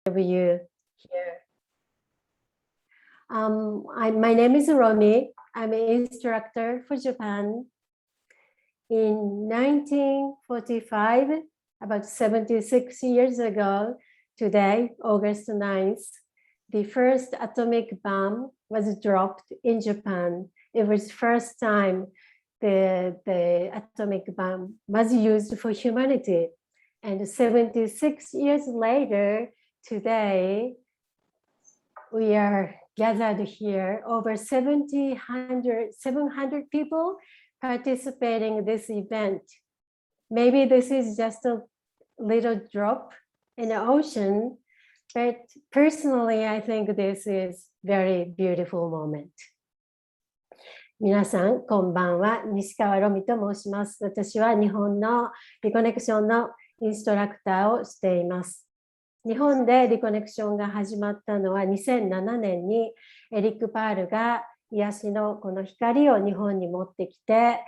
you here. My name is Romy. I'm an instructor for Japan. In 1945, about 76 years ago, today, August 9th, the first atomic bomb was dropped in Japan. It was the first time the atomic bomb was used for humanity. And 76 years later, today, we are gathered here, over 700 people participating in this event. Maybe this is just a little drop in the ocean, but personally, I think this is very beautiful moment. 皆さん、こんばんは。西川ロミと申します。私は日本のリコネクションのインストラクターをしています。日本でリコネクションが始まったのは2007年にエリック・パールが癒しのこの光を日本に持ってきて、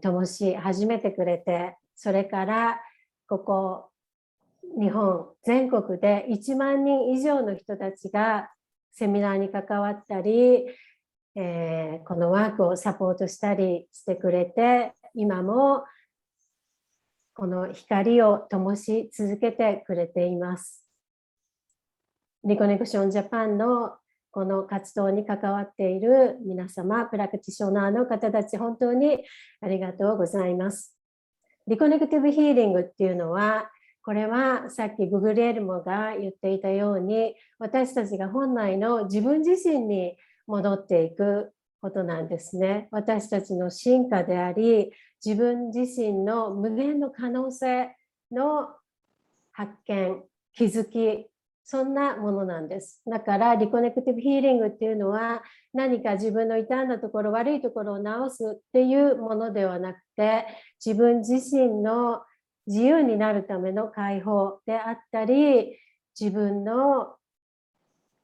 灯し始めてくれて、それからここ日本全国で1万人以上の人たちがセミナーに関わったり、このワークをサポートしたりしてくれて、今もこの光を灯し続けてくれています。リコネクションジャパンのこの活動に関わっている皆様、プラクティショナーの方たち、本当にありがとうございます。リコネクティブヒーリングっていうのは、これはさっきググレルモが言っていたように、私たちが本来の自分自身に戻っていくことなんですね。私たちの進化であり、自分自身の無限の可能性の発見、気づき、そんなものなんです。だからリコネクティブヒーリングっていうのは何か自分の傷んだところ、悪いところを直すっていうものではなくて、自分自身の自由になるための解放であったり、自分の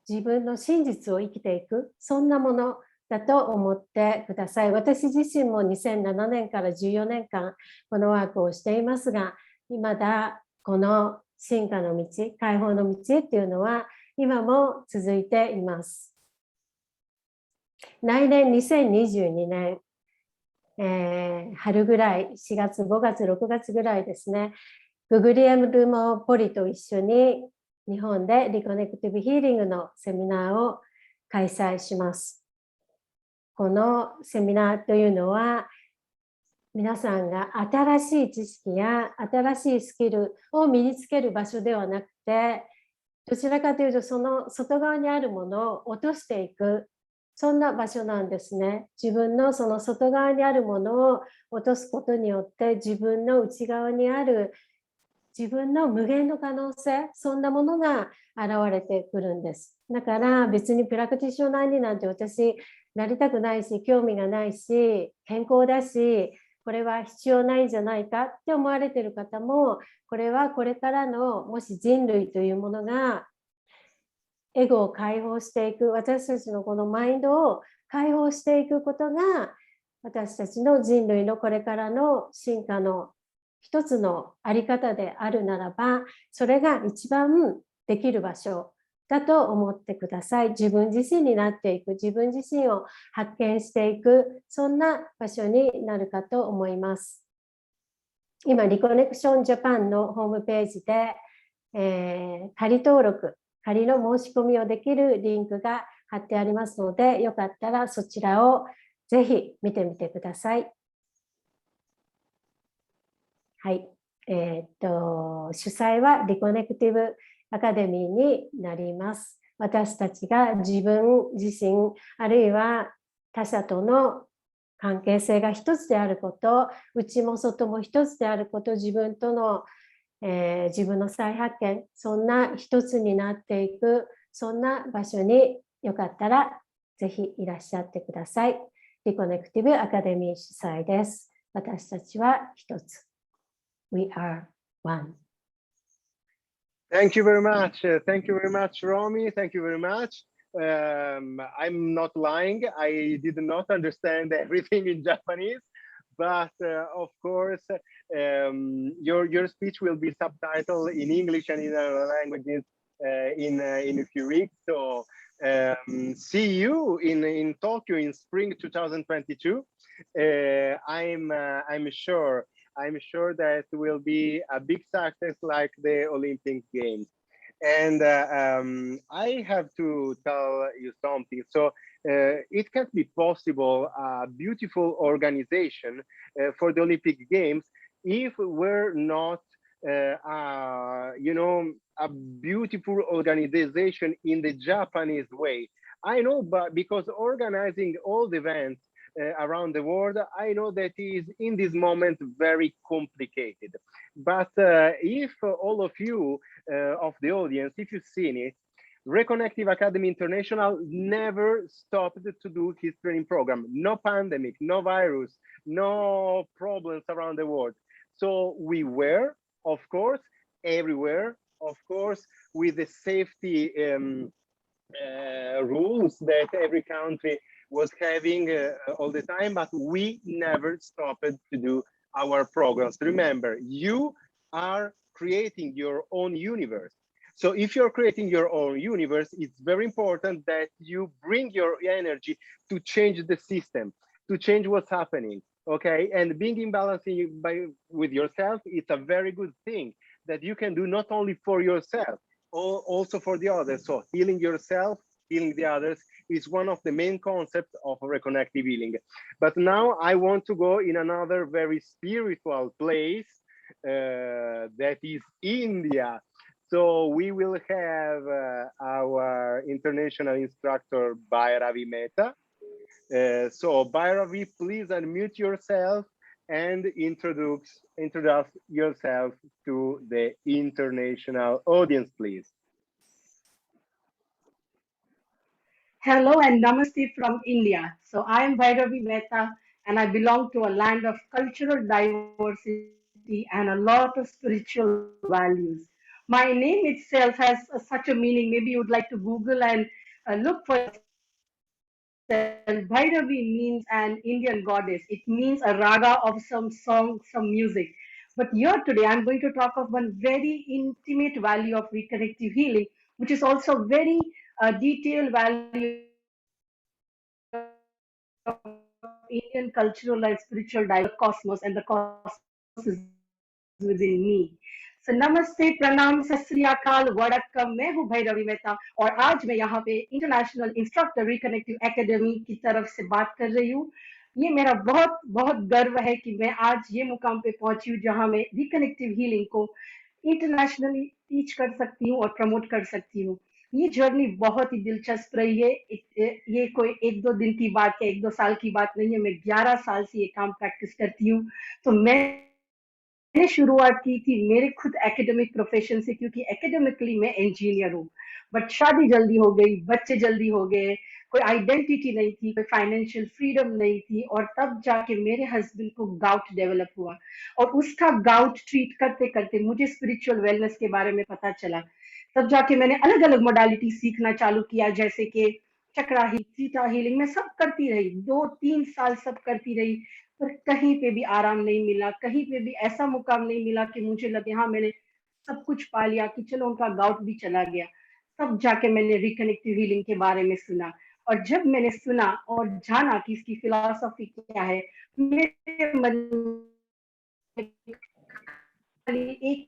真実を生きていく、そんなものだと思ってください。私自身も2007年から14年間このワークをしていますが、未だこの進化の道、解放の道っていうのは今も続いています。来年2022年、春ぐらい、4月、5月、6月ぐらいですね、ググリエルモポリと一緒に日本でリコネクティブヒーリングのセミナーを開催します。このセミナーというのは、皆さんが新しい知識や新しいスキルを身につける場所ではなくて、どちらかというとその外側にあるものを落としていく、そんな場所なんですね。自分のその外側にあるものを落とすことによって、自分の内側にある自分の無限の可能性、そんなものが現れてくるんです。だから別にプラクティショナーになんて私なりたくないし、興味がないし、健康だし、これは必要ないんじゃないかって思われている方も、これはこれからのもし人類というものがエゴを解放していく、私たちのこのマインドを解放していくことが、私たちの人類のこれからの進化の一つのあり方であるならば、それが一番できる場所だと思ってください。自分自身になっていく、自分自身を発見していく、そんな場所になるかと思います。今、リコネクションジャパンのホームページで、仮登録、仮の申し込みをできるリンクが貼ってありますので、よかったらそちらをぜひ見てみてください。はい。主催はリコネクティブアカデミーになります。私たちが自分自身、あるいは他者との関係性が一つであること、内も外も一つであること、自分との、自分の再発見、そんな一つになっていく、そんな場所によかったらぜひいらっしゃってください。リコネクティブアカデミー主催です。私たちは一つ。We are one. Thank you very much. Thank you very much, Romy. Thank you very much. I'm not lying. I did not understand everything in Japanese, but of course, your speech will be subtitled in English and in other languages in a few weeks. So see you in Tokyo in spring 2022. I'm sure that will be a big success like the Olympic Games. And I have to tell you something. So it can't be possible a beautiful organization for the Olympic Games if we're not, you know, a beautiful organization in the Japanese way. I know, but because organizing all the events around the world, I know that is in this moment very complicated. But if all of you of the audience, if you've seen it, Reconnective Academy International never stopped to do his training program. No pandemic, no virus, no problems around the world. So we were, of course, everywhere, of course, with the safety rules that every country was having all the time, but we never stopped to do our programs. Remember, you are creating your own universe. So if you're creating your own universe, it's very important that you bring your energy to change the system, to change what's happening. Okay, and being in balance with yourself, it's a very good thing that you can do not only for yourself, also for the others. So healing yourself, healing the others is one of the main concepts of reconnective healing. But now I want to go in another very spiritual place, that is India. So we will have our international instructor Bhairavi Mehta. So Bhairavi, please unmute yourself and introduce yourself to the international audience, please. Hello and namaste from India. So I am Bhairavi Mehta and I belong to a land of cultural diversity and a lot of spiritual values. My name itself has such a meaning. Maybe you would like to Google and look for yourself. Bhairavi means an Indian goddess. It means a raga of some song, some music. But here today I'm going to talk of one very intimate value of reconnective healing, which is also very detailed value of Indian cultural and spiritual diversity and the cosmos and the cosmos is within me. So namaste, pranam, sat sri akal, vadakam, main hu Bhairavi Mehta और आज मैं यहाँ पे international instructor रिकनेक्टिव academy की तरफ से बात कर रही हूँ. ये मेरा बहुत बहुत गर्व है कि मैं आज ये मुकाम पे पहुंची हूँ जहाँ मैं रिकनेक्टिव हीलिंग को इंटरनेशनली टीच कर सकती हूँ और प्रमोट कर सकती हूँ. ये जर्नी बहुत ही दिलचस्प रही है. ये कोई एक दो दिन की बात है, एक दो साल की बात नहीं है. मैं 11 साल से ये काम प्रैक्टिस करती हूँ. तो मैंने शुरुआत की थी मेरे खुद एकेडमिक प्रोफेशन से, क्योंकि एकेडमिकली मैं इंजीनियर हूँ. बट शादी जल्दी हो गई, बच्चे जल्दी हो गए, कोई आइडेंटिटी नहीं थी, कोई फाइनेंशियल फ्रीडम नहीं थी और तब जाके मेरे हस्बैंड को गाउट डेवलप हुआ और उसका गाउट ट्रीट करते करते मुझे स्पिरिचुअल वेलनेस के बारे में पता चला. तब जाके मैंने अलग अलग मोडालिटी सीखना चालू किया, जैसे कि चक्रा हीलिंग, थीटा हीलिंग. मैं सब करती रही, 2-3 साल सब करती रही, पर कहीं पे भी आराम नहीं मिला, कहीं पे भी ऐसा मुकाम नहीं मिला कि मुझे लगे हाँ मैंने सब कुछ पा लिया, कि चलो उनका गाउट भी चला गया. तब जाके मैंने रिकनेक्टिव हीलिंग के बारे में सुना और जब मैंने सुना और जाना कि इसकी फिलॉसफी क्या है, मेरे मन में खाली एक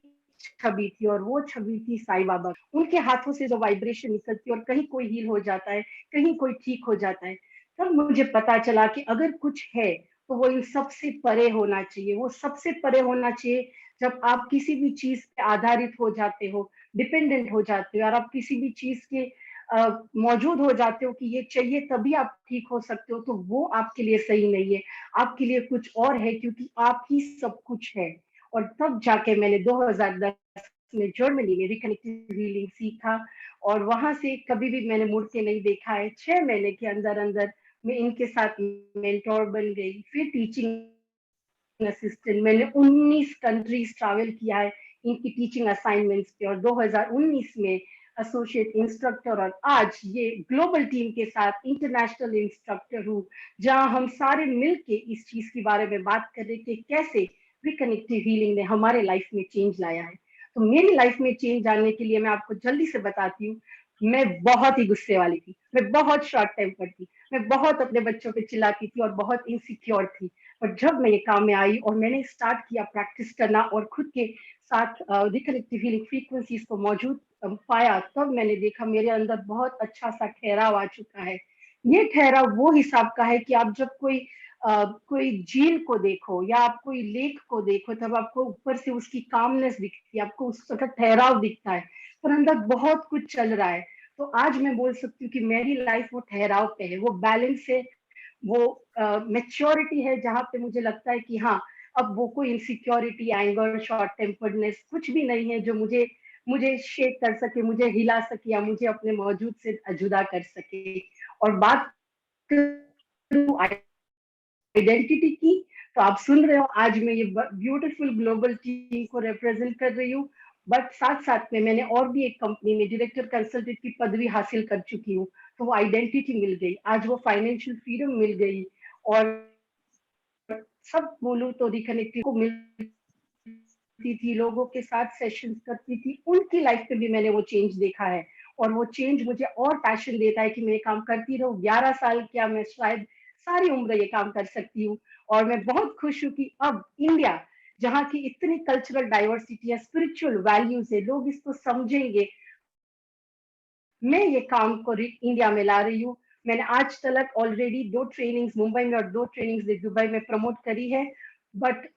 छवि थी और वो छवि थी साईं बाबा. उनके हाथों से जो वाइब्रेशन निकलती है और कहीं कोई हील हो जाता है, कहीं कोई ठीक हो जाता है. तब मुझे पता चला कि अगर कुछ है तो वो इन सबसे परे होना चाहिए. वो सबसे परे होना चाहिए जब आप किसी भी चीज पे आधारित हो जाते हो, डिपेंडेंट हो जाते हो और आप किसी भी चीज के मौजूद हो जाते हो कि ये चाहिए तभी आप ठीक हो सकते हो, तो वो आपके लिए सही नहीं है. आपके लिए कुछ और है, क्योंकि आप ही सब कुछ है. और तब जाके मैंने 2010 में जर्मनी में रिकनेक्टिव हीलिंग सीखा और वहां से कभी भी मैंने मुड़ के नहीं देखा है. 6 महीने के अंदर अंदर मैं इनके साथ मेंटोर बन गई, फिर टीचिंग असिस्टेंट. मैंने 19 कंट्रीज ट्रैवल किया है इनकी टीचिंग असाइनमेंट्स पे और 2019 में एसोसिएट इंस्ट्रक्टर और आज ये ग्लोबल टीम के साथ इंटरनेशनल इंस्ट्रक्टर हूँ, जहाँ हम सारे मिलके इस चीज के बारे में बात कर रहे थे कैसे रिकनेक्टिव हीलिंग ने हमारे लाइफ में चेंज लाया है. तो मेरी लाइफ में चेंज आने के लिए मैं आपको जल्दी से बताती हूँ, मैं बहुत ही गुस्से वाली थी, मैं बहुत शॉर्ट टेम्पर थी, मैं बहुत अपने बच्चों पे चिल्लाती थी और बहुत इनसिक्योर थी। और जब मैं ये काम में आई और मैंने स्टार्ट किया प्रैक्टिस करना और खुद के साथ रिकनेक्टिव हीलिंग फ्रीक्वेंसीज को मौजूद पाया, तब मैंने देखा मेरे अंदर बहुत अच्छा सा ठहराव आ चुका है। ये ठहराव वो हिसाब का है कि आप जब कोई झील को देखो या आप कोई लेक को देखो, तब आपको ऊपर से उसकी कामनेस दिखती है, आपको उस का ठहराव दिखता है, पर अंदर बहुत कुछ चल रहा है। तो आज मैं बोल सकती हूँ कि मेरी लाइफ वो ठहराव पे है, वो बैलेंस है, वो मेच्योरिटी है, जहाँ पे मुझे लगता है कि हाँ, अब वो कोई इनसिक्योरिटी, एंगर, शॉर्ट टेम्पर्डनेस कुछ भी नहीं है जो मुझे मुझे शेक कर सके, मुझे हिला सके या मुझे अपने मौजूद से जुदा कर सके। और बात करूं आइडेंटिटी की, तो आप सुन रहे हो आज मैं ये ब्यूटीफुल ग्लोबल टीम को रिप्रेजेंट कर रही हूँ, बट साथ साथ में मैंने और भी एक कंपनी में डायरेक्टर कंसल्टेंट की पदवी हासिल कर चुकी हूँ। तो वो आइडेंटिटी मिल गई, आज वो फाइनेंशियल फ्रीडम मिल गई। और सब बोलूं तो रिकनेक्टिव को मिलती थी, लोगों के साथ सेशंस करती थी, उनकी लाइफ में भी मैंने वो चेंज देखा है। और वो चेंज मुझे और पैशन देता है कि मैं ये काम करती रहूं। 11 साल क्या, मैं शायद सारी उम्र ये काम कर सकती हूँ। और मैं बहुत खुश हूँ कि अब इंडिया, जहाँ की इतनी कल्चरल डाइवर्सिटी है, स्पिरिचुअल वैल्यूज है, लोग इसको समझेंगे, मैं ये काम को इंडिया में ला रही हूँ। मैंने आज तक ऑलरेडी 2 ट्रेनिंग्स मुंबई में और 2 ट्रेनिंग्स दुबई में प्रमोट करी है, बट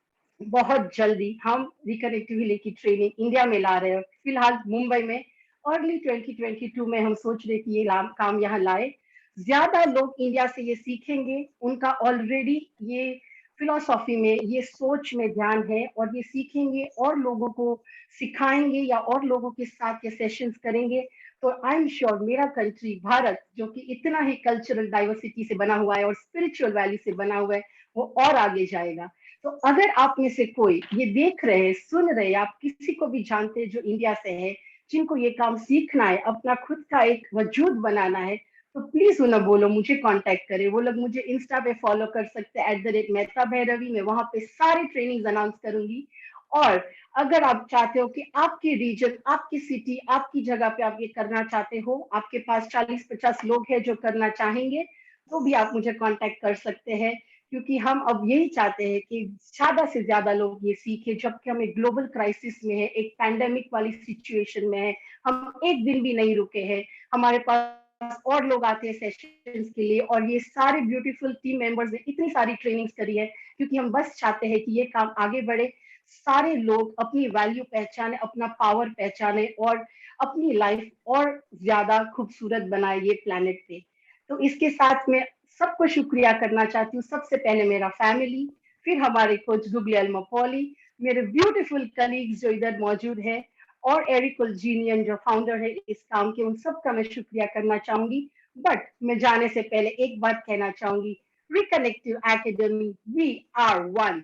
बहुत जल्दी हम रिकनेक्टिव हीलिंग की ट्रेनिंग इंडिया में ला रहे हैं। फिलहाल मुंबई में अर्ली 2022 में हम सोच रहे कि ये काम यहाँ लाए। ज्यादा लोग इंडिया से ये सीखेंगे, उनका ऑलरेडी ये फिलोसॉफी में, ये सोच में ध्यान है, और ये सीखेंगे और लोगों को सिखाएंगे या और लोगों के साथ ये सेशंस करेंगे। तो आई एम श्योर मेरा कंट्री भारत, जो कि इतना ही कल्चरल डाइवर्सिटी से बना हुआ है और स्पिरिचुअल वैल्यू से बना हुआ है, वो और आगे जाएगा। तो अगर आप में से कोई ये देख रहे हैं, सुन रहे हैं, आप किसी को भी जानते हैं जो इंडिया से है, जिनको ये काम सीखना है, अपना खुद का एक वजूद बनाना है, तो प्लीज उन्हें बोलो मुझे कांटेक्ट करें। वो लोग मुझे इंस्टा पे फॉलो कर सकते हैं @मेहता भैरवी। मैं वहां पे सारे ट्रेनिंग्स अनाउंस करूंगी। और अगर आप चाहते हो कि आपकी रीजन, आपकी सिटी, आपकी जगह पे आप ये करना चाहते हो, आपके पास 40-50 लोग हैं जो करना चाहेंगे, तो भी आप मुझे कांटेक्ट कर सकते हैं। क्योंकि हम अब यही चाहते हैं कि ज्यादा से ज्यादा लोग ये सीखे, जबकि हम एक ग्लोबल क्राइसिस में है, एक पैंडेमिक वाली सिचुएशन में है, हम एक दिन भी नहीं रुके हैं, हमारे पास और लोग आते हैं सेशंस के लिए। और ये सारे ब्यूटीफुल टीम मेंबर्स ने इतनी सारी ट्रेनिंग्स करी है, क्योंकि हम बस चाहते हैं कि ये काम आगे बढ़े, सारे लोग अपनी वैल्यू पहचाने, अपना पावर पहचाने और अपनी लाइफ और ज्यादा खूबसूरत बनाए ये प्लेनेट पे। तो इसके साथ में सबको शुक्रिया करना चाहती हूँ। सबसे पहले मेरा फैमिली, फिर हमारे कोच गुग्लियल पॉली, मेरे ब्यूटीफुल कलीग्स जो इधर मौजूद है, और एरिकल जीनियन जो फाउंडर है इस काम के, उन सबका मैं शुक्रिया करना चाहूंगी। बट मैं जाने से पहले एक बात कहना चाहूंगी, reconnective academy, we are one.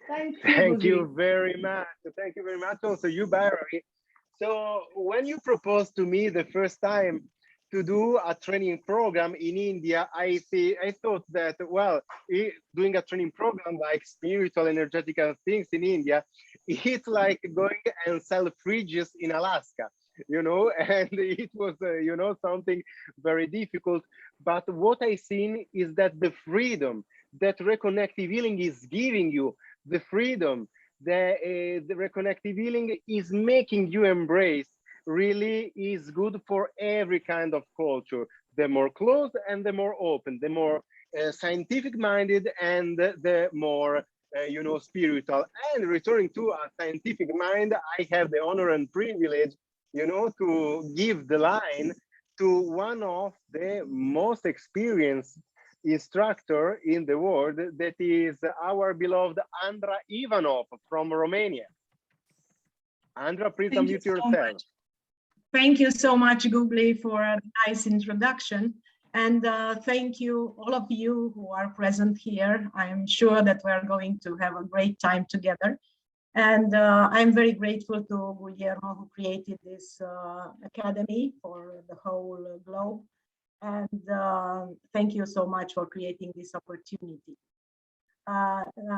Thank you Thank गुगली। you very much. Thank you very much also you, Barry. So when you proposed to me the first time to do a training program in India, I thought that, well, doing a training program like spiritual, energetical things in India, it's like going and sell fridges in Alaska, and it was, something very difficult. But what I seen is that the freedom that reconnective healing is giving you, the freedom the reconnective healing is making you embrace, really is good for every kind of culture. The more closed and the more open, the more scientific minded and the more spiritual. And returning to a scientific mind, I have the honor and privilege, to give the line to one of the most experienced instructor in the world, that is our beloved Andra Ivanov from Romania. Andra, please Thank you unmute so yourself. much. Thank you so much, Google, for a nice introduction. And thank you, all of you who are present here. I am sure that we are going to have a great time together. And I'm very grateful to Guillermo, who created this academy for the whole globe. And thank you so much for creating this opportunity.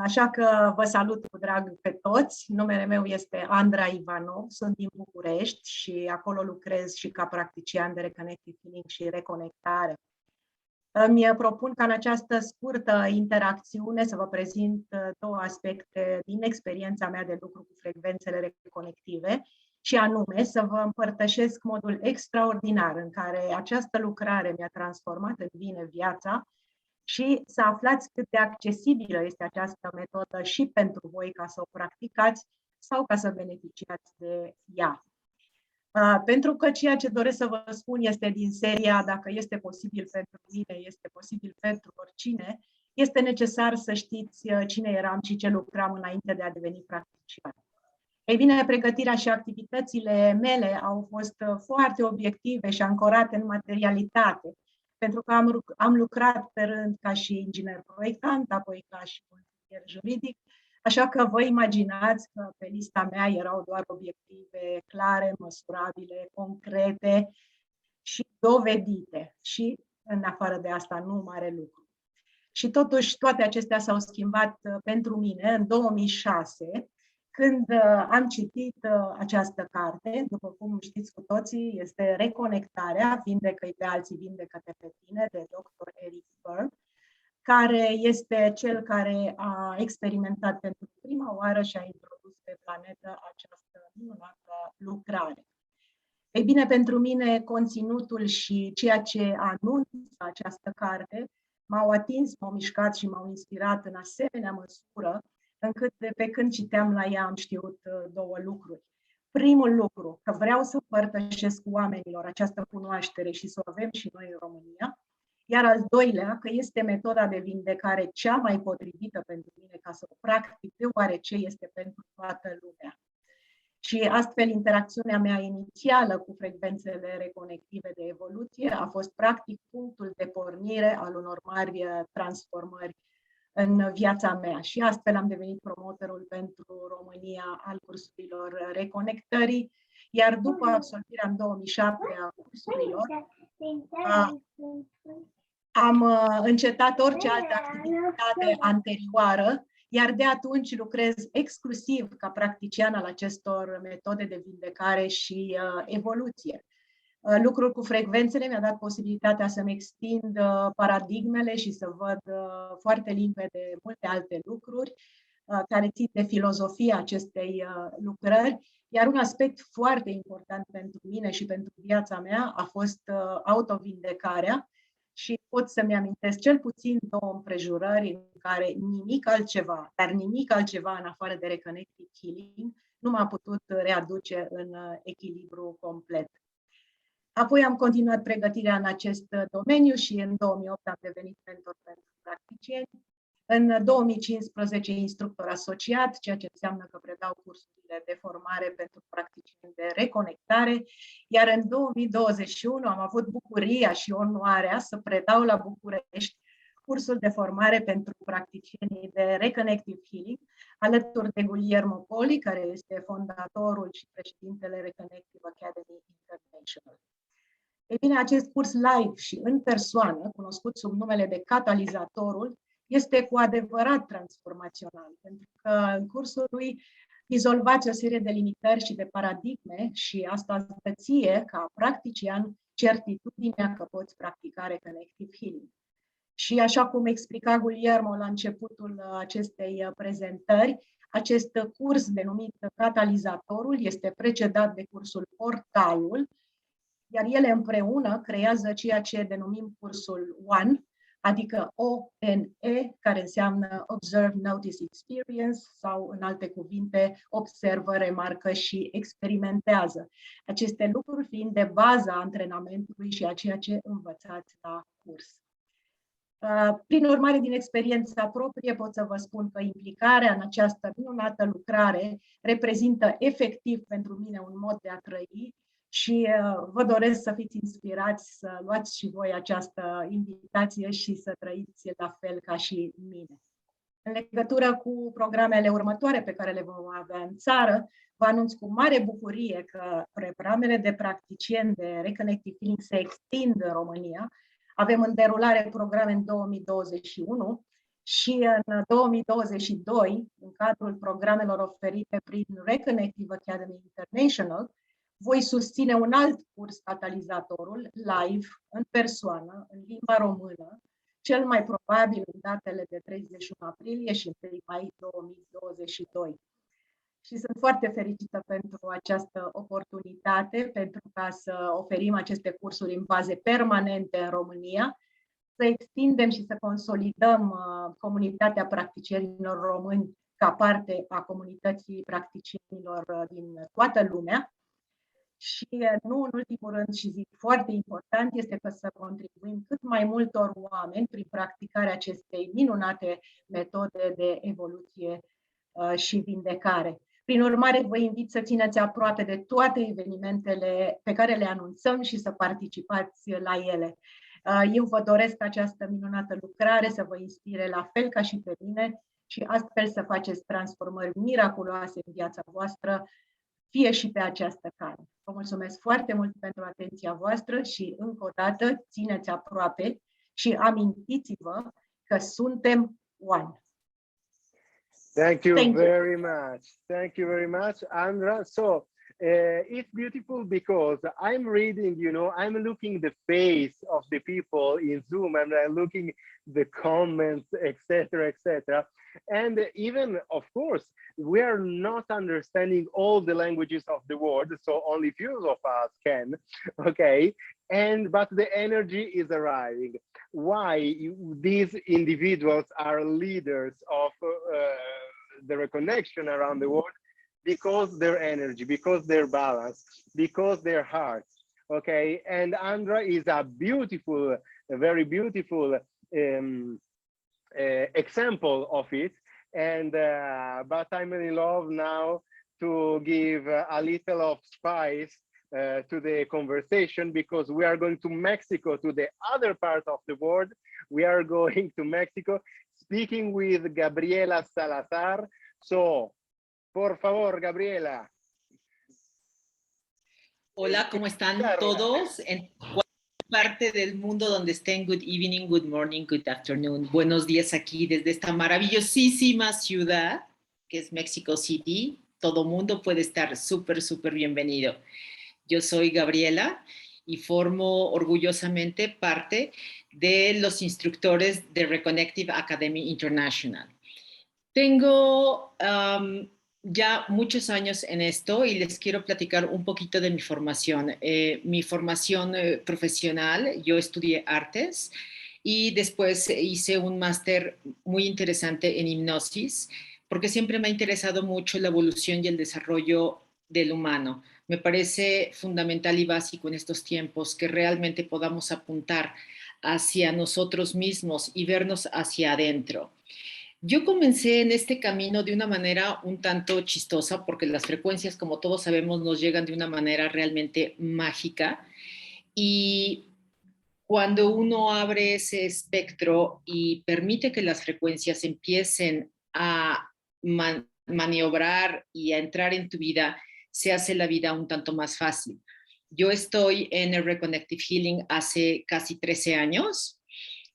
Așa că vă salut cu drag pe toți. Numele meu este Andra Ivanov, sunt din București și acolo lucrez și ca practician de Reconnective Healing și reconectare. Îmi propun ca în această scurtă interacțiune să vă prezint două aspecte din experiența mea de lucru cu frecvențele reconective și anume să vă împărtășesc modul extraordinar în care această lucrare mi-a transformat în bine viața și să aflați cât de accesibilă este această metodă și pentru voi ca să o practicați sau ca să beneficiați de ea. Pentru că ceea ce doresc să vă spun este din seria dacă este posibil pentru mine, este posibil pentru oricine, este necesar să știți cine eram și ce lucram înainte de a deveni practician. Ei bine, pregătirea și activitățile mele au fost foarte obiective și ancorate în materialitate, pentru că am lucrat pe rând ca și inginer proiectant, apoi ca și consilier juridic, așa că vă imaginați că pe lista mea erau doar obiective clare, măsurabile, concrete și dovedite. Și în afară de asta nu mare lucru. Și totuși toate acestea s-au schimbat pentru mine în 2006, când am citit această carte. După cum știți cu toții, este Reconectarea, vindecă-i pe alții, vindecă-te pe tine, de Dr. Eric Berne, care este cel care a experimentat pentru prima oară și a introdus pe planetă această minunată lucrare. Ei bine, pentru mine, conținutul și ceea ce anunță această carte m-au atins, m-au mișcat și m-au inspirat în asemenea măsură, încât de pe când citeam la ea am știut două lucruri. Primul lucru, că vreau să împărtășesc cu oamenilor această cunoaștere și să o avem și noi în România, iar al doilea, că este metoda de vindecare cea mai potrivită pentru mine ca să o practic, deoarece este pentru toată lumea. Și astfel, interacțiunea mea inițială cu frecvențele reconective de evoluție a fost practic punctul de pornire al unor mari transformări în viața mea. Și astfel am devenit promotorul pentru România al cursurilor reconectării, iar după absolvirea în 2007 a cursurilor, am încetat orice altă activitate anterioară, iar de atunci lucrez exclusiv ca practician al acestor metode de vindecare și evoluție. Lucrul cu frecvențele mi-a dat posibilitatea să-mi extind paradigmele și să văd foarte limpede multe alte lucruri care țin de filozofia acestei lucrări, iar un aspect foarte important pentru mine și pentru viața mea a fost autovindecarea și pot să-mi amintesc cel puțin două împrejurări în care nimic altceva, dar nimic altceva în afară de Reconnective Healing nu m-a putut readuce în echilibru complet. Apoi am continuat pregătirea în acest domeniu și în 2008 am devenit mentor pentru practicieni. În 2015 instructor asociat, ceea ce înseamnă că predau cursurile de formare pentru practicieni de reconectare, iar în 2021 am avut bucuria și onoarea să predau la București cursul de formare pentru practicienii de Reconnective Healing, alături de Guillermo Poli, care este fondatorul și președintele Reconnective Academy International. Ei bine, acest curs live și în persoană, cunoscut sub numele de Catalizatorul, este cu adevărat transformațional, pentru că în cursul lui dizolvați o serie de limitări și de paradigme și asta îți dă ție, ca practician, certitudinea că poți practica Reconnective Healing. Și așa cum explica Guillermo la începutul acestei prezentări, acest curs denumit Catalizatorul este precedat de cursul Portalul, iar ele împreună creează ceea ce denumim cursul ONE, adică ONE, care înseamnă Observe, Notice, Experience, sau în alte cuvinte, observă, remarcă și experimentează. Aceste lucruri fiind de baza antrenamentului și a ceea ce învățați la curs. Prin urmare, din experiența proprie, pot să vă spun că implicarea în această minunată lucrare reprezintă efectiv pentru mine un mod de a trăi și vă doresc să fiți inspirați să luați și voi această invitație și să trăiți la fel ca și mine. În legătură cu programele următoare pe care le vom avea în țară, vă anunț cu mare bucurie că programele de practicieni de Reconnective Healing se extind în România. Avem în derulare programe în 2021 Și în 2022, în cadrul programelor oferite prin Reconnective Academy International, voi susține un alt curs catalizatorul, live, în persoană, în limba română, cel mai probabil în datele de 31 aprilie și 1 mai 2022. Și sunt foarte fericită pentru această oportunitate, pentru ca să oferim aceste cursuri în baze permanente în România, să extindem și să consolidăm comunitatea practicienilor români ca parte a comunității practicienilor din toată lumea. Și nu în ultimul rând, și zic foarte important, este că să contribuim cât mai multor oameni prin practicarea acestei minunate metode de evoluție și vindecare. Prin urmare, vă invit să țineți aproape de toate evenimentele pe care le anunțăm și să participați la ele. Eu vă doresc această minunată lucrare să vă inspire la fel ca și pe mine și astfel să faceți transformări miraculoase în viața voastră, fie și pe această cale. Vă mulțumesc foarte mult pentru atenția voastră și încă o dată țineți aproape și amintiți-vă că suntem one. Thank you very much. Thank you very much, Andra. So it's beautiful because I'm reading, you know, I'm looking the face of the people in Zoom and I'm looking the comments, etc., etc. And even, of course, we are not understanding all the languages of the world, so only few of us can, okay? But the energy is arriving. Why these individuals are leaders of the reconnection around the world? Because their energy, because their balance, because their hearts, okay? And Andra is a beautiful, a very beautiful example of it. And but I'm in love now to give a little of spice to the conversation, because we are going to Mexico, to the other part of the world. We are going to Mexico, speaking with Gabriela Salazar. So, por favor, Gabriela. Hola, ¿cómo están todos? En cualquier parte del mundo donde estén, good evening, good morning, good afternoon. Buenos días aquí desde esta maravillosísima ciudad que es Mexico City. Todo mundo puede estar súper, súper bienvenido. Yo soy Gabriela y formo orgullosamente parte de los instructores de Reconnective Academy International. Tengo ya muchos años en esto y les quiero platicar un poquito de mi formación. Mi formación profesional, yo estudié artes y después hice un máster muy interesante en hipnosis, porque siempre me ha interesado mucho la evolución y el desarrollo del humano. Me parece fundamental y básico en estos tiempos que realmente podamos apuntar hacia nosotros mismos y vernos hacia adentro. Yo comencé en este camino de una manera un tanto chistosa, porque las frecuencias, como todos sabemos, nos llegan de una manera realmente mágica. Y cuando uno abre ese espectro y permite que las frecuencias empiecen a maniobrar y a entrar en tu vida, se hace la vida un tanto más fácil. Yo estoy en el Reconnective Healing hace casi 13 años.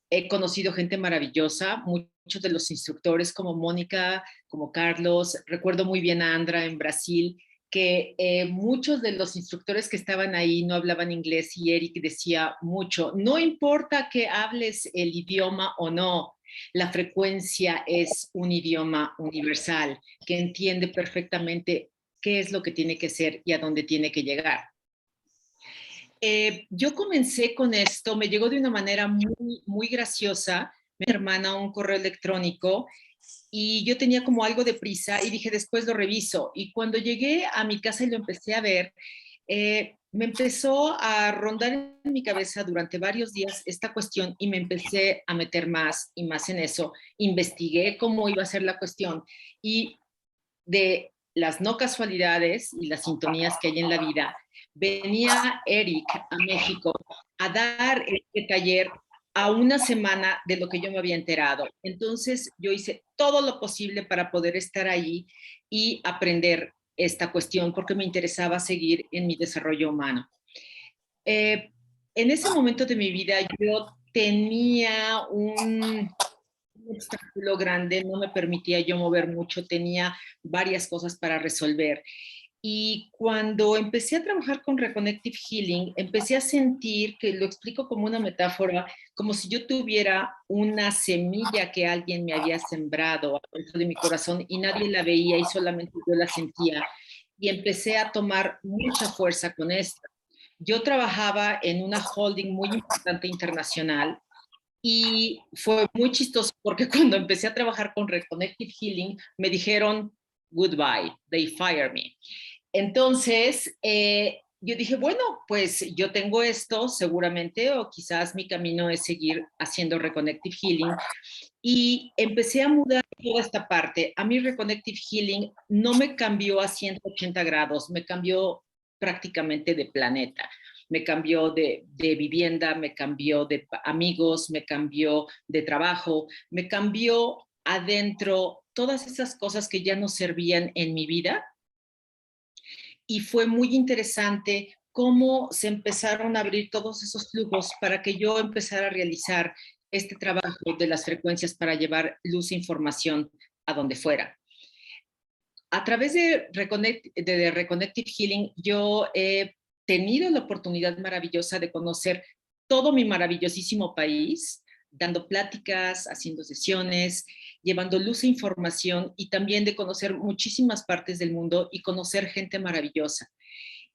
He conocido gente maravillosa, muchos de los instructores como Mónica, como Carlos. Recuerdo muy bien a Andra en Brasil, que muchos de los instructores que estaban ahí no hablaban inglés y Eric decía mucho, no importa que hables el idioma o no, la frecuencia es un idioma universal que entiende perfectamente qué es lo que tiene que ser y a dónde tiene que llegar. Yo comencé con esto, me llegó de una manera muy graciosa. Mi hermana un correo electrónico y yo tenía como algo de prisa y dije, después lo reviso. Y cuando llegué a mi casa y lo empecé a ver, me empezó a rondar en mi cabeza durante varios días esta cuestión y me empecé a meter más y más en eso. Investigué cómo iba a ser la cuestión y de las no casualidades y las sintonías que hay en la vida, venía Eric a México a dar este taller a una semana de lo que yo me había enterado. Entonces yo hice todo lo posible para poder estar ahí y aprender esta cuestión porque me interesaba seguir en mi desarrollo humano. En ese momento de mi vida yo tenía un un obstáculo grande, no me permitía yo mover mucho, tenía varias cosas para resolver. Y cuando empecé a trabajar con Reconnective Healing, empecé a sentir, que lo explico como una metáfora, como si yo tuviera una semilla que alguien me había sembrado dentro de mi corazón y nadie la veía y solamente yo la sentía. Y empecé a tomar mucha fuerza con esto. Yo trabajaba en una holding muy importante internacional y fue muy chistoso porque cuando empecé a trabajar con Reconnective Healing me dijeron goodbye, they fired me. Entonces, yo dije, bueno, pues yo tengo esto seguramente, o quizás mi camino es seguir haciendo Reconnective Healing. Y empecé a mudar toda esta parte. A mí Reconnective Healing no me cambió a 180 grados, me cambió prácticamente de planeta. Me cambió de vivienda, me cambió de amigos, me cambió de trabajo, me cambió adentro todas esas cosas que ya no servían en mi vida. Y fue muy interesante cómo se empezaron a abrir todos esos flujos para que yo empezara a realizar este trabajo de las frecuencias para llevar luz e información a donde fuera. A través de Reconnective Healing, yo he tenido la oportunidad maravillosa de conocer todo mi maravillosísimo país, dando pláticas, haciendo sesiones, llevando luz e información y también de conocer muchísimas partes del mundo y conocer gente maravillosa.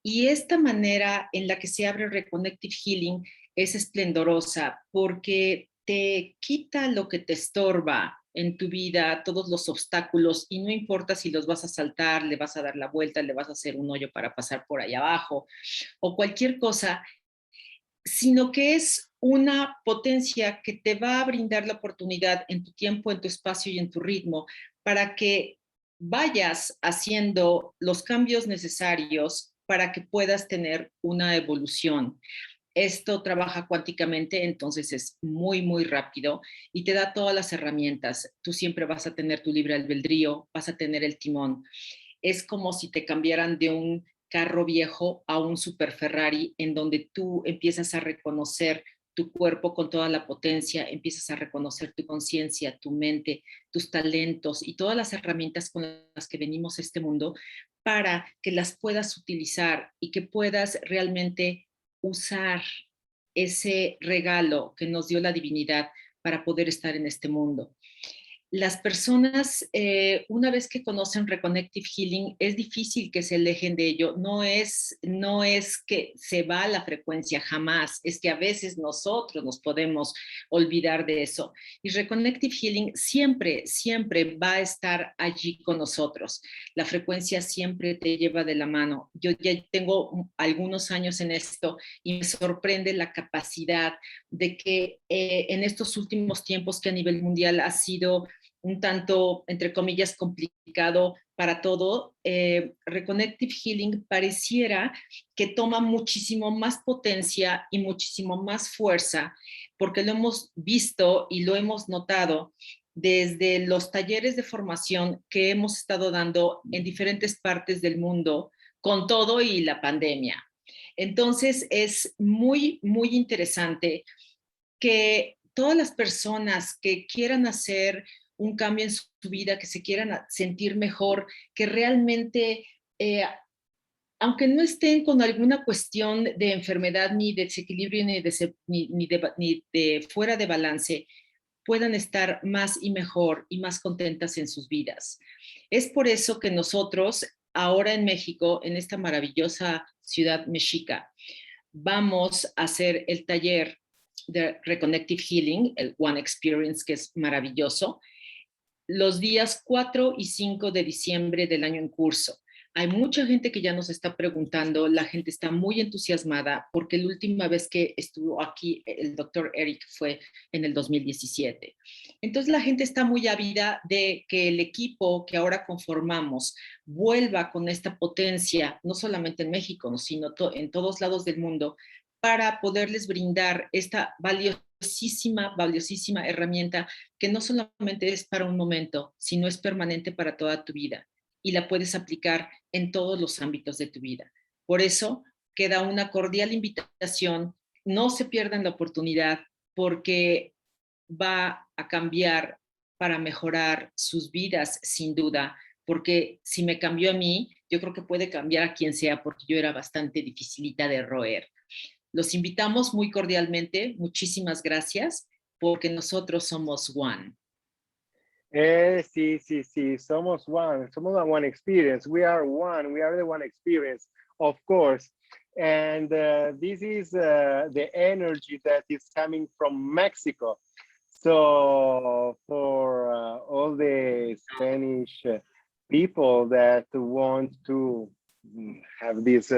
Y esta manera en la que se abre Reconnective Healing es esplendorosa porque te quita lo que te estorba en tu vida, todos los obstáculos, y no importa si los vas a saltar, le vas a dar la vuelta, le vas a hacer un hoyo para pasar por ahí abajo o cualquier cosa, sino que es una potencia que te va a brindar la oportunidad en tu tiempo, en tu espacio y en tu ritmo para que vayas haciendo los cambios necesarios para que puedas tener una evolución. Esto trabaja cuánticamente, entonces es muy, muy rápido y te da todas las herramientas. Tú siempre vas a tener tu libre albedrío, vas a tener el timón. Es como si te cambiaran de un carro viejo a un super Ferrari, en donde tú empiezas a reconocer tu cuerpo con toda la potencia, empiezas a reconocer tu conciencia, tu mente, tus talentos y todas las herramientas con las que venimos a este mundo para que las puedas utilizar y que puedas realmente usar ese regalo que nos dio la divinidad para poder estar en este mundo. Las personas, una vez que conocen Reconnective Healing, es difícil que se alejen de ello. No es que se va a la frecuencia, jamás. Es que a veces nosotros nos podemos olvidar de eso. Y Reconnective Healing siempre, siempre va a estar allí con nosotros. La frecuencia siempre te lleva de la mano. Yo ya tengo algunos años en esto y me sorprende la capacidad de que en estos últimos tiempos que a nivel mundial ha sido un tanto, entre comillas, complicado para todo, Reconnective Healing pareciera que toma muchísimo más potencia y muchísimo más fuerza, porque lo hemos visto y lo hemos notado desde los talleres de formación que hemos estado dando en diferentes partes del mundo con todo y la pandemia. Entonces es muy, muy interesante que todas las personas que quieran hacer un cambio en su vida, que se quieran sentir mejor, que realmente, aunque no estén con alguna cuestión de enfermedad, ni de desequilibrio, ni de fuera de balance, puedan estar más y mejor y más contentas en sus vidas. Es por eso que nosotros, ahora en México, en esta maravillosa ciudad mexica, vamos a hacer el taller de Reconnective Healing, el One Experience, que es maravilloso, los días 4 y 5 de diciembre del año en curso. Hay mucha gente que ya nos está preguntando, la gente está muy entusiasmada porque la última vez que estuvo aquí el doctor Eric fue en el 2017. Entonces la gente está muy ávida de que el equipo que ahora conformamos vuelva con esta potencia, no solamente en México, sino en todos lados del mundo, para poderles brindar esta valiosísima herramienta que no solamente es para un momento, sino es permanente para toda tu vida y la puedes aplicar en todos los ámbitos de tu vida. Por eso queda una cordial invitación, no se pierdan la oportunidad porque va a cambiar para mejorar sus vidas, sin duda, porque si me cambió a mí, yo creo que puede cambiar a quien sea, porque yo era bastante dificilita de roer. Los invitamos muy cordialmente, muchísimas gracias, porque nosotros somos one. Sí, somos one experience. We are the one experience, of course. And this is the energy that is coming from Mexico. So for all the Spanish people that want to have this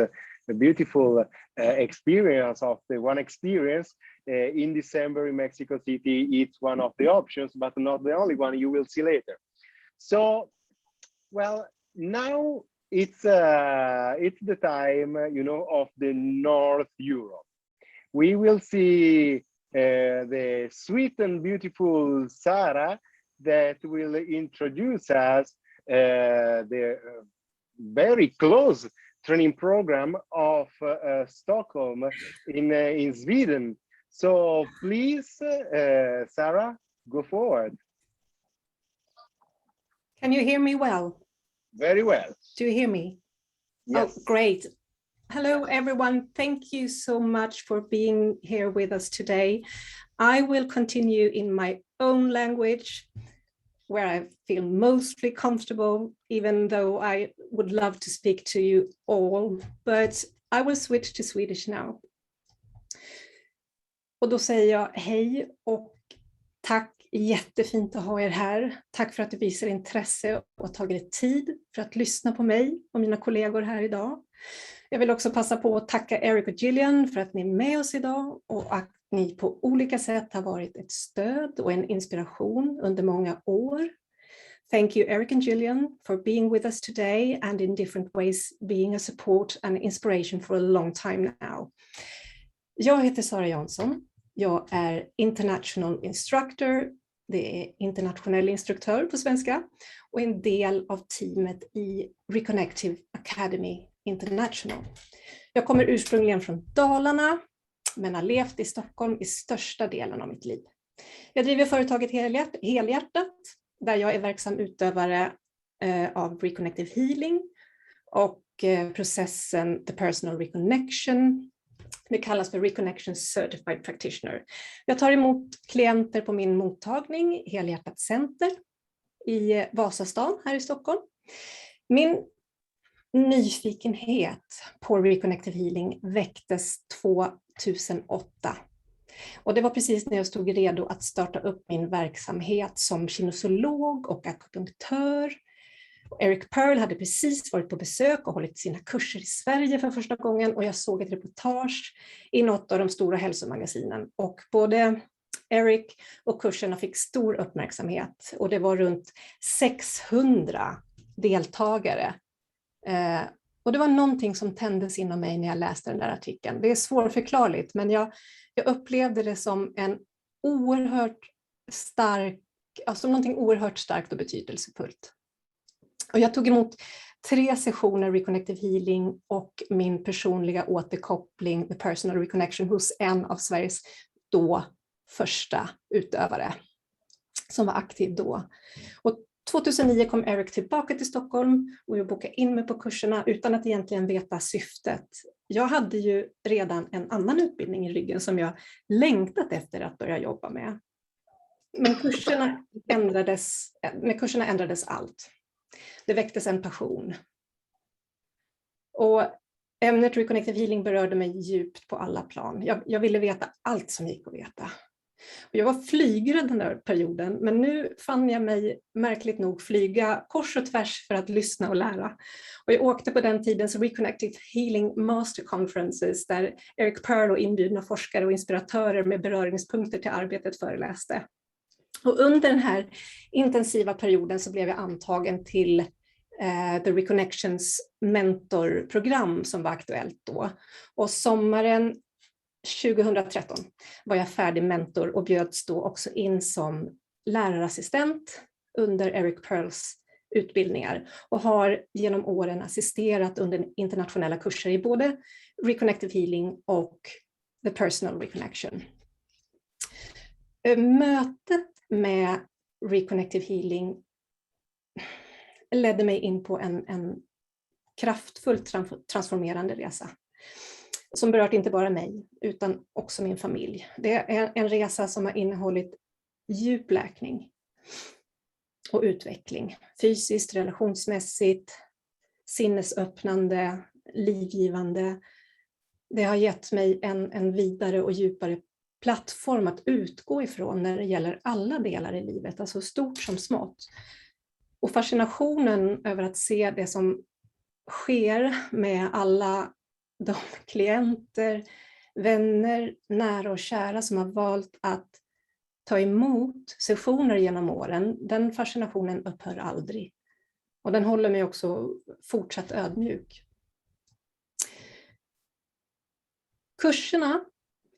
beautiful experience of the one experience, in December in Mexico City, it's one of the options, but not the only one. You will see later. So, well, now it's the time, of the North Europe. We will see the sweet and beautiful Sarah that will introduce us the very close training program of Stockholm in Sweden. So please, Sarah, go forward. Can you hear me well? Very well. Do you hear me? Yes. Oh, great. Hello, everyone. Thank you so much for being here with us today. I will continue in my own language, where I feel mostly comfortable, even though I would love to speak to you all, but I will switch to Swedish now. Och då säger jag hej och tack, jättefint att ha er här. Tack för att du visar intresse och har tagit tid för att lyssna på mig och mina kollegor här idag. Jag vill också passa på att tacka Eric och Jillian för att ni är med oss idag och att ni på olika sätt har varit ett stöd och en inspiration under många år. Thank you, Eric and Jillian, for being with us today and in different ways being a support and inspiration for a long time now. Jag heter Sara Jansson. Jag är International Instructor, det är internationell instruktör på svenska, och en del av teamet i Reconnective Academy International. Jag kommer ursprungligen från Dalarna, men har levt i Stockholm i största delen av mitt liv. Jag driver företaget helhjärtat, där jag är verksam utövare av Reconnective Healing och processen The Personal Reconnection. Det kallas för Reconnection Certified Practitioner. Jag tar emot klienter på min mottagning, Helhjärtat Center i Vasastan här i Stockholm. Min nyfikenhet på Reconnective Healing väcktes 2008. Och det var precis när jag stod redo att starta upp min verksamhet som kinesolog och akupunktör. Eric Pearl hade precis varit på besök och hållit sina kurser i Sverige för första gången, och jag såg ett reportage i något av de stora hälsomagasinen. Och både Eric och kurserna fick stor uppmärksamhet, och det var runt 600 deltagare. Och det var någonting som tändes inom mig när jag läste den där artikeln. Det är svårförklarligt, men jag upplevde det som en oerhört stark, alltså någonting oerhört starkt och betydelsefullt. Och jag tog emot 3 sessioner Reconnective Healing och min personliga återkoppling med Personal Reconnection hos en av Sveriges då första utövare som var aktiv då. Och 2009 kom Eric tillbaka till Stockholm och jag bokade in mig på kurserna utan att egentligen veta syftet. Jag hade ju redan en annan utbildning i ryggen som jag längtat efter att börja jobba med. Men med kurserna ändrades allt. Det väcktes en passion. Och ämnet Reconnective Healing berörde mig djupt på alla plan. Jag ville veta allt som gick att veta. Och jag var flygrädd den där perioden, men nu fann jag mig märkligt nog flyga kors och tvärs för att lyssna och lära. Och jag åkte på den tidens Reconnective Healing Master Conferences där Eric Pearl och inbjudna forskare och inspiratörer med beröringspunkter till arbetet föreläste. Och under den här intensiva perioden så blev jag antagen till The Reconnections mentorprogram som var aktuellt då. Och sommaren 2013 var jag färdig mentor och bjöds då också in som lärarassistent under Eric Pearls utbildningar och har genom åren assisterat under internationella kurser i både Reconnective Healing och The Personal Reconnection. Mötet med Reconnective healing ledde mig in på en kraftfullt transformerande resa. Som berört inte bara mig, utan också min familj. Det är en resa som har innehållit djup läkning och utveckling. Fysiskt, relationsmässigt, sinnesöppnande, livgivande. Det har gett mig en vidare och djupare plattform att utgå ifrån när det gäller alla delar i livet, alltså stort som smått. Och fascinationen över att se det som sker med alla de klienter, vänner, nära och kära som har valt att ta emot sessioner genom åren, den fascinationen upphör aldrig. Och den håller mig också fortsatt ödmjuk. Kurserna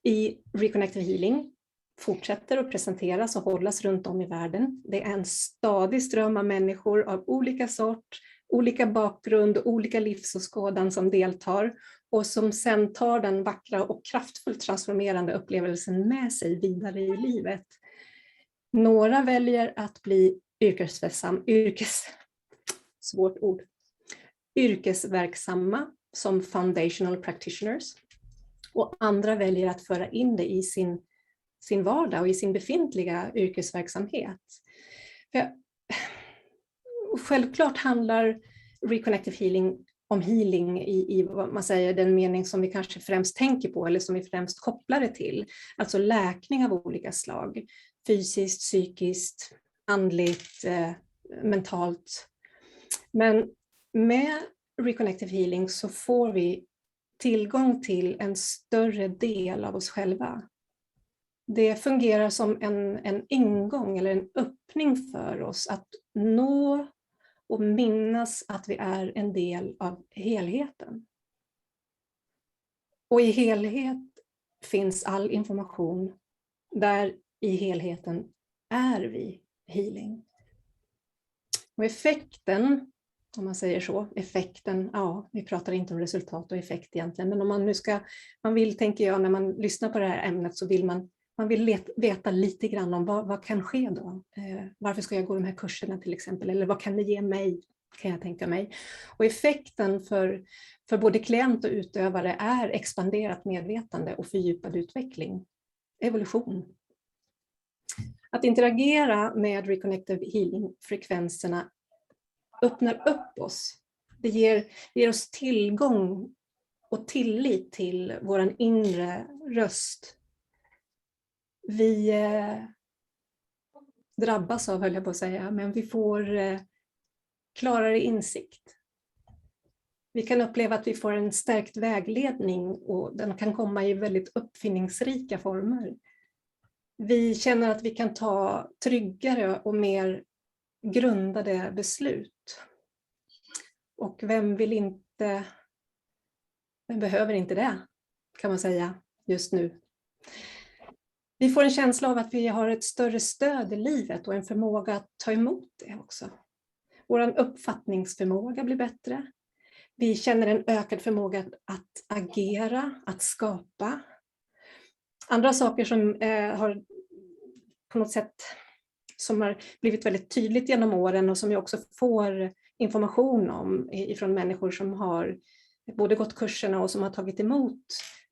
i Reconnective healing fortsätter att presenteras och hållas runt om i världen. Det är en stadig ström av människor av olika sort, olika bakgrund och olika livsåskådan som deltar och som sen tar den vackra och kraftfullt transformerande upplevelsen med sig vidare i livet. Några väljer att bli yrkesverksamma som foundational practitioners, och andra väljer att föra in det i sin vardag och i sin befintliga yrkesverksamhet. Självklart handlar Reconnective healing om healing i vad man säger, den mening som vi kanske främst tänker på eller som vi främst kopplar det till. Alltså läkning av olika slag. Fysiskt, psykiskt, andligt, mentalt. Men med Reconnective healing så får vi tillgång till en större del av oss själva. Det fungerar som en ingång eller en öppning för oss att nå och minnas att vi är en del av helheten. Och i helhet finns all information. Där i helheten är vi healing. Och effekten, om man säger så, effekten, ja, vi pratar inte om resultat och effekt egentligen, men om man nu tänker jag, när man lyssnar på det här ämnet så vill man vill veta lite grann om vad kan ske då. Varför ska jag gå de här kurserna till exempel, eller vad kan det ge mig, kan jag tänka mig. Och effekten för både klient och utövare är expanderat medvetande och fördjupad utveckling, evolution. Att interagera med Reconnective healing-frekvenserna öppnar upp oss. Det ger oss tillgång och tillit till vår inre röst. Vi drabbas av, höll jag på att säga, men vi får klarare insikt. Vi kan uppleva att vi får en stärkt vägledning och den kan komma i väldigt uppfinningsrika former. Vi känner att vi kan ta tryggare och mer grundade beslut. Och vem behöver inte det, kan man säga just nu. Vi får en känsla av att vi har ett större stöd i livet och en förmåga att ta emot det också. Vår uppfattningsförmåga blir bättre. Vi känner en ökad förmåga att agera, att skapa. Andra saker som har på något sätt som har blivit väldigt tydligt genom åren och som jag också får information om ifrån människor som har både gått kurserna och som har tagit emot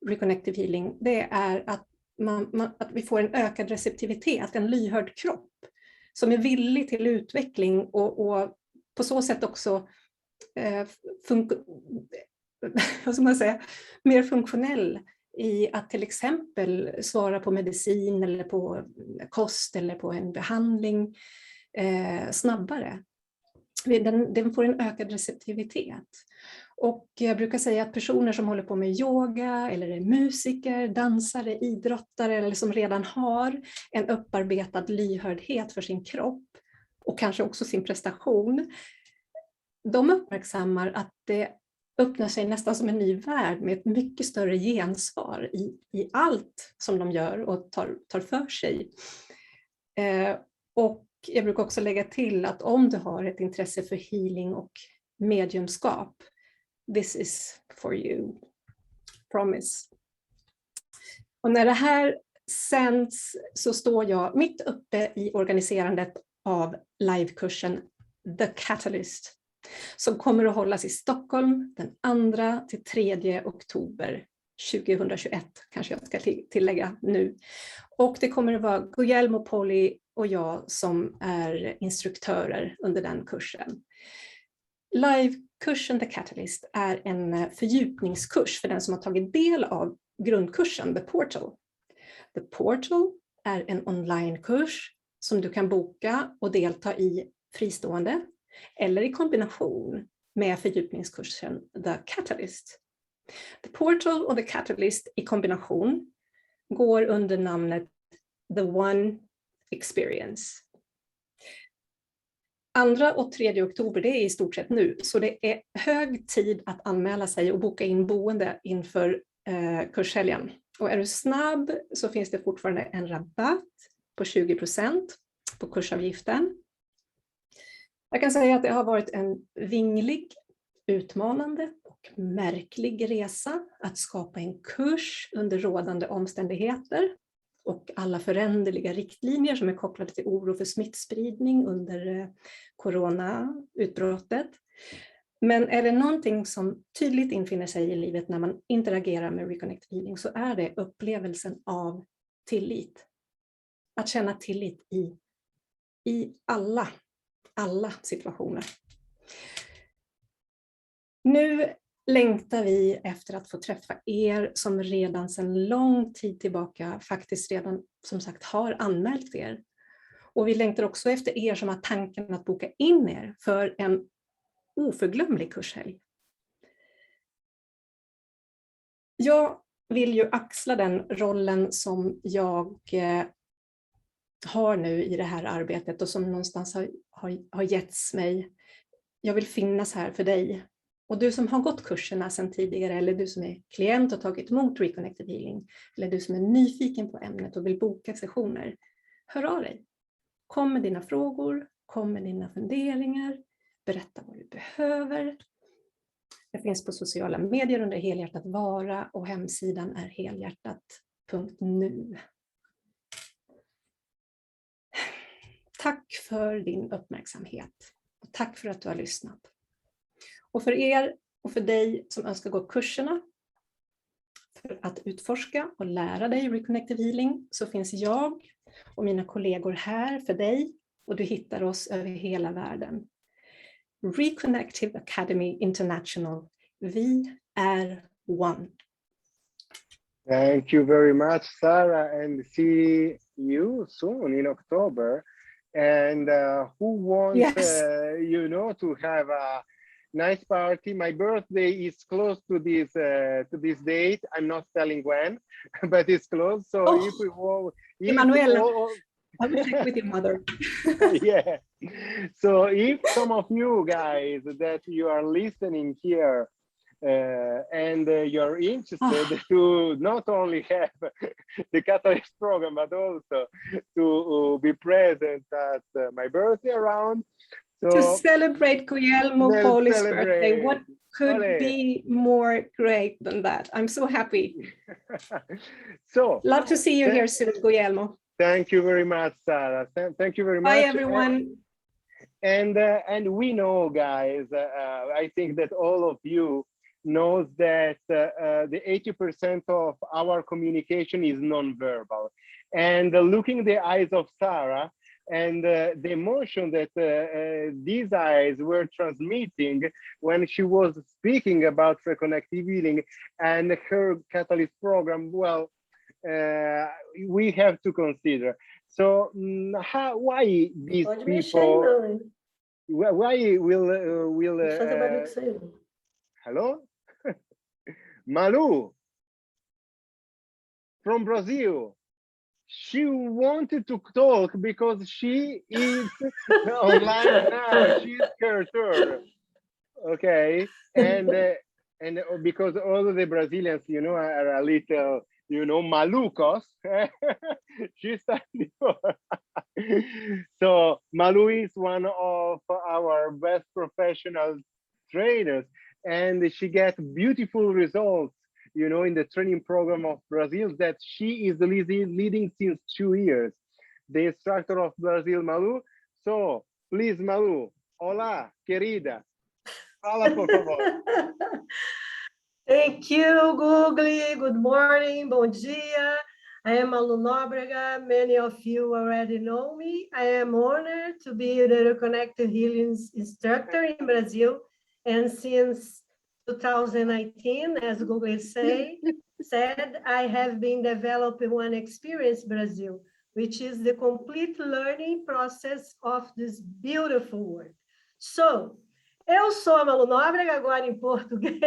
Reconnective healing, det är att att vi får en ökad receptivitet, en lyhörd kropp som är villig till utveckling och på så sätt också mer funktionell i att till exempel svara på medicin eller på kost eller på en behandling snabbare. Den får en ökad receptivitet. Och jag brukar säga att personer som håller på med yoga eller är musiker, dansare, idrottare eller som redan har en upparbetad lyhördhet för sin kropp och kanske också sin prestation, de uppmärksammar att det öppnar sig nästan som en ny värld med ett mycket större gensvar i allt som de gör och tar för sig. Och jag brukar också lägga till att om du har ett intresse för healing och mediumskap, this is for you. Promise. Och när det här sänds så står jag mitt uppe i organiserandet av livekursen The Catalyst som kommer att hållas i Stockholm den 2 till 3 oktober 2021, kanske jag ska tillägga nu. Och det kommer att vara Guglielmo Poli och jag som är instruktörer under den kursen. Livekursen The Catalyst är en fördjupningskurs för den som har tagit del av grundkursen The Portal. The Portal är en onlinekurs som du kan boka och delta i fristående eller i kombination med fördjupningskursen The Catalyst. The Portal och The Catalyst i kombination går under namnet The One Experience. 2 och 3 oktober, det är i stort sett nu, så det är hög tid att anmäla sig och boka in boende inför kurshelgen. Och är du snabb så finns det fortfarande en rabatt på 20% på kursavgiften. Jag kan säga att det har varit en vinglig, utmanande och märklig resa att skapa en kurs under rådande omständigheter och alla föränderliga riktlinjer som är kopplade till oro för smittspridning under coronautbrottet. Men är det någonting som tydligt infinner sig i livet när man interagerar med Reconnective Healing så är det upplevelsen av tillit. Att känna tillit i alla situationer. Nu längtar vi efter att få träffa er som redan sedan lång tid tillbaka faktiskt redan som sagt har anmält er. Och vi längtar också efter er som har tanken att boka in er för en oförglömlig kurshelg. Jag vill ju axla den rollen som jag har nu i det här arbetet och som någonstans har getts mig. Jag vill finnas här för dig. Och du som har gått kurserna sedan tidigare eller du som är klient och tagit emot Reconnective Healing eller du som är nyfiken på ämnet och vill boka sessioner, hör av dig. Kom med dina frågor, kom med dina funderingar, berätta vad du behöver. Det finns på sociala medier under Helhjärtat Vara och hemsidan är helhjärtat.nu. Tack för din uppmärksamhet och tack för att du har lyssnat. Och för er och för dig som önskar gå kurserna för att utforska och lära dig Reconnective Healing så finns jag och mina kollegor här för dig och du hittar oss över hela världen. Reconnective Academy International. Vi är one. Thank you very much, Sarah, and see you soon in October. And who wants, Yes. To have a nice party? My birthday is close to this date. I'm not telling when, but it's close. So if we will, Emanuela, I will check with your mother. yeah. So if some of you guys that you are listening here and you're interested to not only have the Catalyst program, but also to be present at my birthday around. So to celebrate Guglielmo Poli's birthday, what could be more great than that? I'm so happy. So love to see you here soon, Guglielmo. Thank you very much, Sarah. Thank you very much. Bye, everyone. And we know, guys, I think that all of you knows that the 80% of our communication is non-verbal. And looking the eyes of Sarah and the emotion that these eyes were transmitting when she was speaking about Reconnective Healing and her Catalyst program, well, we have to consider. So why these people? Why will hello? Malu from Brazil. She wanted to talk because she is online now. She's her turn. Okay, and because all the Brazilians, are a little, malucos. She started before. So Malu is one of our best professional trainers, and she gets beautiful results, in the training program of Brazil that she is leading since 2 years. The instructor of Brazil, Malu. So, please, Malu. Olá, querida. Fala, por favor. Thank you, Googly. Good morning, bom dia. I am Malu Nóbrega. Many of you already know me. I am honored to be the Reconnective Healing instructor in Brazil. And since 2019, as Googly said, I have been developing one experience Brazil, which is the complete learning process of this beautiful work. So, eu sou a Malu Nóbrega, agora em português,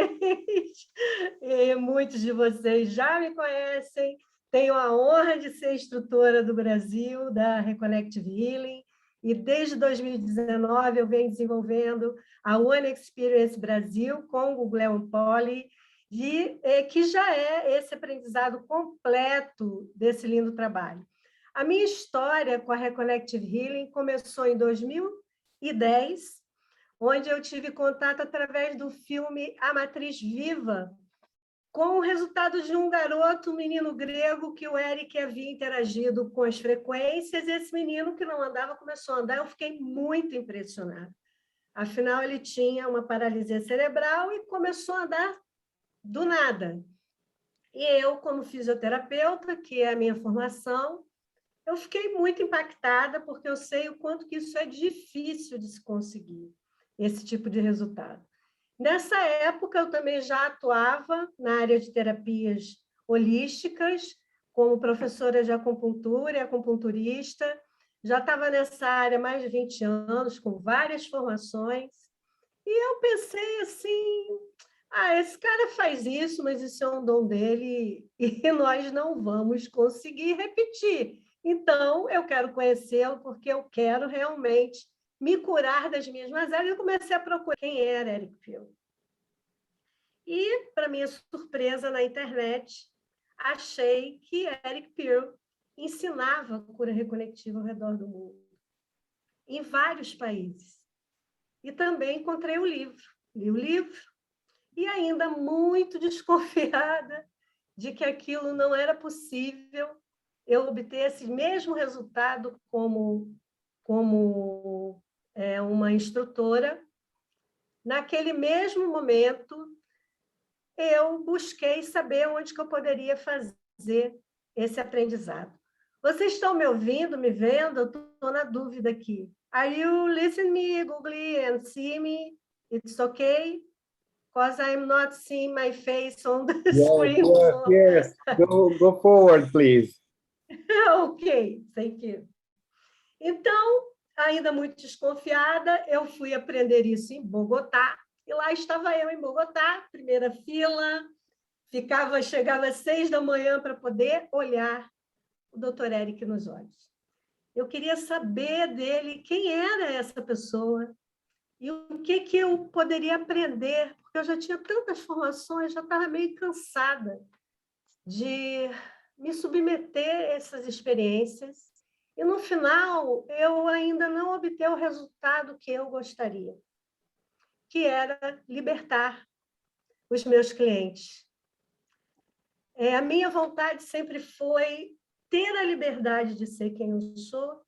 e muitos de vocês já me conhecem. Tenho a honra de ser instrutora do Brasil, da Reconnective Healing, e desde 2019 eu venho desenvolvendo a One Experience Brasil com o Google Poly, que já é esse aprendizado completo desse lindo trabalho. A minha história com a Reconnective Healing começou em 2010, onde eu tive contato através do filme A Matriz Viva, com o resultado de um garoto, um menino grego, que o Eric havia interagido com as frequências, e esse menino que não andava começou a andar. Eu fiquei muito impressionada. Afinal, ele tinha uma paralisia cerebral e começou a andar do nada. E eu, como fisioterapeuta, que é a minha formação, eu fiquei muito impactada, porque eu sei o quanto que isso é difícil de se conseguir, esse tipo de resultado. Nessa época, eu também já atuava na área de terapias holísticas, como professora de acupuntura e acupunturista. Já estava nessa área há mais de 20 anos, com várias formações. E eu pensei assim, esse cara faz isso, mas isso é um dom dele e nós não vamos conseguir repetir. Então, eu quero conhecê-lo porque eu quero realmente me curar das minhas mazelas. Eu comecei a procurar quem era Eric Pearl. E, para minha surpresa, na internet, achei que Eric Pearl ensinava cura reconectiva ao redor do mundo, em vários países. E também encontrei o livro. Li o livro e ainda muito desconfiada de que aquilo não era possível eu obter esse mesmo resultado como uma instrutora. Naquele mesmo momento, eu busquei saber onde que eu poderia fazer esse aprendizado. Vocês estão me ouvindo, me vendo? Eu estou na dúvida aqui. Are you listening me, Google, and see me? It's okay? Because I'm not seeing my face on the screen. Yes. Go forward, please. Ok, thank you. Então, ainda muito desconfiada, eu fui aprender isso em Bogotá, e lá estava eu em Bogotá, primeira fila, chegava às 6 da manhã para poder olhar o Dr. Eric nos olhos. Eu queria saber dele quem era essa pessoa e o que eu poderia aprender, porque eu já tinha tantas formações, já estava meio cansada de me submeter a essas experiências. E, no final, eu ainda não obtive o resultado que eu gostaria, que era libertar os meus clientes. A minha vontade sempre foi ter a liberdade de ser quem eu sou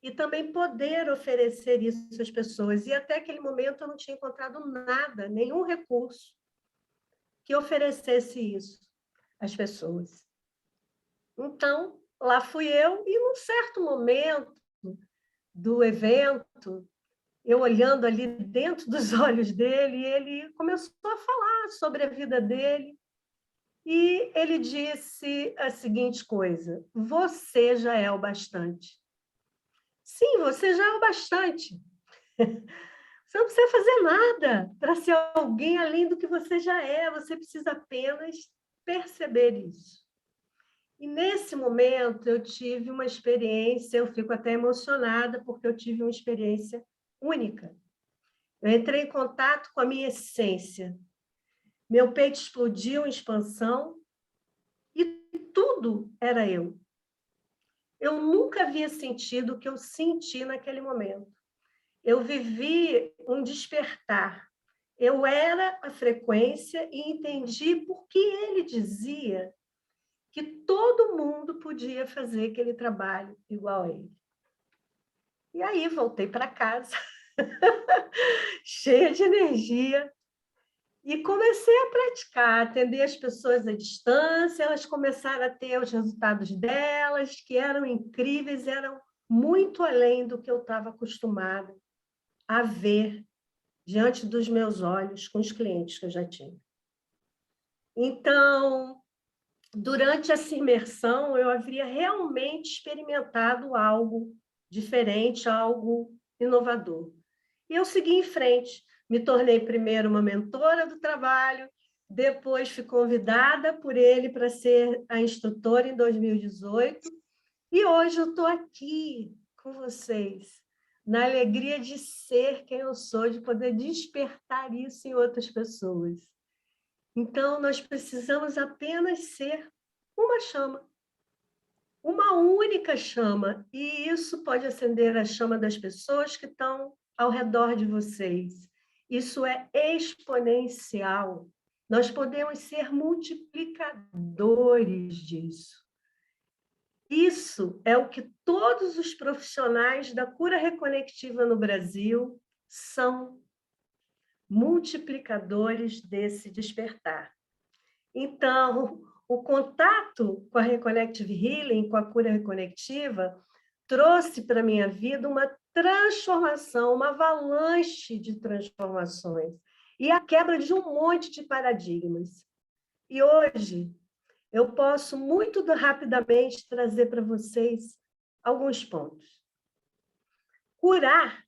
e também poder oferecer isso às pessoas. E até aquele momento eu não tinha encontrado nada, nenhum recurso que oferecesse isso às pessoas. Então, lá fui eu, e num certo momento do evento, eu olhando ali dentro dos olhos dele, ele começou a falar sobre a vida dele, e ele disse a seguinte coisa: você já é o bastante. Sim, você já é o bastante. Você não precisa fazer nada para ser alguém além do que você já é, você precisa apenas perceber isso. E, nesse momento, eu tive uma experiência, eu fico até emocionada, porque eu tive uma experiência única. Eu entrei em contato com a minha essência. Meu peito explodiu em expansão e tudo era eu. Eu nunca havia sentido o que eu senti naquele momento. Eu vivi um despertar. Eu era a frequência e entendi por que ele dizia que todo mundo podia fazer aquele trabalho igual a ele. E aí voltei para casa, cheia de energia, e comecei a praticar, atender as pessoas à distância, elas começaram a ter os resultados delas, que eram incríveis, eram muito além do que eu estava acostumada a ver diante dos meus olhos com os clientes que eu já tinha. Então, durante essa imersão, eu havia realmente experimentado algo diferente, algo inovador. E eu segui em frente. Me tornei primeiro uma mentora do trabalho, depois fui convidada por ele para ser a instrutora em 2018, e hoje eu estou aqui com vocês, na alegria de ser quem eu sou, de poder despertar isso em outras pessoas. Então, nós precisamos apenas ser uma chama, uma única chama, e isso pode acender a chama das pessoas que estão ao redor de vocês. Isso é exponencial. Nós podemos ser multiplicadores disso. Isso é o que todos os profissionais da cura reconectiva no Brasil são, multiplicadores desse despertar. Então, o contato com a Reconnective Healing, com a cura reconectiva, trouxe para a minha vida uma transformação, uma avalanche de transformações e a quebra de um monte de paradigmas. E hoje, eu posso muito rapidamente trazer para vocês alguns pontos. Curar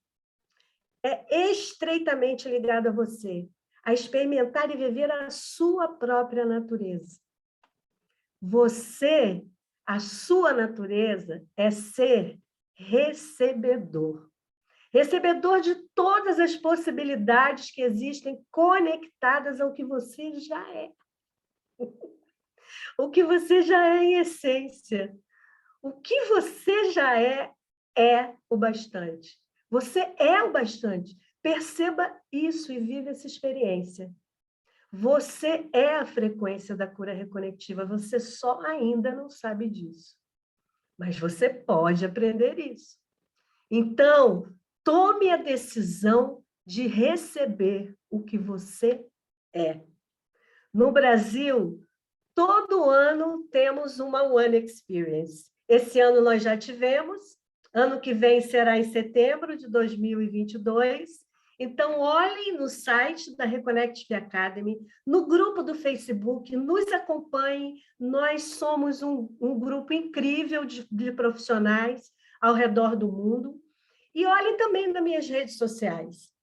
é estreitamente ligado a você, a experimentar e viver a sua própria natureza. Você, a sua natureza é ser recebedor. Recebedor de todas as possibilidades que existem conectadas ao que você já é. O que você já é em essência. O que você já é o bastante. Você é o bastante. Perceba isso e viva essa experiência. Você é a frequência da cura reconectiva, você só ainda não sabe disso. Mas você pode aprender isso. Então, tome a decisão de receber o que você é. No Brasil, todo ano temos uma One Experience. Esse ano nós já tivemos, ano que vem será em setembro de 2022. Então, olhem no site da Reconnective Academy, no grupo do Facebook, nos acompanhem. Nós somos um grupo incrível de profissionais ao redor do mundo. E olhem também nas minhas redes sociais.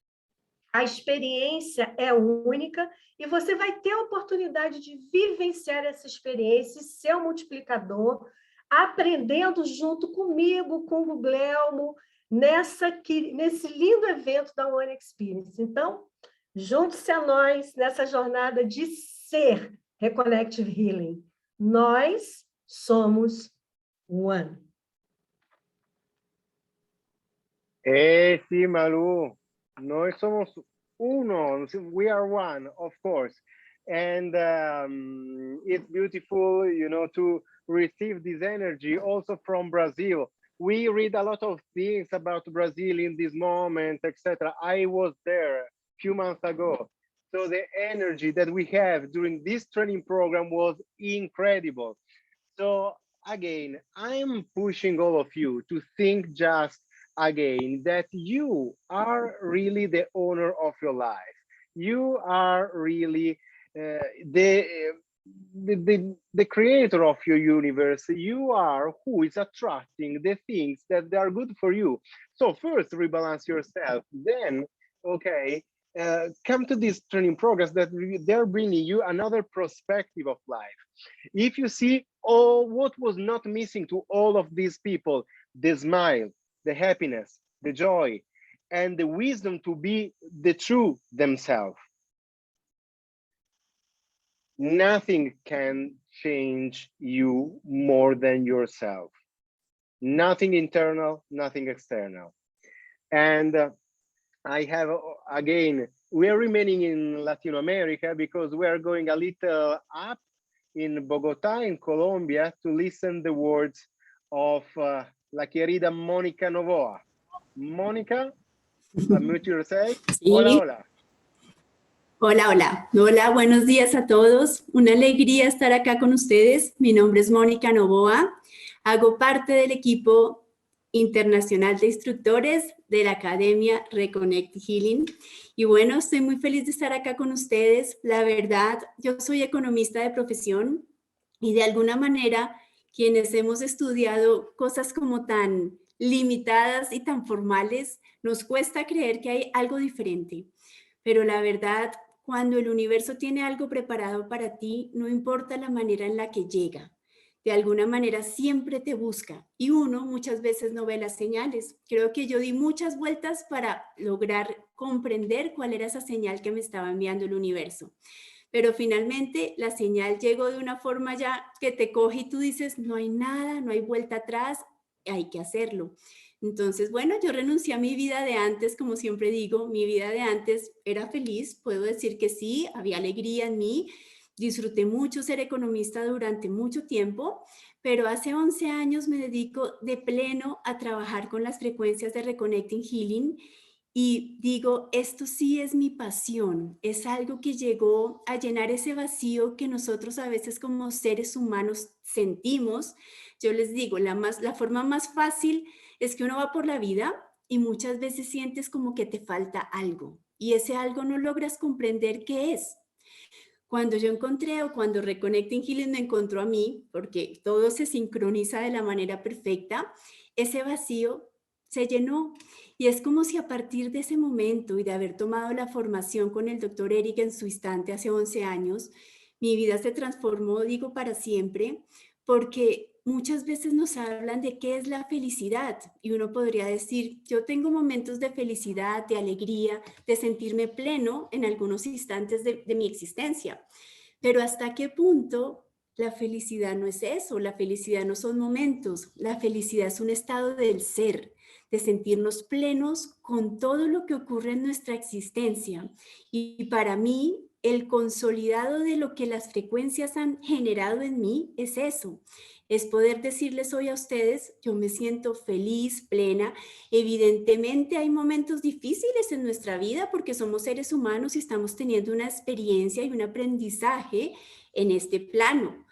A experiência é única e você vai ter a oportunidade de vivenciar essa experiência, ser um multiplicador, aprendendo junto comigo, com o Guglielmo, nesse lindo evento da One Experience. Então, junte-se a nós nessa jornada de ser Reconnective Healing. Nós somos One. Sí, Malu. Nós somos uno. We are one, of course. And it's beautiful, to receive this energy also from Brazil. We read a lot of things about Brazil in this moment, etc. I was there a few months ago. So the energy that we have during this training program was incredible. So again, I'm pushing all of you to think just again that you are really the owner of your life. You are really the creator of your universe. You are who is attracting the things that are good for you. So first rebalance yourself, then come to these training programs that they're bringing you another perspective of life. If you see what was not missing to all of these people, the smile, the happiness, the joy, and the wisdom to be the true themselves. Nothing can change you more than yourself. Nothing internal, nothing external. And I have, again, we are remaining in Latin America because we are going a little up in Bogota, in Colombia, to listen the words of La querida Mónica Novoa. Mónica, unmute yourself. Sí. Hola, hola. Hola, hola. Hola, buenos días a todos. Una alegría estar acá con ustedes. Mi nombre es Mónica Novoa. Hago parte del equipo internacional de instructores de la Academia Reconnective Healing. Y bueno, estoy muy feliz de estar acá con ustedes. La verdad, yo soy economista de profesión y de alguna manera quienes hemos estudiado cosas como tan limitadas y tan formales, nos cuesta creer que hay algo diferente. Pero la verdad, cuando el universo tiene algo preparado para ti, no importa la manera en la que llega. De alguna manera siempre te busca y uno muchas veces no ve las señales. Creo que yo di muchas vueltas para lograr comprender cuál era esa señal que me estaba enviando el universo. Pero finalmente la señal llegó de una forma ya que te coge y tú dices, no hay nada, no hay vuelta atrás, hay que hacerlo. Entonces, bueno, yo renuncié a mi vida de antes, como siempre digo, mi vida de antes era feliz, puedo decir que sí, había alegría en mí, disfruté mucho ser economista durante mucho tiempo, pero hace 11 años me dedico de pleno a trabajar con las frecuencias de Reconnecting Healing y digo, esto sí es mi pasión, es algo que llegó a llenar ese vacío que nosotros a veces como seres humanos sentimos. Yo les digo, la forma más fácil es que uno va por la vida y muchas veces sientes como que te falta algo y ese algo no logras comprender qué es. Cuando yo encontré o cuando Reconnecting Healing me encontró a mí, porque todo se sincroniza de la manera perfecta, ese vacío se llenó. Y es como si a partir de ese momento y de haber tomado la formación con el doctor Eric en su instante hace 11 años, mi vida se transformó, digo, para siempre, porque muchas veces nos hablan de qué es la felicidad y uno podría decir, yo tengo momentos de felicidad, de alegría, de sentirme pleno en algunos instantes de mi existencia, pero ¿hasta qué punto la felicidad no es eso? La felicidad no son momentos, la felicidad es un estado del ser, de sentirnos plenos con todo lo que ocurre en nuestra existencia. Y para mí, el consolidado de lo que las frecuencias han generado en mí es eso, es poder decirles hoy a ustedes, yo me siento feliz, plena. Evidentemente hay momentos difíciles en nuestra vida porque somos seres humanos y estamos teniendo una experiencia y un aprendizaje en este plano.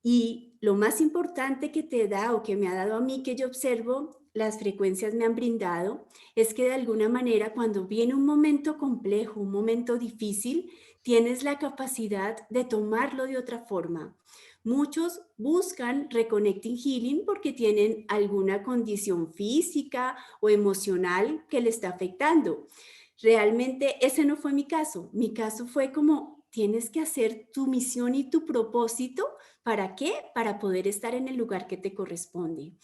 Y lo más importante que te da o que me ha dado a mí, que yo observo, las frecuencias me han brindado, es que de alguna manera cuando viene un momento complejo, un momento difícil, tienes la capacidad de tomarlo de otra forma. Muchos buscan Reconnecting Healing porque tienen alguna condición física o emocional que le está afectando. Realmente ese no fue mi caso. Mi caso fue como tienes que hacer tu misión y tu propósito. ¿Para qué? Para poder estar en el lugar que te corresponde.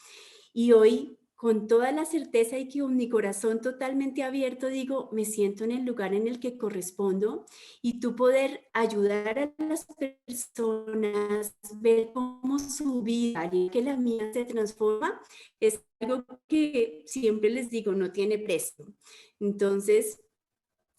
Y hoy, con toda la certeza y con mi corazón totalmente abierto, digo, me siento en el lugar en el que correspondo y tú poder ayudar a las personas, ver cómo su vida y que la mía se transforma, es algo que siempre les digo, no tiene precio. Entonces,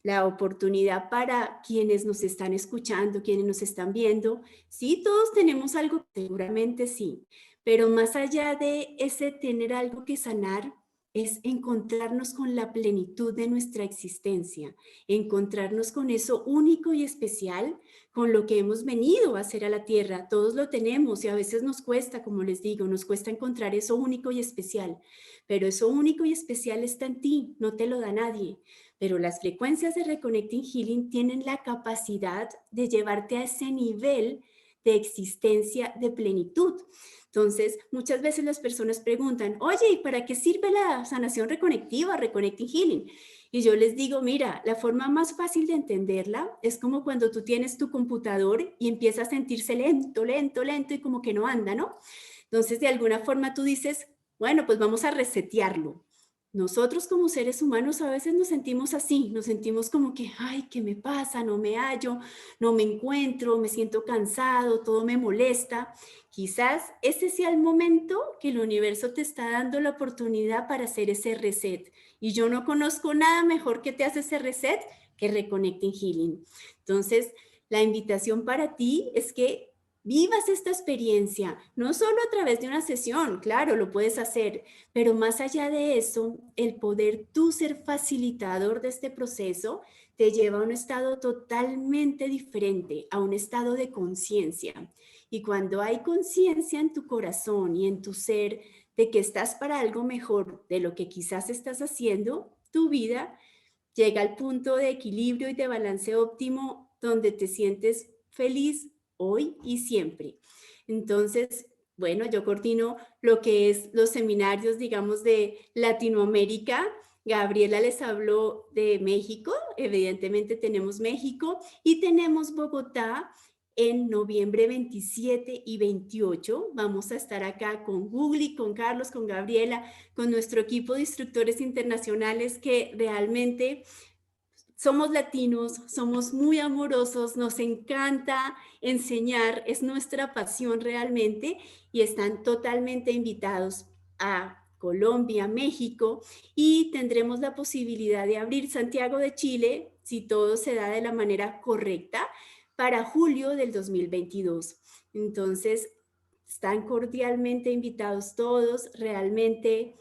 la oportunidad para quienes nos están escuchando, quienes nos están viendo. Sí, todos tenemos algo, seguramente sí, pero más allá de ese tener algo que sanar, es encontrarnos con la plenitud de nuestra existencia, encontrarnos con eso único y especial, con lo que hemos venido a hacer a la tierra. Todos lo tenemos y a veces nos cuesta, como les digo, nos cuesta encontrar eso único y especial, pero eso único y especial está en ti, no te lo da nadie. Pero las frecuencias de Reconnecting Healing tienen la capacidad de llevarte a ese nivel de existencia de plenitud. Entonces, muchas veces las personas preguntan, oye, ¿y para qué sirve la sanación reconectiva, Reconnecting Healing? Y yo les digo, mira, la forma más fácil de entenderla es como cuando tú tienes tu computador y empieza a sentirse lento, lento, lento y como que no anda, ¿no? Entonces, de alguna forma tú dices, bueno, pues vamos a resetearlo. Nosotros como seres humanos a veces nos sentimos así, nos sentimos como que, ay, ¿qué me pasa? No me hallo, no me encuentro, me siento cansado, todo me molesta. Quizás ese sea el momento que el universo te está dando la oportunidad para hacer ese reset. Y yo no conozco nada mejor que te hace ese reset que Reconnecting Healing. Entonces, la invitación para ti es que vivas esta experiencia, no solo a través de una sesión, claro, lo puedes hacer, pero más allá de eso, el poder tú ser facilitador de este proceso te lleva a un estado totalmente diferente, a un estado de conciencia. Y cuando hay conciencia en tu corazón y en tu ser de que estás para algo mejor de lo que quizás estás haciendo, tu vida llega al punto de equilibrio y de balance óptimo donde te sientes feliz hoy y siempre. Entonces, bueno, yo coordino lo que es los seminarios, digamos, de Latinoamérica. Gabriela les habló de México, evidentemente tenemos México y tenemos Bogotá en noviembre 27 y 28. Vamos a estar acá con Google, con Carlos, con Gabriela, con nuestro equipo de instructores internacionales que realmente somos latinos, somos muy amorosos, nos encanta enseñar, es nuestra pasión realmente y están totalmente invitados a Colombia, México y tendremos la posibilidad de abrir Santiago de Chile, si todo se da de la manera correcta, para julio del 2022. Entonces, están cordialmente invitados todos, realmente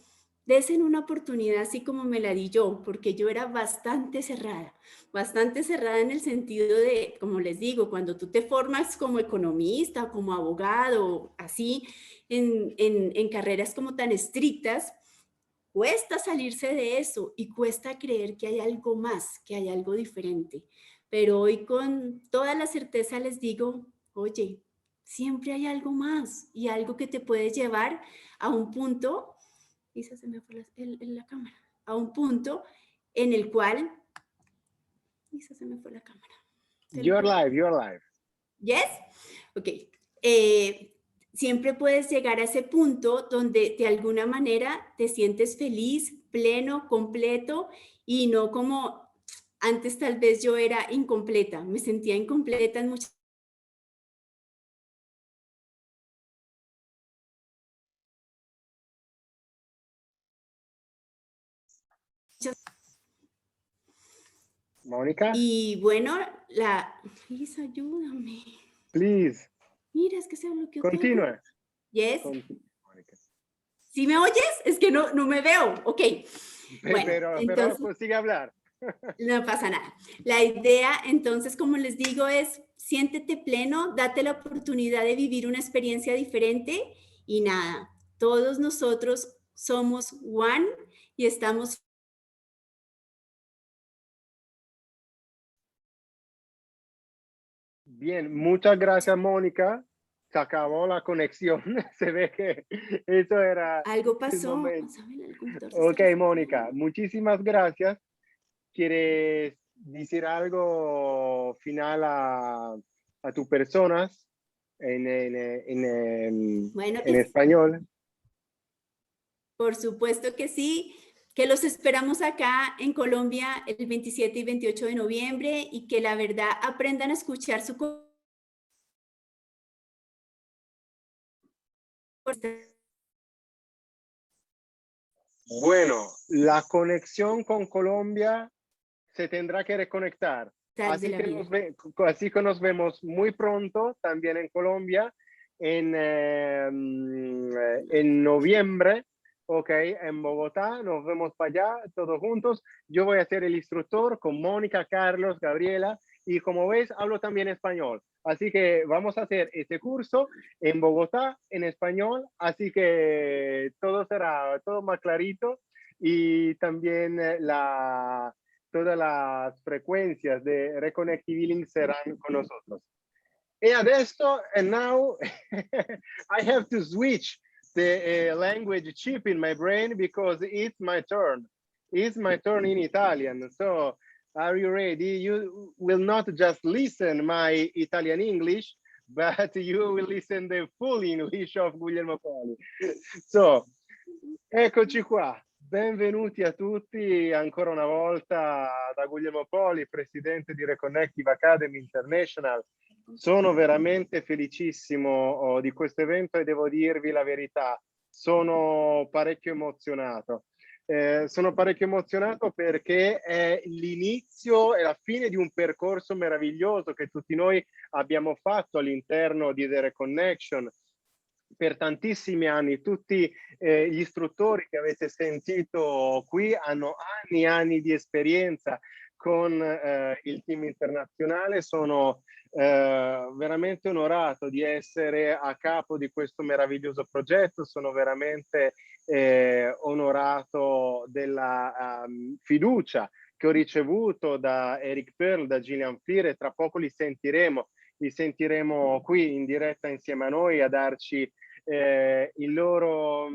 desen una oportunidad así como me la di yo, porque yo era bastante cerrada en el sentido de, como les digo, cuando tú te formas como economista, como abogado, así, en carreras como tan estrictas, cuesta salirse de eso y cuesta creer que hay algo más, que hay algo diferente. Pero hoy con toda la certeza les digo, oye, siempre hay algo más y algo que te puede llevar a un punto, y se me fue la cámara, a un punto en el cual, y se me fue la cámara. You're live. Yes? Ok. Siempre puedes llegar a ese punto donde de alguna manera te sientes feliz, pleno, completo y no como antes tal vez yo era incompleta, me sentía incompleta en muchas. Mónica. Y bueno, Lisa, ayúdame. Please. Mira, es que se bloqueó Continúa. todo. Yes. Mónica. ¿Sí me oyes? Es que no me veo. Ok. Bueno, pero entonces, consigue hablar. No pasa nada. La idea, entonces, como les digo, es siéntete pleno, date la oportunidad de vivir una experiencia diferente y nada, todos nosotros somos one y estamos. Bien, muchas gracias, Mónica. Se acabó la conexión. Se ve que eso era Algo el pasó. momento. ¿Saben? El computador se Ok, está Mónica, muchísimas gracias. ¿Quieres decir algo final a tus personas Bueno, en español? por supuesto que sí, que los esperamos acá en Colombia el 27 y 28 de noviembre y que la verdad aprendan a escuchar su Bueno, la conexión con Colombia se tendrá que reconectar. de la vida. Así que nos vemos muy pronto también en Colombia, en noviembre, ok, en Bogotá. Nos vemos para allá todos juntos. Yo voy a ser el instructor con Mónica, Carlos, Gabriela, y como ves, hablo también español. Así que vamos a hacer este curso en Bogotá en español, así que todo será todo más clarito y también todas las frecuencias de Reconnective Healing serán con nosotros. Y adesso, and now I have to switch the language chip in my brain because it's my turn. It's my turn in Italian. So are you ready? You will not just listen my Italian English, but you will listen the full English of Guglielmo Poli. So, eccoci qua. Benvenuti a tutti ancora una volta da Guglielmo Poli, presidente di Reconnective Academy International. Sono veramente felicissimo di questo evento e devo dirvi la verità, sono parecchio emozionato Sono parecchio emozionato perché è l'inizio e la fine di un percorso meraviglioso che tutti noi abbiamo fatto all'interno di The Reconnection per tantissimi anni. Tutti gli istruttori che avete sentito qui hanno anni e anni di esperienza con il team internazionale. Sono veramente onorato di essere a capo di questo meraviglioso progetto. Sono veramente onorato della fiducia che ho ricevuto da Eric Pearl, da Jillian Fleer, e tra poco li sentiremo qui in diretta insieme a noi a darci il loro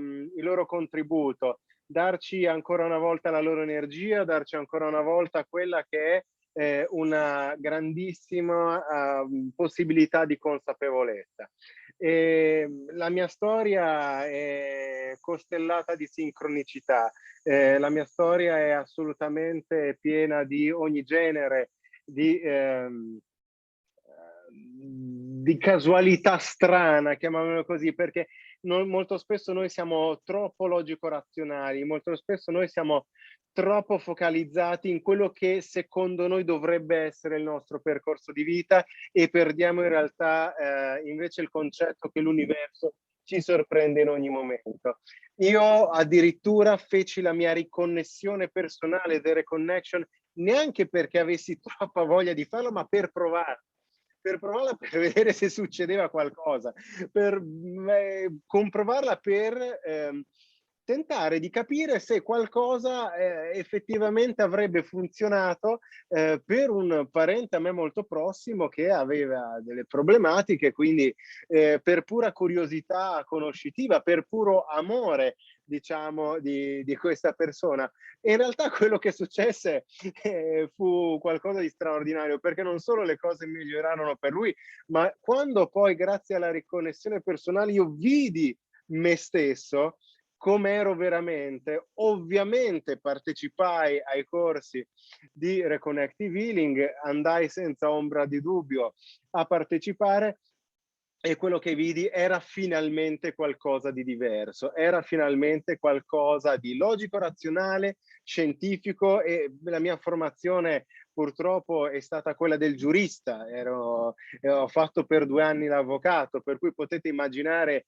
contributo, darci ancora una volta la loro energia, darci ancora una volta quella che è una grandissima possibilità di consapevolezza. La mia storia è costellata di sincronicità, la mia storia è assolutamente piena di ogni genere di casualità strana, chiamiamolo così, perché molto spesso noi siamo troppo logico-razionali, molto spesso noi siamo troppo focalizzati in quello che secondo noi dovrebbe essere il nostro percorso di vita e perdiamo in realtà invece il concetto che l'universo ci sorprende in ogni momento. Io addirittura feci la mia riconnessione personale, The Reconnection, neanche perché avessi troppa voglia di farlo, ma per provarla, per vedere se succedeva qualcosa, per comprovarla, per tentare di capire se qualcosa effettivamente avrebbe funzionato per un parente a me molto prossimo che aveva delle problematiche, quindi per pura curiosità conoscitiva, per puro amore, diciamo, di questa persona. E in realtà quello che successe fu qualcosa di straordinario, perché non solo le cose migliorarono per lui, ma quando poi, grazie alla riconnessione personale, io vidi me stesso come ero veramente, ovviamente partecipai ai corsi di Reconnective Healing, andai senza ombra di dubbio a partecipare, e quello che vidi era finalmente qualcosa di diverso, era finalmente qualcosa di logico, razionale, scientifico, e la mia formazione purtroppo è stata quella del giurista. Ho fatto per 2 anni l'avvocato, per cui potete immaginare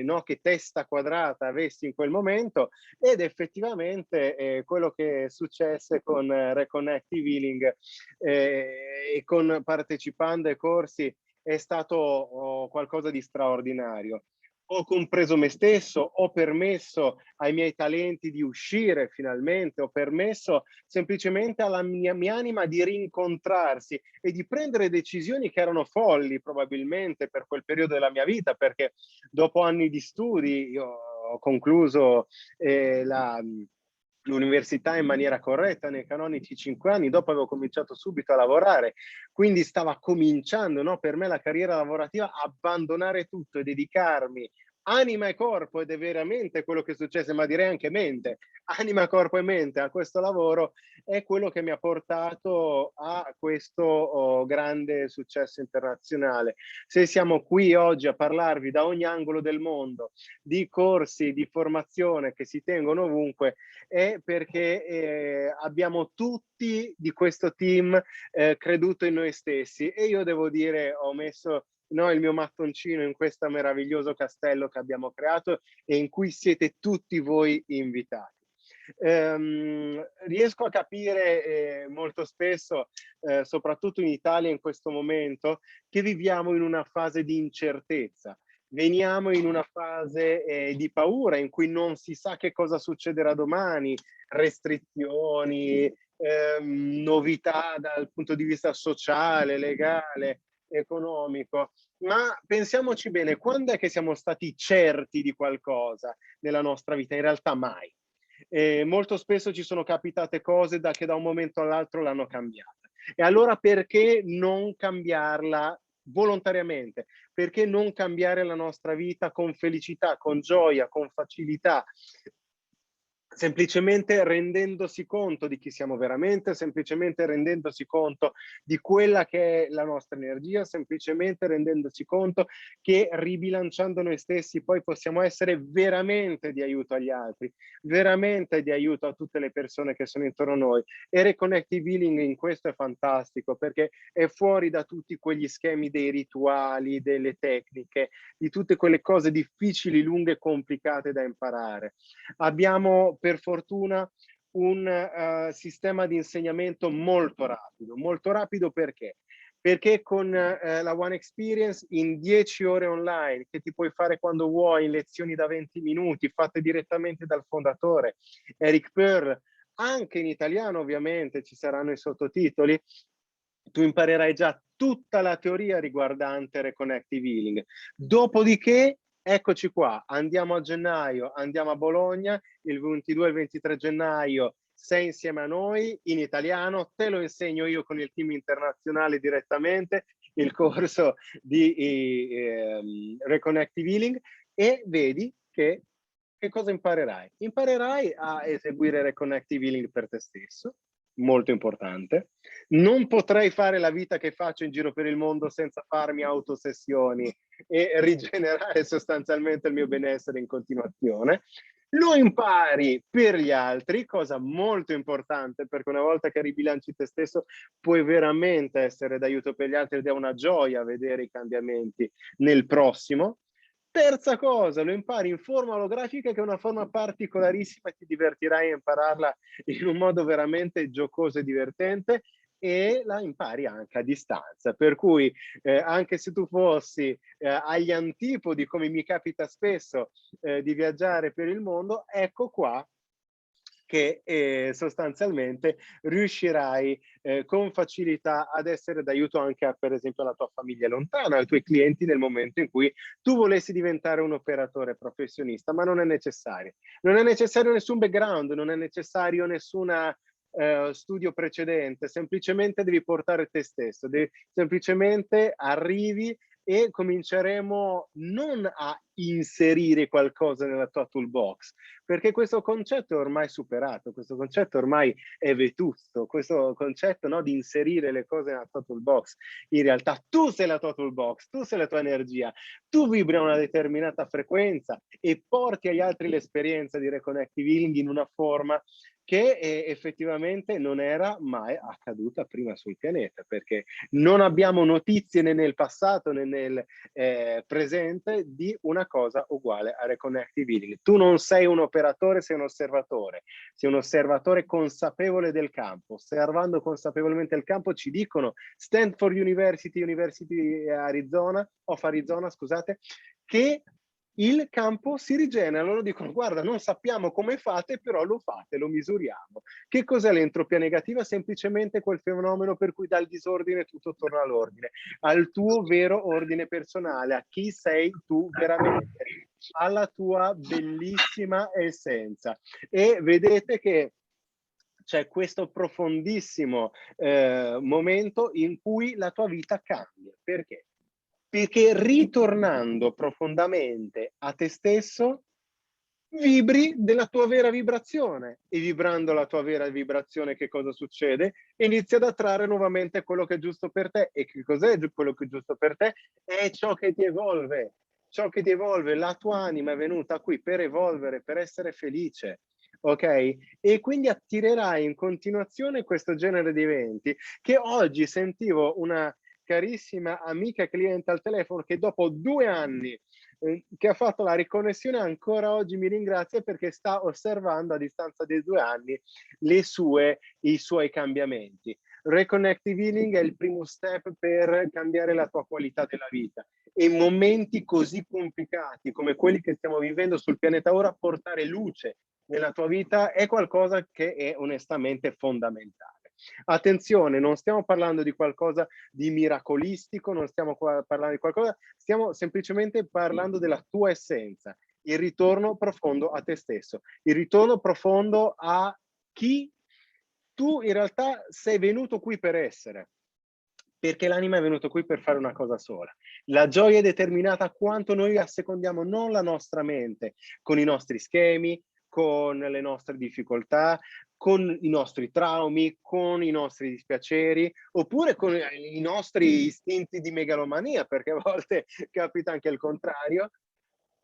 no, che testa quadrata avessi in quel momento, ed effettivamente quello che successe con Reconnective Healing e partecipando ai corsi è stato qualcosa di straordinario. Ho compreso me stesso, ho permesso ai miei talenti di uscire finalmente, ho permesso semplicemente alla mia anima di rincontrarsi e di prendere decisioni che erano folli probabilmente per quel periodo della mia vita, perché dopo anni di studi io ho concluso l'università in maniera corretta, nei canonici 5 anni, dopo avevo cominciato subito a lavorare, quindi stava cominciando, no, per me la carriera lavorativa, abbandonare tutto e dedicarmi anima e corpo, ed è veramente quello che successe, ma direi anche mente, anima, corpo e mente a questo lavoro, è quello che mi ha portato a questo grande successo internazionale. Se siamo qui oggi a parlarvi da ogni angolo del mondo di corsi di formazione che si tengono ovunque, è perché abbiamo tutti di questo team creduto in noi stessi, e io devo dire ho messo il mio mattoncino in questo meraviglioso castello che abbiamo creato e in cui siete tutti voi invitati. Riesco a capire molto spesso, soprattutto in Italia in questo momento, che viviamo in una fase di incertezza. Veniamo in una fase di paura in cui non si sa che cosa succederà domani, restrizioni, novità dal punto di vista sociale, legale, economico. Ma pensiamoci bene, quando è che siamo stati certi di qualcosa nella nostra vita? In realtà mai. Molto spesso ci sono capitate cose che da un momento all'altro l'hanno cambiata. E allora perché non cambiarla volontariamente? Perché non cambiare la nostra vita con felicità, con gioia, con facilità? semplicemente rendendosi conto di chi siamo veramente, semplicemente rendendosi conto di quella che è la nostra energia, semplicemente rendendosi conto che ribilanciando noi stessi poi possiamo essere veramente di aiuto agli altri, veramente di aiuto a tutte le persone che sono intorno a noi. E Reconnective Healing in questo è fantastico, perché è fuori da tutti quegli schemi dei rituali, delle tecniche, di tutte quelle cose difficili, lunghe e complicate da imparare. Abbiamo per fortuna un sistema di insegnamento molto rapido perché? Perché con la One Experience in 10 ore online, che ti puoi fare quando vuoi, in lezioni da 20 minuti, fatte direttamente dal fondatore, Eric Pearl, anche in italiano ovviamente, ci saranno i sottotitoli, tu imparerai già tutta la teoria riguardante Reconnective Healing. Dopodiché, eccoci qua, andiamo a gennaio, andiamo a Bologna, il 22 e il 23 gennaio sei insieme a noi in italiano, te lo insegno io con il team internazionale direttamente, il corso di Reconnective Healing, e vedi che cosa imparerai? Imparerai a eseguire Reconnective Healing per te stesso, molto importante. Non potrei fare la vita che faccio in giro per il mondo senza farmi autosessioni e rigenerare sostanzialmente il mio benessere in continuazione. Lo impari per gli altri, cosa molto importante, perché una volta che ribilanci te stesso puoi veramente essere d'aiuto per gli altri ed è una gioia vedere i cambiamenti nel prossimo. Terza cosa, lo impari in forma olografica, che è una forma particolarissima e ti divertirai a impararla in un modo veramente giocoso e divertente, e la impari anche a distanza. Per cui anche se tu fossi agli antipodi, come mi capita spesso di viaggiare per il mondo, ecco qua che sostanzialmente riuscirai con facilità ad essere d'aiuto anche a, per esempio, alla tua famiglia lontana, ai tuoi clienti nel momento in cui tu volessi diventare un operatore professionista, ma non è necessario. Non è necessario nessun background, non è necessario nessuna studio precedente, semplicemente devi portare te stesso, semplicemente arrivi e cominceremo non a inserire qualcosa nella tua toolbox, perché questo concetto è ormai superato, questo concetto ormai è vetusto, questo concetto, no, di inserire le cose nella tua toolbox. In realtà tu sei la tua toolbox, tu sei la tua energia, tu vibri a una determinata frequenza e porti agli altri l'esperienza di Reconnective Healing in una forma che effettivamente non era mai accaduta prima sul pianeta, perché non abbiamo notizie né nel passato né nel presente di una cosa uguale a Reconnective Healing. Tu non sei un operatore, sei un osservatore consapevole del campo. Osservando consapevolmente il campo, ci dicono Stanford University of Arizona, scusate, che il campo si rigenera. Loro dicono: guarda, non sappiamo come fate, però lo fate, lo misuriamo. Che cos'è l'entropia negativa? Semplicemente quel fenomeno per cui dal disordine tutto torna all'ordine, al tuo vero ordine personale, a chi sei tu veramente, alla tua bellissima essenza. E vedete che c'è questo profondissimo momento in cui la tua vita cambia. Perché? Perché ritornando profondamente a te stesso, vibri della tua vera vibrazione, e vibrando la tua vera vibrazione che cosa succede? Inizi ad attrarre nuovamente quello che è giusto per te. E che cos'è quello che è giusto per te? È ciò che ti evolve, ciò che ti evolve. La tua anima è venuta qui per evolvere, per essere felice. Ok? E quindi attirerai in continuazione questo genere di eventi, che oggi sentivo una carissima amica cliente al telefono che dopo 2 anni che ha fatto la riconnessione ancora oggi mi ringrazia, perché sta osservando a distanza dei 2 anni i suoi cambiamenti. Reconnective Healing è il primo step per cambiare la tua qualità della vita, e in momenti così complicati come quelli che stiamo vivendo sul pianeta ora, portare luce nella tua vita è qualcosa che è onestamente fondamentale. Attenzione, non stiamo parlando di qualcosa di miracolistico, non stiamo parlando di qualcosa, stiamo semplicemente parlando della tua essenza, il ritorno profondo a te stesso, il ritorno profondo a chi tu in realtà sei venuto qui per essere, perché l'anima è venuta qui per fare una cosa sola. La gioia è determinata quanto noi assecondiamo non la nostra mente con i nostri schemi, con le nostre difficoltà, con i nostri traumi, con i nostri dispiaceri, oppure con i nostri istinti di megalomania, perché a volte capita anche il contrario.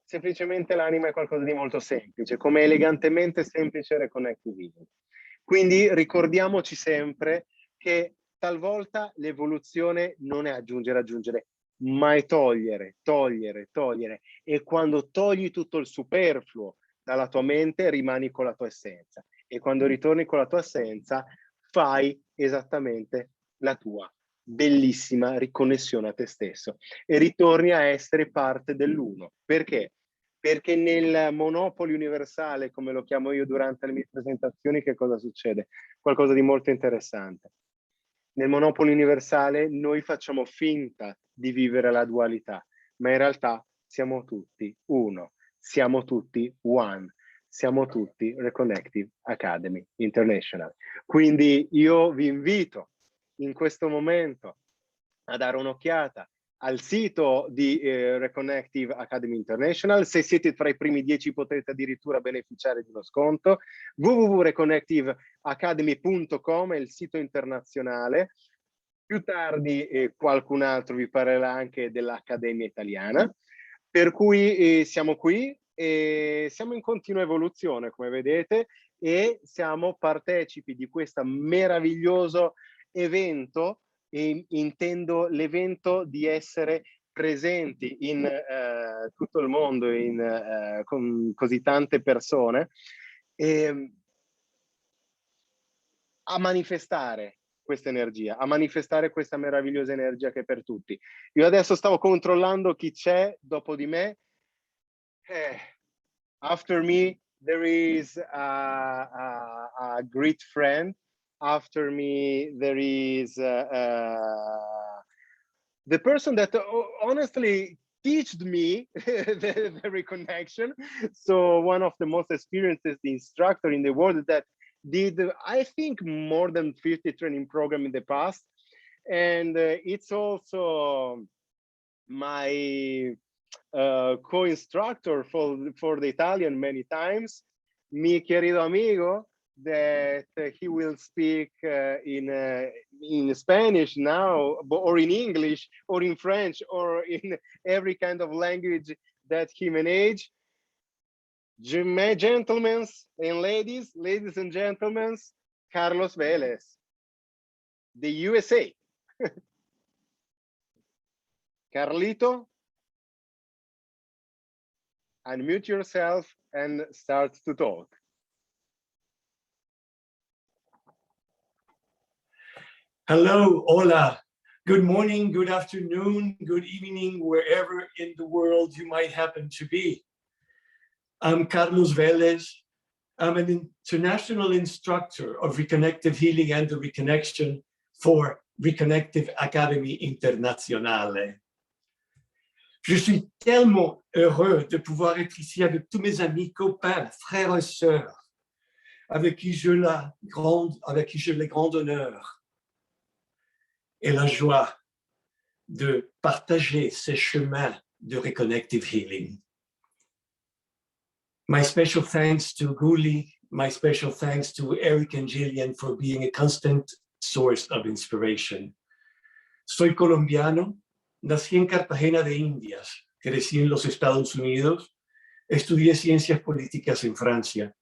Semplicemente l'anima è qualcosa di molto semplice, come elegantemente semplice Reconnective Healing. Quindi ricordiamoci sempre che talvolta l'evoluzione non è aggiungere, ma è togliere. E quando togli tutto il superfluo dalla tua mente, rimani con la tua essenza. E quando ritorni con la tua essenza, fai esattamente la tua bellissima riconnessione a te stesso e ritorni a essere parte dell'uno. Perché? Perché nel monopoli universale, come lo chiamo io durante le mie presentazioni, che cosa succede? Qualcosa di molto interessante. Nel monopoli universale noi facciamo finta di vivere la dualità, ma in realtà siamo tutti uno, siamo tutti one, siamo tutti Reconnective Academy International. Quindi io vi invito in questo momento a dare un'occhiata al sito di Reconnective Academy International. Se siete tra i primi 10 potrete addirittura beneficiare di uno sconto. www.reconnectiveacademy.com è il sito internazionale. Più tardi qualcun altro vi parlerà anche dell'Accademia Italiana. Per cui siamo qui e siamo in continua evoluzione, come vedete, e siamo partecipi di questo meraviglioso evento. E intendo l'evento di essere presenti in tutto il mondo con così tante persone a manifestare questa energia, a manifestare questa meravigliosa energia che è per tutti. Io adesso stavo controllando chi c'è dopo di me. After me there is a great friend. After me, there is the person that honestly taught me the reconnection. So one of the most experienced instructor in the world that did, I think, more than 50 training programs in the past. And it's also my co-instructor for the Italian many times, mi querido amigo, that he will speak in Spanish now, or in English, or in French, or in every kind of language that he managed. Gentlemen and ladies and gentlemen, Carlos Vélez, the USA. Carlito, unmute yourself and start to talk. Hello, hola. Good morning, good afternoon, good evening, wherever in the world you might happen to be. I'm Carlos Vélez. I'm an international instructor of Reconnective Healing and the Reconnection for Reconnective Academy Internationale. Je suis tellement heureux de pouvoir être ici avec tous mes amis, copains, frères et sœurs, avec qui j'ai le grand honneur et la joie de partager ces chemins de Reconnective Healing. My special thanks to Guli, my special thanks to Eric and Jillian for being a constant source of inspiration. Soy colombiano, nací en Cartagena de Indias, crecí en los Estados Unidos, estudié ciencias políticas en Francia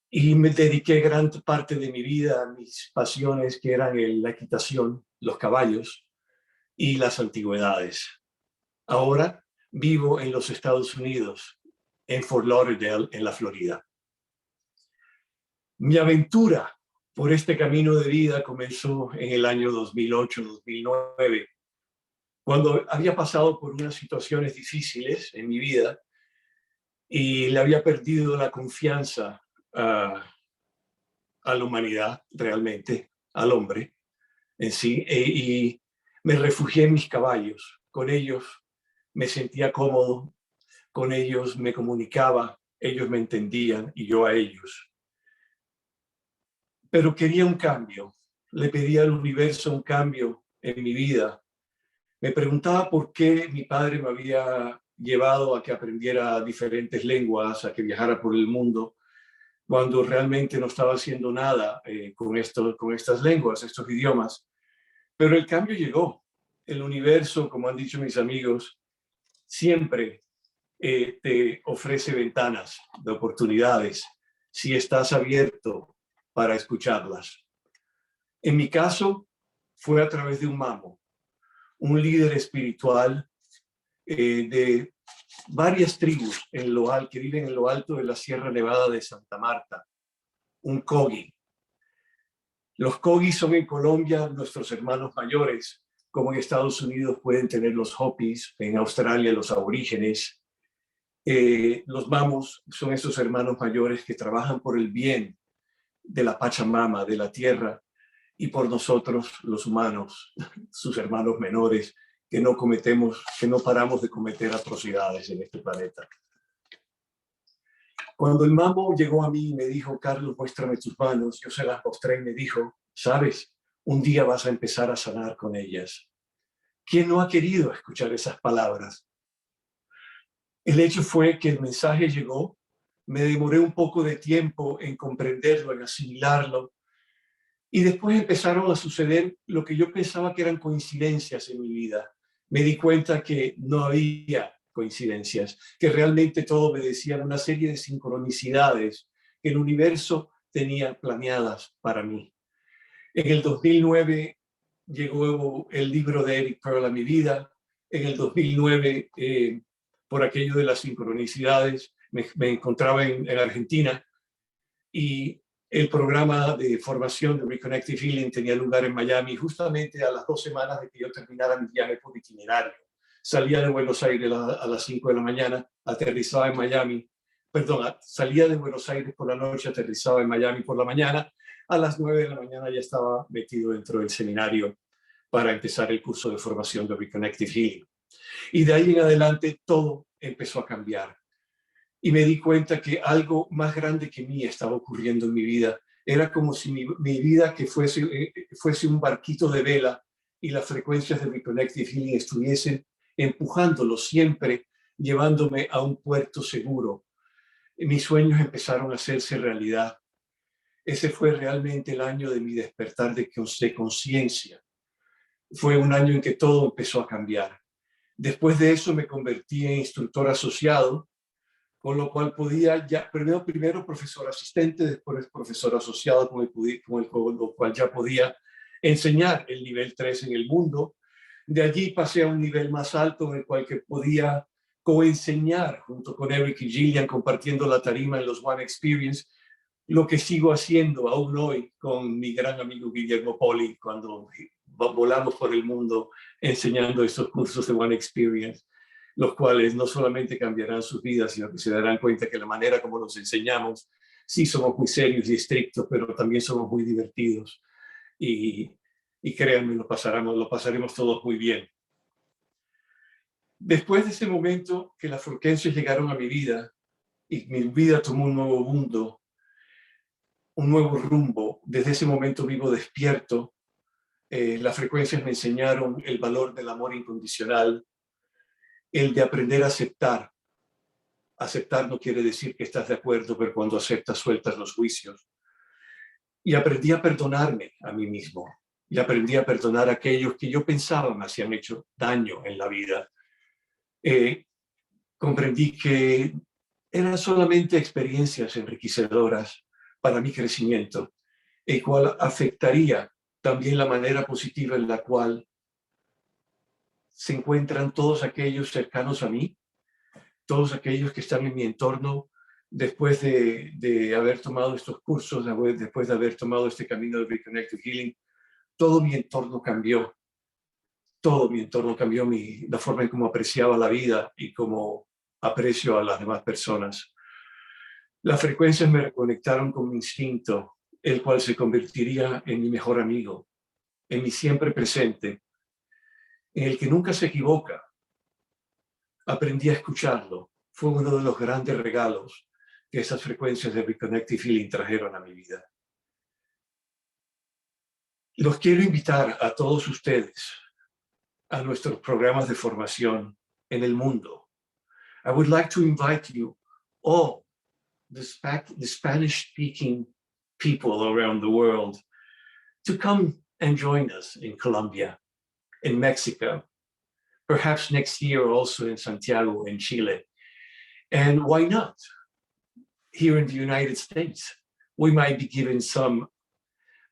y me dediqué gran parte de mi vida a mis pasiones que eran la equitación, los caballos y las antigüedades. Ahora vivo en los Estados Unidos, en Fort Lauderdale, en la Florida. Mi aventura por este camino de vida comenzó en el año 2008-2009, cuando había pasado por unas situaciones difíciles en mi vida y le había perdido la confianza a la humanidad, realmente, al hombre en sí, y me refugié en mis caballos. Con ellos me sentía cómodo, con ellos me comunicaba, ellos me entendían y yo a ellos. Pero quería un cambio, le pedía al universo un cambio en mi vida. Me preguntaba por qué mi padre me había llevado a que aprendiera diferentes lenguas, a que viajara por el mundo, cuando realmente no estaba haciendo nada con estas lenguas, estos idiomas. Pero el cambio llegó. El universo, como han dicho mis amigos, siempre te ofrece ventanas de oportunidades si estás abierto para escucharlas. En mi caso, fue a través de un mamo, un líder espiritual de varias tribus que viven en lo alto de la Sierra Nevada de Santa Marta, un Kogi. Los Kogis son en Colombia nuestros hermanos mayores, como en Estados Unidos pueden tener los Hopis, en Australia los aborígenes. Los mamos son esos hermanos mayores que trabajan por el bien de la Pachamama, de la tierra, y por nosotros, los humanos, sus hermanos menores, que no paramos de cometer atrocidades en este planeta. Cuando el mamo llegó a mí y me dijo, Carlos, muéstrame tus manos, yo se las mostré y me dijo, sabes, un día vas a empezar a sanar con ellas. ¿Quién no ha querido escuchar esas palabras? El hecho fue que el mensaje llegó, me demoré un poco de tiempo en comprenderlo, en asimilarlo, y después empezaron a suceder lo que yo pensaba que eran coincidencias en mi vida. Me di cuenta que no había coincidencias, que realmente todo obedecía a una serie de sincronicidades que el universo tenía planeadas para mí. En el 2009 llegó el libro de Eric Pearl a mi vida. En el 2009, por aquello de las sincronicidades, me encontraba en Argentina y el programa de formación de Reconnective Healing tenía lugar en Miami justamente a las 2 semanas de que yo terminara mi viaje por itinerario. Salía de Buenos Aires a las 5 de la mañana, aterrizaba en Miami, salía de Buenos Aires por la noche, aterrizaba en Miami por la mañana, a las 9 de la mañana ya estaba metido dentro del seminario para empezar el curso de formación de Reconnective Healing. Y de ahí en adelante todo empezó a cambiar. Y me di cuenta que algo más grande que mí estaba ocurriendo en mi vida. Era como si mi vida que fuese un barquito de vela y las frecuencias de Reconnective Healing estuviesen empujándolo siempre, llevándome a un puerto seguro. Mis sueños empezaron a hacerse realidad. Ese fue realmente el año de mi despertar de conciencia. Fue un año en que todo empezó a cambiar. Después de eso me convertí en instructor asociado, con lo cual podía primero profesor asistente, después profesor asociado, con lo cual ya podía enseñar el nivel 3 en el mundo. De allí pasé a un nivel más alto en el cual que podía coenseñar junto con Eric y Jillian, compartiendo la tarima en los One Experience, lo que sigo haciendo aún hoy con mi gran amigo Guillermo Poli, cuando volamos por el mundo enseñando estos cursos de One Experience, los cuales no solamente cambiarán sus vidas, sino que se darán cuenta que la manera como los enseñamos, sí somos muy serios y estrictos, pero también somos muy divertidos. Y créanme, lo pasaremos todos muy bien. Después de ese momento que las frecuencias llegaron a mi vida y mi vida tomó un nuevo mundo, un nuevo rumbo, desde ese momento vivo despierto. Las frecuencias me enseñaron el valor del amor incondicional, el de aprender a aceptar. Aceptar no quiere decir que estás de acuerdo, pero cuando aceptas sueltas los juicios. Y aprendí a perdonarme a mí mismo. Y aprendí a perdonar a aquellos que yo pensaba me hacían hecho daño en la vida. Comprendí que eran solamente experiencias enriquecedoras para mi crecimiento, el cual afectaría también la manera positiva en la cual se encuentran todos aquellos cercanos a mí, todos aquellos que están en mi entorno después de haber tomado estos cursos, después de haber tomado este camino de Reconnective Healing. Todo mi entorno cambió. Todo mi entorno cambió, la forma en cómo apreciaba la vida y cómo aprecio a las demás personas. Las frecuencias me reconectaron con mi instinto, el cual se convertiría en mi mejor amigo, en mi siempre presente, en el que nunca se equivoca. Aprendí a escucharlo. Fue uno de los grandes regalos que esas frecuencias de Reconnective Healing trajeron a mi vida. Los quiero invitar a todos ustedes a nuestros programas de formación en el mundo. I would like to invite you all, the Spanish-speaking people around the world, to come and join us in Colombia, in Mexico, perhaps next year also in Santiago in Chile. And why not? Here in the United States, we might be given some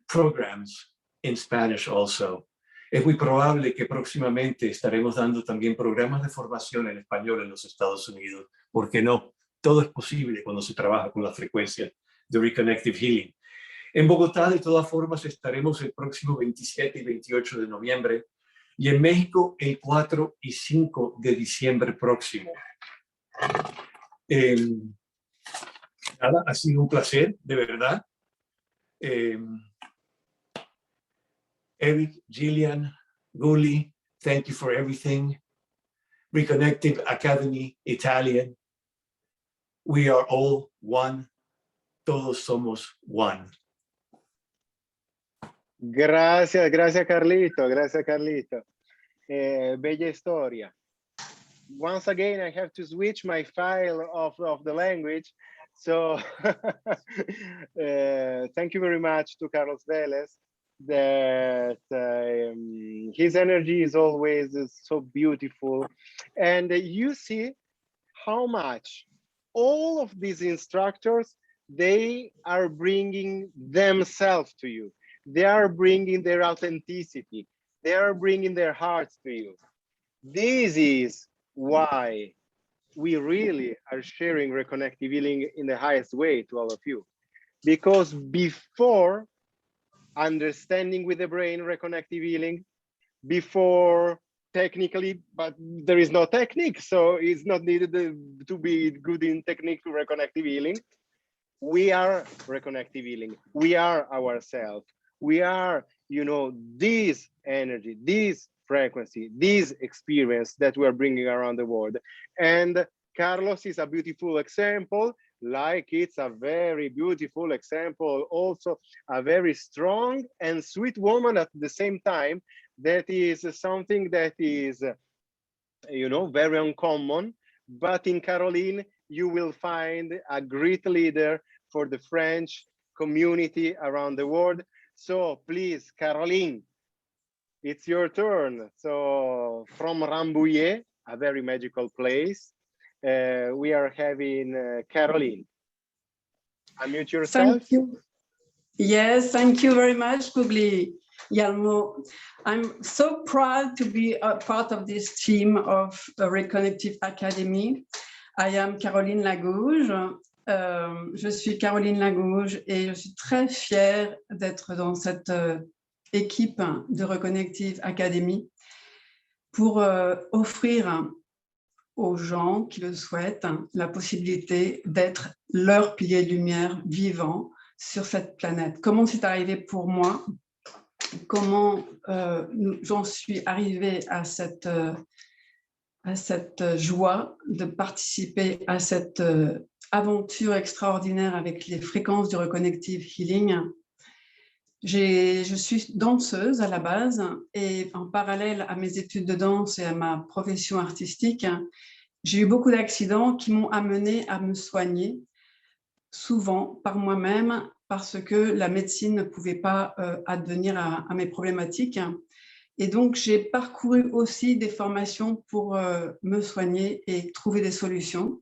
programs in Spanish also. Es muy probable que próximamente estaremos dando también programas de formación en español en los Estados Unidos. ¿Por qué no? Todo es posible cuando se trabaja con la frecuencia de Reconnective Healing. En Bogotá, de todas formas, estaremos el próximo 27 y 28 de noviembre y en México el 4 y 5 de diciembre próximo. Nada, ha sido un placer, de verdad. Eric, Jillian, Guli, thank you for everything. Reconnective Academy, Italian. We are all one. Todos somos one. Gracias, gracias Carlito, gracias Carlito. Bella historia. Once again, I have to switch my file of the language. So thank you very much to Carlos Vélez. That his energy is always so beautiful. And you see how much all of these instructors, they are bringing themselves to you. They are bringing their authenticity. They are bringing their hearts to you. This is why we really are sharing Reconnective Healing in the highest way to all of you. Because before understanding with the brain Reconnective Healing, before technically, but there is no technique, so it's not needed to be good in technique to Reconnective Healing. We are Reconnective Healing. We are ourselves. We are, you know, this energy, this frequency, this experience that we are bringing around the world. And Carlos is a beautiful example, like it's a very beautiful example, also a very strong and sweet woman at the same time. That is something that is, you know, very uncommon. But in Caroline, you will find a great leader for the French community around the world. So please, Caroline, it's your turn. So from Rambouillet, a very magical place, we are having Caroline. Unmute yourself. Thank you. Yes, thank you very much, Guglielmo. I'm so proud to be a part of this team of the Reconnective Academy. I am Caroline Lagouge. Je suis Caroline Lagouge et je suis très fière d'être dans cette équipe de Reconnective Academy pour offrir aux gens qui le souhaitent la possibilité d'être leur pilier de lumière vivant sur cette planète. Comment c'est arrivé pour moi? Comment j'en suis arrivée à cette joie de participer à cette aventure extraordinaire avec les fréquences du Reconnective Healing. Je suis danseuse à la base et en parallèle à mes études de danse et à ma profession artistique, j'ai eu beaucoup d'accidents qui m'ont amenée à me soigner, souvent par moi-même, parce que la médecine ne pouvait pas advenir à mes problématiques. Et donc, j'ai parcouru aussi des formations pour me soigner et trouver des solutions.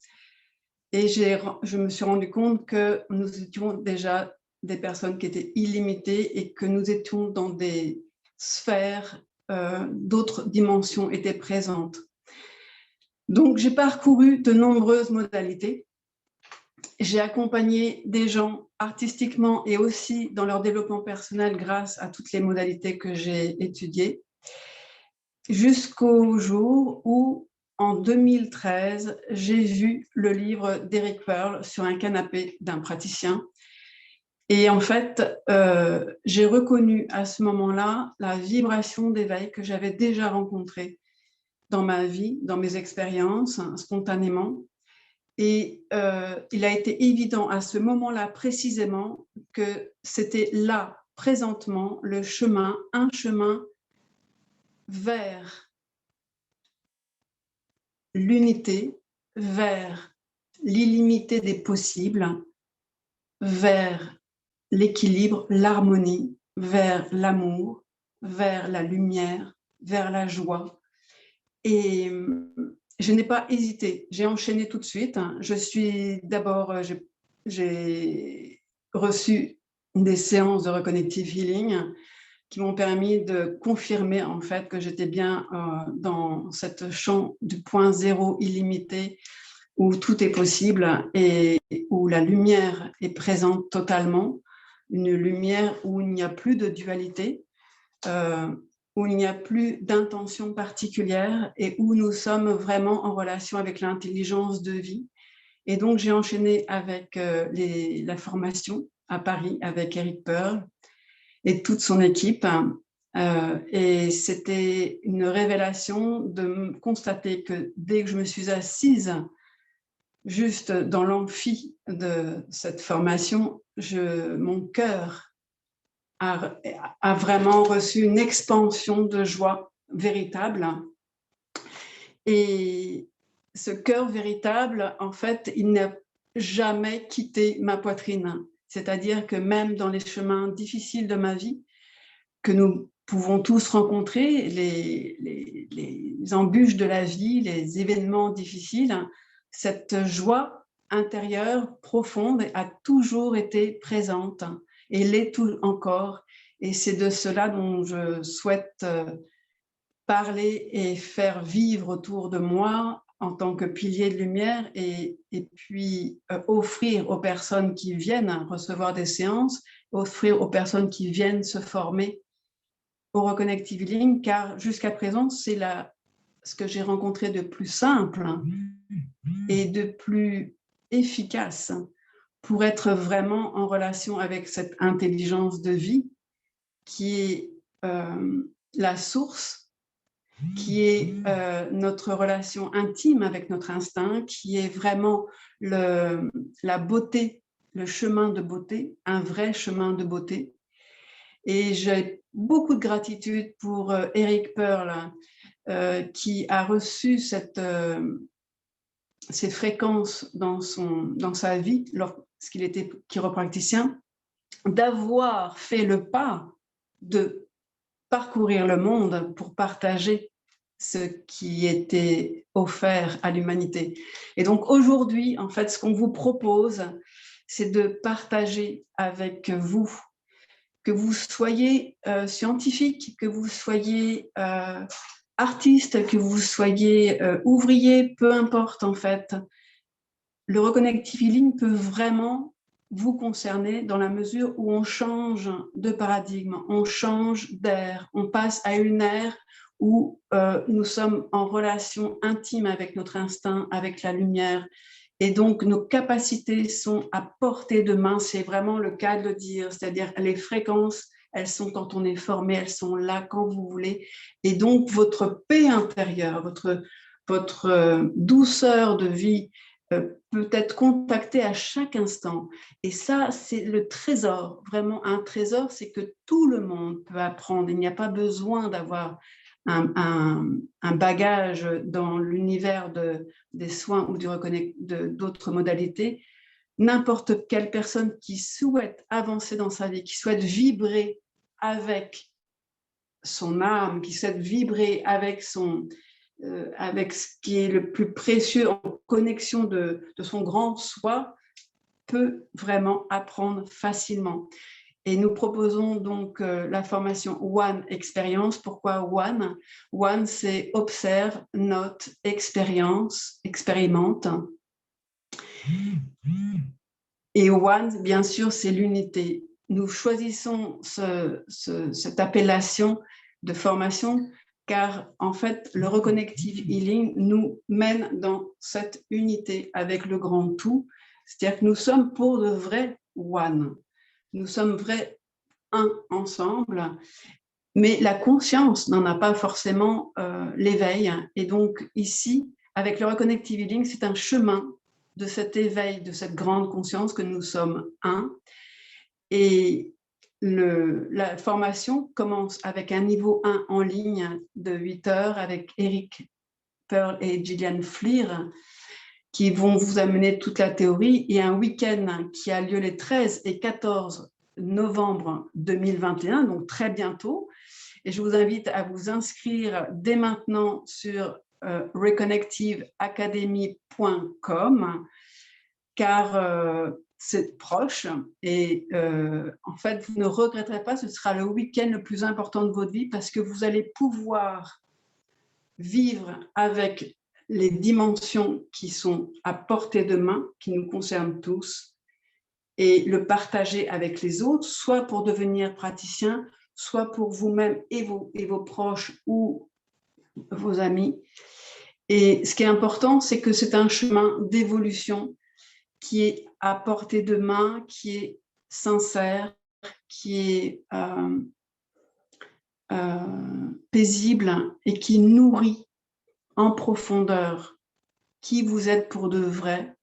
Et je me suis rendu compte que nous étions déjà des personnes qui étaient illimitées et que nous étions dans des sphères, d'autres dimensions étaient présentes. Donc, j'ai parcouru de nombreuses modalités. J'ai accompagné des gens artistiquement et aussi dans leur développement personnel grâce à toutes les modalités que j'ai étudiées, jusqu'au jour où, en 2013, j'ai vu le livre d'Eric Pearl sur un canapé d'un praticien. Et en fait, j'ai reconnu à ce moment-là la vibration d'éveil que j'avais déjà rencontrée dans ma vie, dans mes expériences, spontanément. Et il a été évident à ce moment-là précisément que c'était là, présentement, le chemin, un chemin vers l'unité, vers l'illimité des possibles, vers l'équilibre, l'harmonie, vers l'amour, vers la lumière, vers la joie. Et je n'ai pas hésité, j'ai enchaîné tout de suite. J'ai reçu des séances de Reconnective Healing qui m'ont permis de confirmer en fait que j'étais bien dans cette champ du point zéro illimité où tout est possible et où la lumière est présente totalement, une lumière où il n'y a plus de dualité, où il n'y a plus d'intention particulière et où nous sommes vraiment en relation avec l'intelligence de vie. Et donc, j'ai enchaîné avec la formation à Paris avec Eric Pearl et toute son équipe. Et c'était une révélation de constater que dès que je me suis assise juste dans l'amphi de cette formation, mon cœur a vraiment reçu une expansion de joie véritable. Et ce cœur véritable, en fait, il n'a jamais quitté ma poitrine. C'est-à-dire que même dans les chemins difficiles de ma vie, que nous pouvons tous rencontrer, les embûches de la vie, les événements difficiles, cette joie intérieure profonde a toujours été présente et l'est encore. Et c'est de cela dont je souhaite parler et faire vivre autour de moi en tant que pilier de lumière et puis offrir aux personnes qui viennent recevoir des séances, offrir aux personnes qui viennent se former au Reconnective Healing, car jusqu'à présent, c'est ce que j'ai rencontré de plus simple et de plus efficace pour être vraiment en relation avec cette intelligence de vie qui est la source, qui est notre relation intime avec notre instinct, qui est vraiment la beauté, le chemin de beauté, un vrai chemin de beauté. Et j'ai beaucoup de gratitude pour Eric Pearl, qui a reçu ces fréquences dans sa vie lorsqu'il était chiropraticien, d'avoir fait le pas de parcourir le monde pour partager ce qui était offert à l'humanité. Et donc aujourd'hui, en fait, ce qu'on vous propose, c'est de partager avec vous, que vous soyez scientifique, que vous soyez artiste, que vous soyez ouvrier, peu importe en fait. Le Reconnective Healing peut vraiment vous concerner dans la mesure où on change de paradigme, on change d'ère, on passe à une ère où nous sommes en relation intime avec notre instinct, avec la lumière. Et donc, nos capacités sont à portée de main, c'est vraiment le cas de le dire, c'est-à-dire les fréquences, elles sont quand on est formé, elles sont là quand vous voulez. Et donc, votre paix intérieure, votre douceur de vie peut être contactée à chaque instant. Et ça, c'est le trésor, vraiment un trésor, c'est que tout le monde peut apprendre. Il n'y a pas besoin d'avoir un bagage dans l'univers des soins ou d'autres modalités. N'importe quelle personne qui souhaite avancer dans sa vie, qui souhaite vibrer avec son âme, qui souhaite vibrer avec avec ce qui est le plus précieux en connexion de son grand soi, peut vraiment apprendre facilement. Et nous proposons donc la formation One Expérience. Pourquoi One? One, c'est observe, note, expérimente. Et One, bien sûr, c'est l'unité. Nous choisissons cette appellation de formation car, en fait, le Reconnective Healing nous mène dans cette unité avec le grand tout. C'est-à-dire que nous sommes pour de vrai One. Nous sommes vrais un ensemble, mais la conscience n'en a pas forcément l'éveil. Et donc ici, avec le Reconnective Healing, c'est un chemin de cet éveil, de cette grande conscience que nous sommes un. Et la formation commence avec un niveau 1 en ligne de 8 heures avec Eric Pearl et Jillian, qui vont vous amener toute la théorie, et un week-end qui a lieu les 13 et 14 novembre 2021, donc très bientôt. Et je vous invite à vous inscrire dès maintenant sur reconnectiveacademy.com, car c'est proche et en fait, vous ne regretterez pas, ce sera le week-end le plus important de votre vie parce que vous allez pouvoir vivre avec les dimensions qui sont à portée de main, qui nous concernent tous, et le partager avec les autres, soit pour devenir praticien, soit pour vous-même et vos proches ou vos amis. Et ce qui est important, c'est que c'est un chemin d'évolution qui est à portée de main, qui est sincère, qui est paisible et qui nourrit en profondeur qui vous êtes pour de vrai,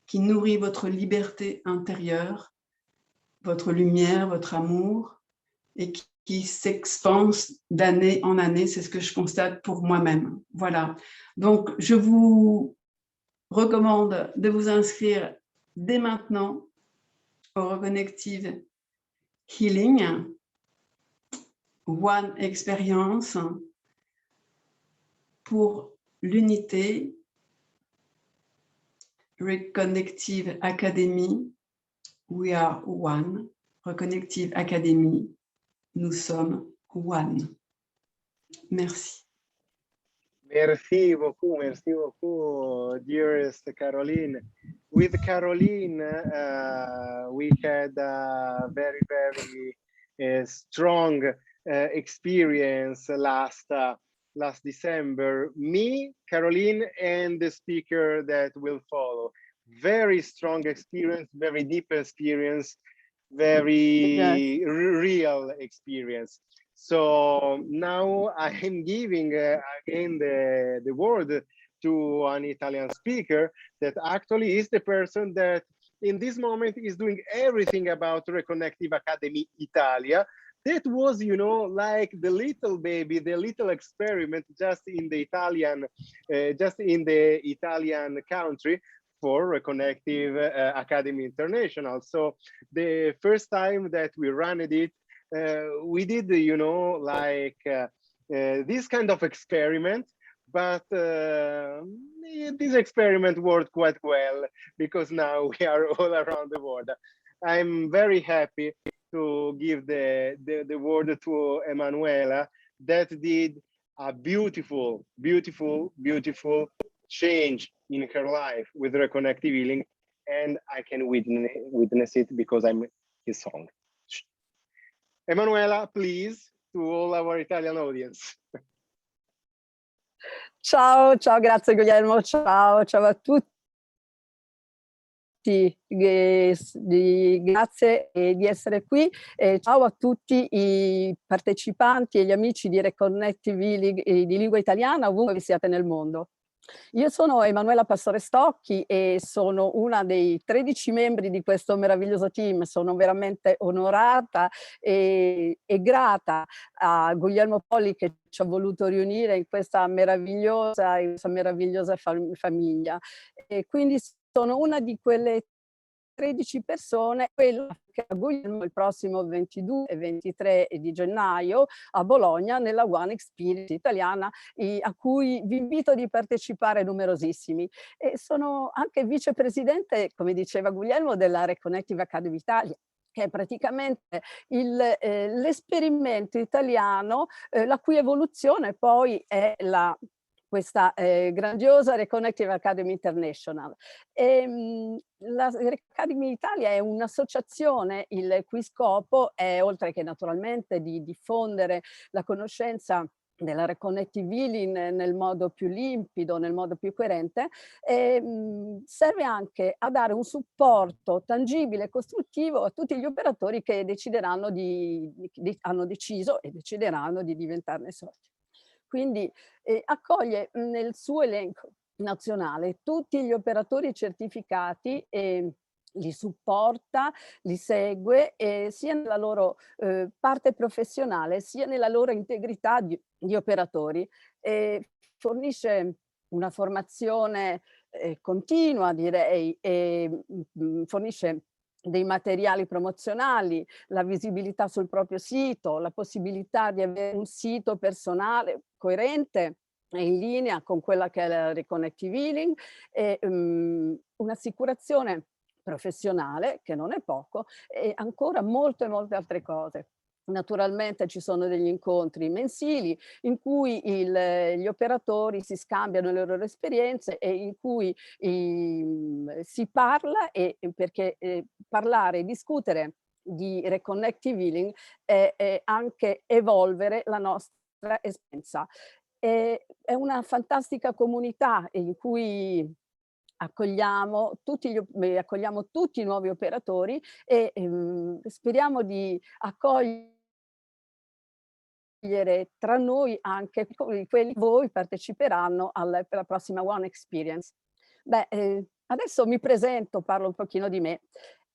qui nourrit votre liberté intérieure, votre lumière, votre amour, et qui s'expanse d'année en année. C'est ce que je constate pour moi-même. Voilà. Donc, je vous recommande de vous inscrire dès maintenant au Reconnective Healing, One Experience, pour l'unité. Reconnective Academy, we are one. Reconnective Academy, nous sommes one. Merci. Merci beaucoup, dearest Caroline. With Caroline, we had a very, very strong experience last December. Me, Caroline, and the speaker that will follow. Very strong experience, very deep experience, very real experience. So now I am giving again the word to an Italian speaker that actually is the person that in this moment is doing everything about Reconnective Academy Italia. That was, you know, like the little baby, the little experiment just in the Italian country for Reconnective Academy International. So the first time that we ran it, we did, you know, like this kind of experiment, but this experiment worked quite well because now we are all around the world. I'm very happy to give the word to Emanuela that did a beautiful, beautiful, beautiful change in her life with Reconnective Healing, and I can witness it because I'm his song. Emanuela, please, to all our Italian audience. Ciao, ciao, grazie Guglielmo, ciao, ciao a tutti. Grazie di essere qui e ciao a tutti i partecipanti e gli amici di Reconnective Healing di lingua italiana ovunque vi siate nel mondo. Io sono Emanuela Pastore Stocchi e sono una dei 13 membri di questo meraviglioso team. Sono veramente onorata e grata a Guglielmo Polli che ci ha voluto riunire in questa meravigliosa famiglia. E quindi sono una di quelle 13 persone, quella che a Guglielmo il prossimo 22 e 23 di gennaio a Bologna nella One Experience italiana a cui vi invito di partecipare numerosissimi. E sono anche vicepresidente, come diceva Guglielmo, della Reconnective Academy Italia, che è praticamente l'esperimento italiano la cui evoluzione poi è questa grandiosa Reconnective Academy International. La Academy Italia è un'associazione il cui scopo è, oltre che naturalmente di diffondere la conoscenza della Reconnective Healing nel modo più limpido, nel modo più coerente, serve anche a dare un supporto tangibile e costruttivo a tutti gli operatori che decideranno hanno deciso e decideranno di diventarne soci. Quindi accoglie nel suo elenco nazionale tutti gli operatori certificati e li supporta, li segue sia nella loro parte professionale sia nella loro integrità di operatori. Fornisce una formazione continua, direi, e fornisce dei materiali promozionali, la visibilità sul proprio sito, la possibilità di avere un sito personale coerente e in linea con quella che è la Reconnective Healing, e un'assicurazione professionale, che non è poco, e ancora molte altre cose. Naturalmente ci sono degli incontri mensili in cui gli operatori si scambiano le loro esperienze e in cui si parla, perché parlare e discutere di Reconnective Healing è anche evolvere la nostra esperienza. È una fantastica comunità in cui accogliamo tutti i nuovi operatori e speriamo di accogliere tra noi anche quelli che voi parteciperanno per la prossima One Experience. Beh, adesso mi presento, parlo un pochino di me.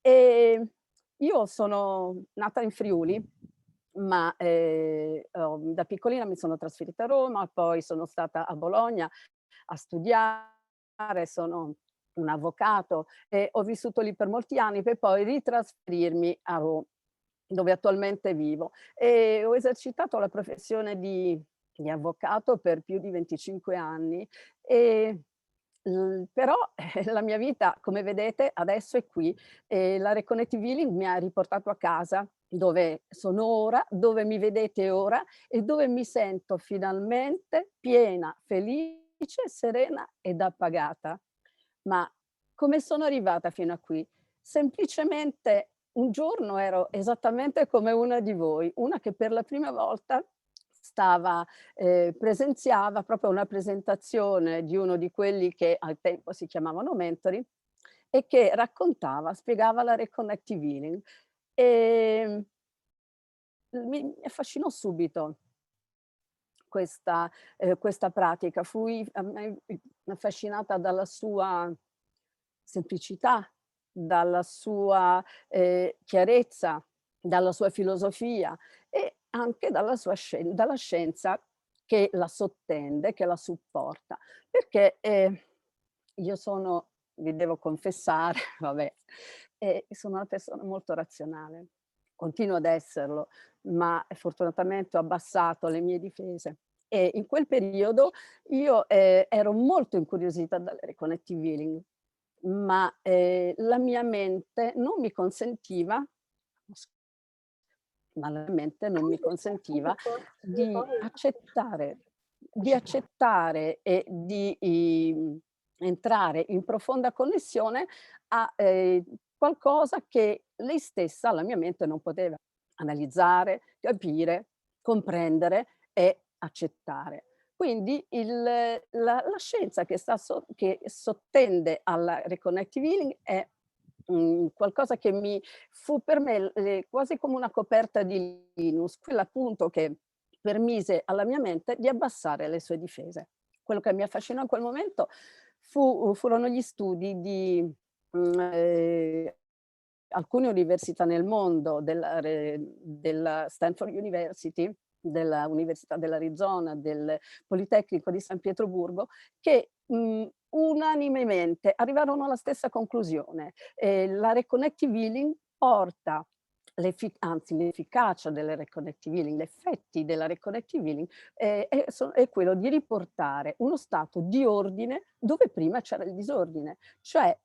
Io sono nata in Friuli, ma da piccolina mi sono trasferita a Roma, poi sono stata a Bologna a studiare, sono un avvocato e ho vissuto lì per molti anni per poi ritrasferirmi a Roma, dove attualmente vivo. E ho esercitato la professione di avvocato per più di 25 anni, però la mia vita, come vedete, adesso è qui. La Reconnective Healing mi ha riportato a casa, dove sono ora, dove mi vedete ora e dove mi sento finalmente piena, felice, serena ed appagata. Ma come sono arrivata fino a qui? Semplicemente un giorno ero esattamente come una di voi, una che per la prima volta presenziava proprio una presentazione di uno di quelli che al tempo si chiamavano mentori e che raccontava, spiegava la Reconnective Healing. E mi affascinò subito questa pratica, fui affascinata dalla sua semplicità, dalla sua chiarezza, dalla sua filosofia e anche dalla scienza che la sottende, che la supporta. Perché io vi devo confessare, vabbè, sono una persona molto razionale, continuo ad esserlo, ma fortunatamente ho abbassato le mie difese. E in quel periodo io ero molto incuriosita dalle Reconnective Healing, ma la mia mente non mi consentiva, di accettare e di entrare in profonda connessione a qualcosa che lei stessa, la mia mente, non poteva analizzare, capire, comprendere e accettare. Quindi la scienza che sottende alla Reconnective Healing è qualcosa che fu per me quasi come una coperta di Linus, quella appunto che permise alla mia mente di abbassare le sue difese. Quello che mi affascinò in quel momento furono gli studi di alcune università nel mondo, della Stanford University, dell'Università dell'Arizona, del Politecnico di San Pietroburgo, che unanimemente arrivarono alla stessa conclusione. La Reconnective Healing porta l'efficacia delle Reconnective Healing, gli effetti della Reconnective Healing è quello di riportare uno stato di ordine dove prima c'era il disordine, cioè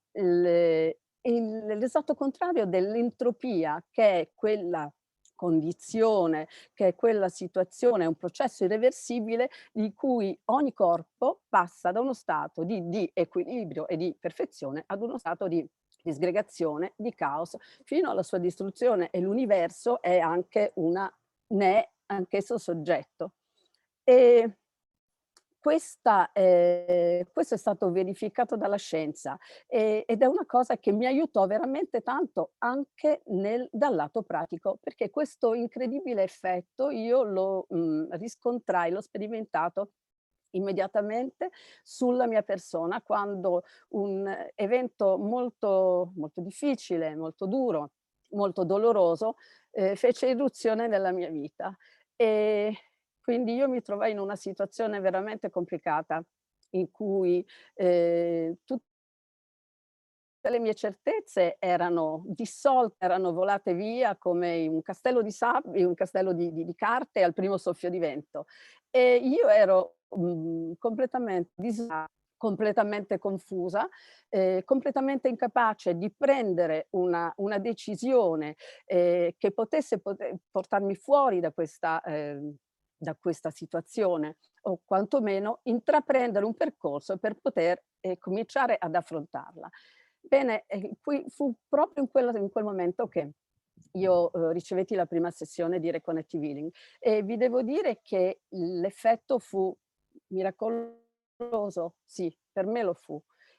l'esatto contrario dell'entropia, che è quella condizione, che è quella situazione, è un processo irreversibile di cui ogni corpo passa da uno stato di equilibrio e di perfezione ad uno stato di disgregazione, di caos, fino alla sua distruzione, e l'universo è anche ne è anch'esso soggetto. E questo è stato verificato dalla scienza ed è una cosa che mi aiutò veramente tanto anche dal lato pratico, perché questo incredibile effetto io lo riscontrai, l'ho sperimentato immediatamente sulla mia persona, quando un evento molto, molto difficile, molto duro, molto doloroso fece irruzione nella mia vita. E quindi io mi trovai in una situazione veramente complicata in cui tutte le mie certezze erano dissolte, erano volate via come un castello di sabbia, un castello di carte al primo soffio di vento. E io ero completamente disarata, completamente confusa, completamente incapace di prendere una decisione che potesse portarmi fuori da questa situazione, o quantomeno intraprendere un percorso per poter cominciare ad affrontarla. Bene, qui fu proprio in quel momento che io ricevetti la prima sessione di Reconnective Healing e vi devo dire che l'effetto fu miracoloso, sì, per me lo fu.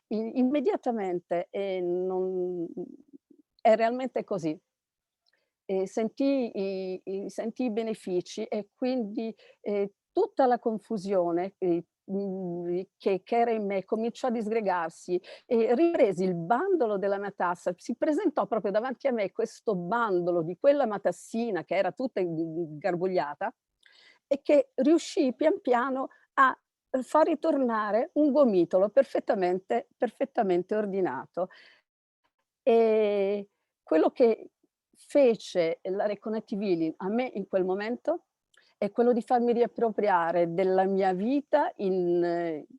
Immediatamente, è realmente così. Sentii i benefici e quindi tutta la confusione che era in me cominciò a disgregarsi e ripresi il bandolo della matassa. Si presentò proprio davanti a me questo bandolo di quella matassina che era tutta ingarbugliata e che riuscì pian piano a far ritornare un gomitolo perfettamente ordinato. E quello che fece la Reconnective Healing a me in quel momento è quello di farmi riappropriare della mia vita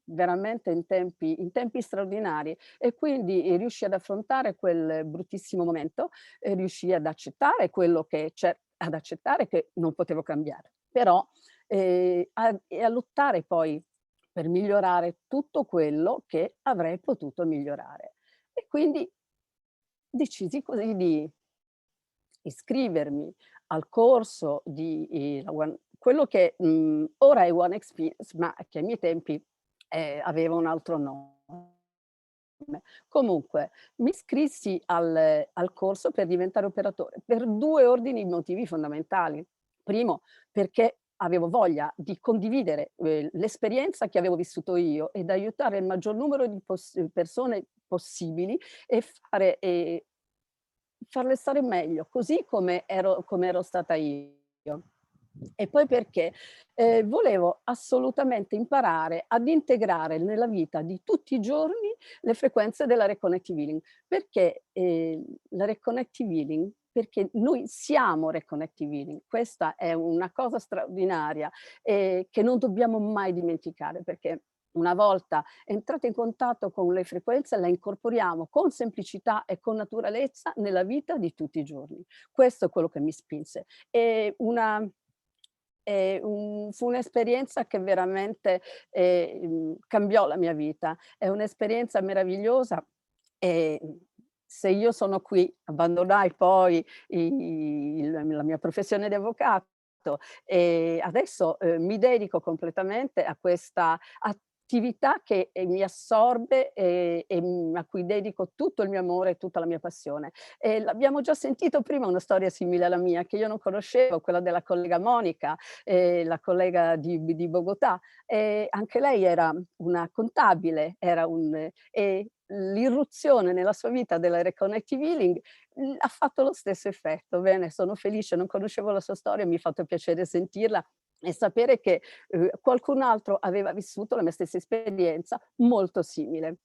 veramente in tempi straordinari, e quindi riuscii ad affrontare quel bruttissimo momento e riuscii ad accettare quello che ad accettare che non potevo cambiare, però a lottare poi per migliorare tutto quello che avrei potuto migliorare. E quindi decisi così di iscrivermi al corso di quello che ora è One Experience, ma che ai miei tempi aveva un altro nome. Comunque, mi iscrissi al corso per diventare operatore per 2 ordini di motivi fondamentali. Primo, perché avevo voglia di condividere l'esperienza che avevo vissuto io ed aiutare il maggior numero di persone possibili e farle stare meglio, così come ero stata io. E poi perché volevo assolutamente imparare ad integrare nella vita di tutti i giorni le frequenze della Reconnective Healing. Perché la Reconnective Healing? Perché noi siamo Reconnective Healing. Questa è una cosa straordinaria che non dobbiamo mai dimenticare, perché una volta entrate in contatto con le frequenze, la incorporiamo con semplicità e con naturalezza nella vita di tutti i giorni. Questo è quello che mi spinse. Fu un'esperienza che veramente cambiò la mia vita. È un'esperienza meravigliosa e se io sono qui, abbandonai poi la mia professione di avvocato e adesso mi dedico completamente a questa attività che mi assorbe e a cui dedico tutto il mio amore e tutta la mia passione. L'abbiamo già sentito prima una storia simile alla mia, che io non conoscevo, quella della collega Monica, la collega di Bogotà. Anche lei era una contabile, e l'irruzione nella sua vita della Reconnective Healing ha fatto lo stesso effetto. Bene, sono felice, non conoscevo la sua storia, mi ha fatto piacere sentirla e sapere che qualcun altro aveva vissuto la mia stessa esperienza molto simile.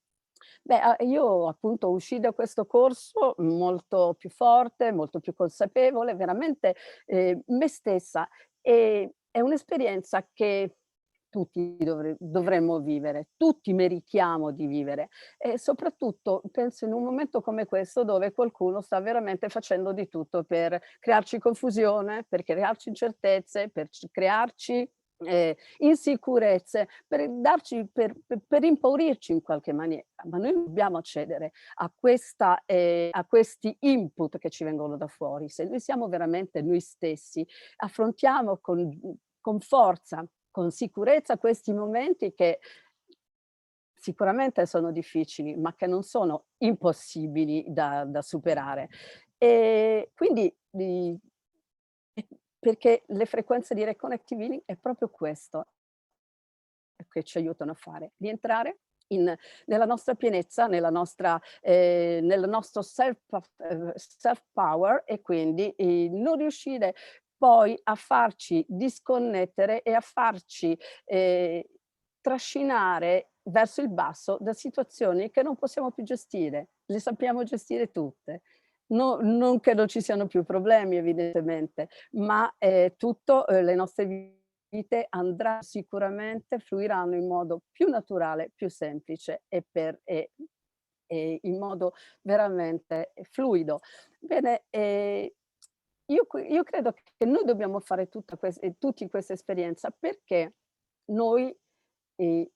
Beh, io appunto uscii da questo corso molto più forte, molto più consapevole, veramente me stessa, e è un'esperienza che tutti dovremmo vivere, tutti meritiamo di vivere e soprattutto penso in un momento come questo dove qualcuno sta veramente facendo di tutto per crearci confusione, per crearci incertezze, per crearci insicurezze, per impaurirci in qualche maniera, ma noi dobbiamo accedere a questi input che ci vengono da fuori. Se noi siamo veramente noi stessi, affrontiamo con forza, con sicurezza questi momenti che sicuramente sono difficili, ma che non sono impossibili da superare. E quindi perché le frequenze di Reconnective Healing è proprio questo che ci aiutano a fare, rientrare nella nostra pienezza, nel nostro self-power e quindi non riuscire poi a farci disconnettere e a farci trascinare verso il basso da situazioni che non possiamo più gestire, le sappiamo gestire tutte. Non che non ci siano più problemi evidentemente, ma tutto le nostre vite andranno sicuramente, fluiranno in modo più naturale, più semplice e in modo veramente fluido. Bene, io credo che noi dobbiamo fare tutti questa esperienza perché noi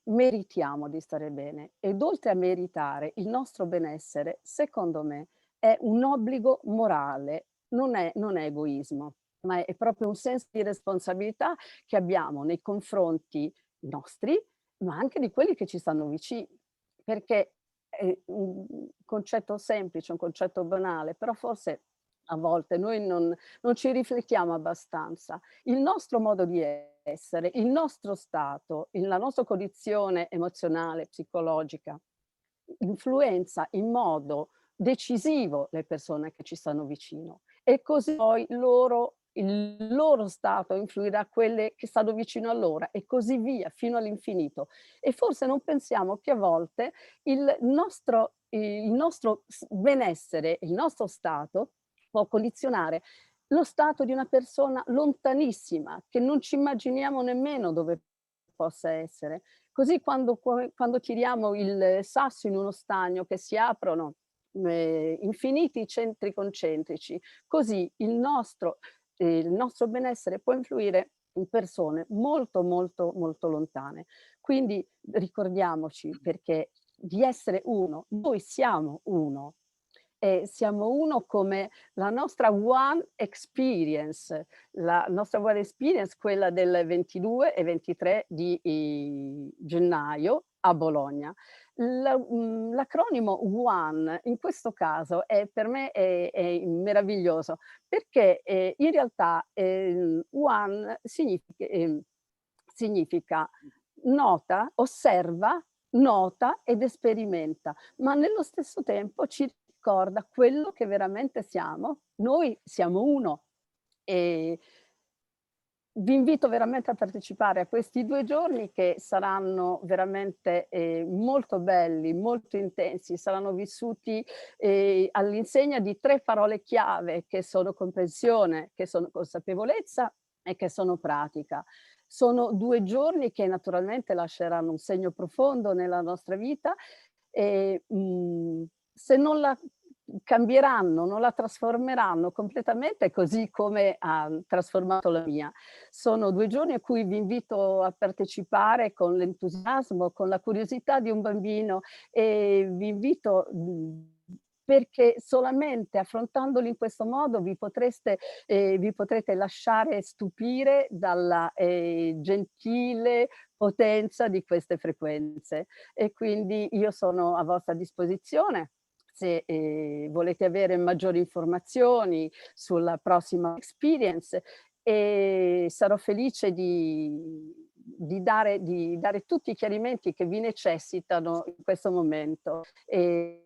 meritiamo di stare bene ed oltre a meritare il nostro benessere, secondo me, è un obbligo morale, non è egoismo, ma è proprio un senso di responsabilità che abbiamo nei confronti nostri, ma anche di quelli che ci stanno vicini. Perché è un concetto semplice, un concetto banale, però forse a volte noi non ci riflettiamo abbastanza. Il nostro modo di essere, il nostro stato, la nostra condizione emozionale, psicologica, influenza in modo decisivo le persone che ci stanno vicino e così poi il loro stato influirà quelle che stanno vicino a loro e così via fino all'infinito. E forse non pensiamo che a volte il nostro benessere, il nostro stato può condizionare lo stato di una persona lontanissima che non ci immaginiamo nemmeno dove possa essere. Così quando tiriamo il sasso in uno stagno che si aprono infiniti centri concentrici, così il nostro benessere può influire in persone molto, molto, molto lontane. Quindi ricordiamoci perché di essere uno, noi siamo uno. E siamo uno come la nostra One Experience, quella del 22 e 23 di gennaio a Bologna. L'acronimo One in questo caso per me è meraviglioso perché in realtà One significa nota, osserva, nota ed sperimenta, ma nello stesso tempo ci ricorda quello che veramente siamo. Noi siamo uno e vi invito veramente a partecipare a questi 2 giorni che saranno veramente molto belli, molto intensi, saranno vissuti all'insegna di 3 parole chiave che sono comprensione, che sono consapevolezza e che sono pratica. Sono 2 giorni che naturalmente lasceranno un segno profondo nella nostra vita e se non la cambieranno, non la trasformeranno completamente così come ha trasformato la mia. Sono 2 giorni a cui vi invito a partecipare con l'entusiasmo, con la curiosità di un bambino e vi invito perché solamente affrontandoli in questo modo vi potrete lasciare stupire dalla gentile potenza di queste frequenze. E quindi io sono a vostra disposizione. Se volete avere maggiori informazioni sulla prossima experience e sarò felice di dare tutti i chiarimenti che vi necessitano in questo momento. E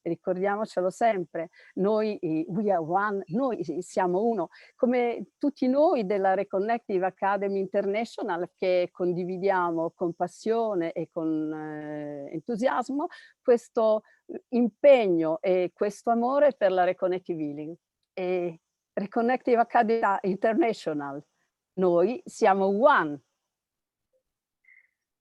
ricordiamocelo sempre, noi we are one, noi siamo uno, come tutti noi della Reconnective Academy International che condividiamo con passione e con entusiasmo questo impegno e questo amore per la Reconnective Healing. E Reconnective Academy International, noi siamo one.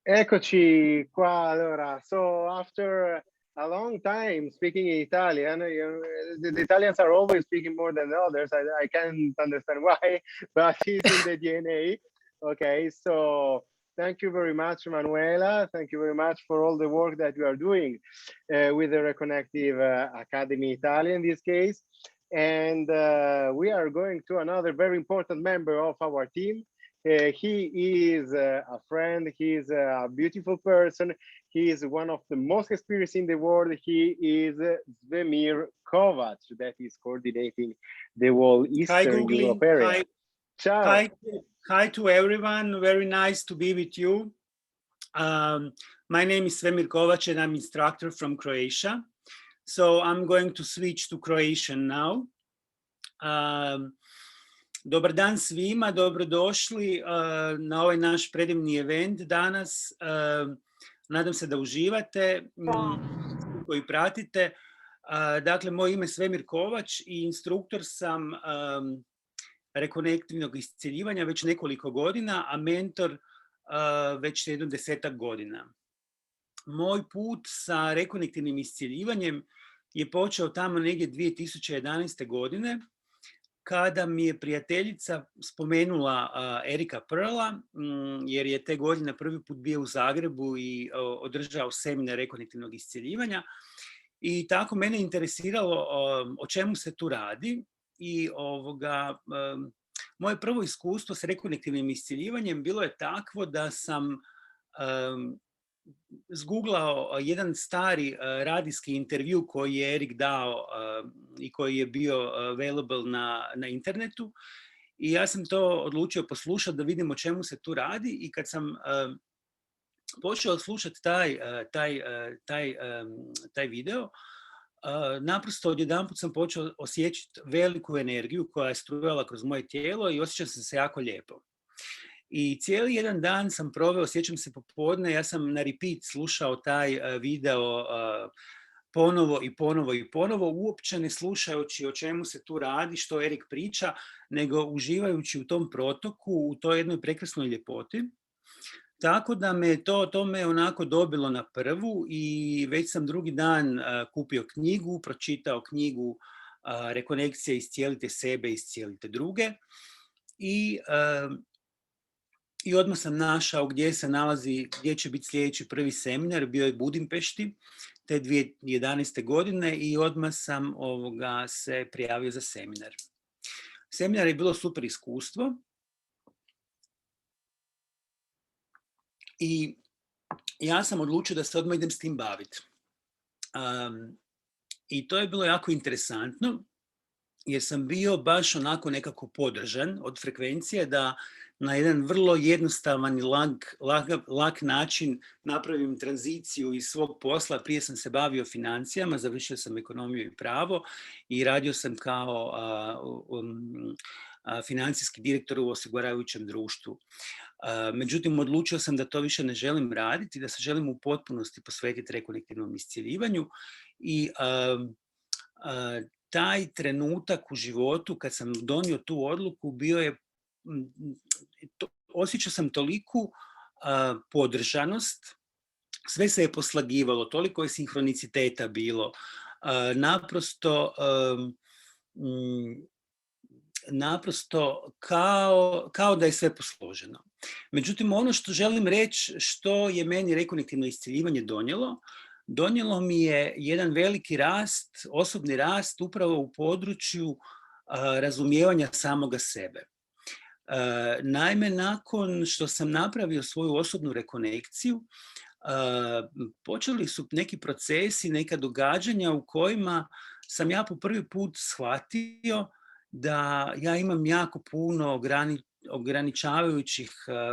Eccoci qua allora. So after a long time speaking in Italian, the Italians are always speaking more than the others. I can't understand why, but it's in the DNA. Okay, so thank you very much, Manuela. Thank you very much for all the work that you are doing with the Reconnective Academy Italia in this case. And we are going to another very important member of our team. He is a friend, he is a beautiful person, he is one of the most experienced in the world. He is Zvemir Kovac, that is coordinating the whole Eastern Europe area. Hi. Ciao. Hi to everyone, very nice to be with you. My name is Zvemir Kovac and I'm instructor from Croatia. So I'm going to switch to Croatian now. Dobar dan svima, dobrodošli na ovaj naš predivni event danas. Nadam se da uživate, koji pratite. Dakle, moje ime je Svemir Kovač i instruktor sam rekonektivnog iscjeljivanja već nekoliko godina, a mentor već jedno 10-ak godina. Moj put sa rekonektivnim iscjeljivanjem je počeo tamo negdje 2011. godine, kada mi je prijateljica spomenula Erika Pearla, jer je te godine prvi put bio u Zagrebu i održao seminar rekonektivnog iscjeljivanja. I tako mene interesiralo o čemu se tu radi. I moje prvo iskustvo s rekonektivnim iscjeljivanjem bilo je takvo da sam zguglao jedan stari radijski intervju koji je Erik dao i koji je bio available na internetu. I ja sam to odlučio poslušati da vidim o čemu se tu radi. I kad sam počeo slušati taj video, naprosto odjedanput sam počeo osjećati veliku energiju koja je strujala kroz moje tijelo i osjećao sam se jako lijepo. I cijeli jedan dan sam proveo, sjećam se popodne, ja sam na repeat slušao taj video ponovo i ponovo i ponovo, uopće ne slušajući o čemu se tu radi, što Erik priča, nego uživajući u tom protoku, u toj jednoj prekrasnoj ljepoti. Tako da me to me onako dobilo na prvu i već sam drugi dan kupio knjigu, pročitao knjigu Rekonekcija, iscijelite sebe, iscijelite druge. I odmah sam našao gdje se nalazi, gdje će biti sljedeći prvi seminar, bio je u Budimpešti te 2011. godine i odmah sam se prijavio za seminar. Seminar je bilo super iskustvo i ja sam odlučio da se odmah idem s tim baviti. I to je bilo jako interesantno jer sam bio baš onako nekako podržan od frekvencije da na jedan vrlo jednostavan i lak način napravim tranziciju iz svog posla. Prije sam se bavio financijama, završio sam ekonomiju i pravo i radio sam kao financijski direktor u osiguravajućem društvu. Međutim, odlučio sam da to više ne želim raditi, da se želim u potpunosti posvetiti rekonektivnom iscjeljivanju i taj trenutak u životu kad sam donio tu odluku bio je, osjećao sam toliku podržanost, sve se je poslagivalo, toliko je sinhroniciteta bilo, naprosto kao da je sve posloženo. Međutim, ono što želim reći, što je meni rekonektivno iscjeljivanje donijelo mi je jedan veliki rast, osobni rast upravo u području razumijevanja samoga sebe. Naime, nakon što sam napravio svoju osobnu rekonekciju, počeli su neki procesi, neka događanja u kojima sam ja po prvi put shvatio da ja imam jako puno ograničavajućih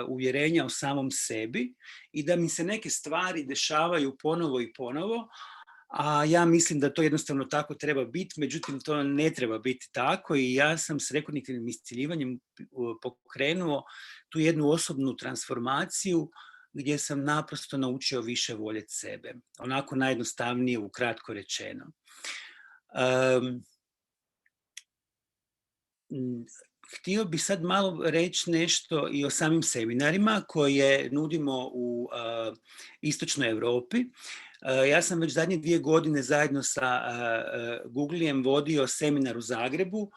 uvjerenja o samom sebi i da mi se neke stvari dešavaju ponovo i ponovo, a ja mislim da to jednostavno tako treba biti, međutim to ne treba biti tako i ja sam s rekonektivnim iscjeljivanjem pokrenuo tu jednu osobnu transformaciju gdje sam naprosto naučio više voljeti sebe. Onako najjednostavnije, ukratko rečeno. Htio bih sad malo reći nešto i o samim seminarima koje nudimo u Istočnoj Europi. Ja sam već zadnje 2 godine zajedno sa Googlijem vodio seminar u Zagrebu,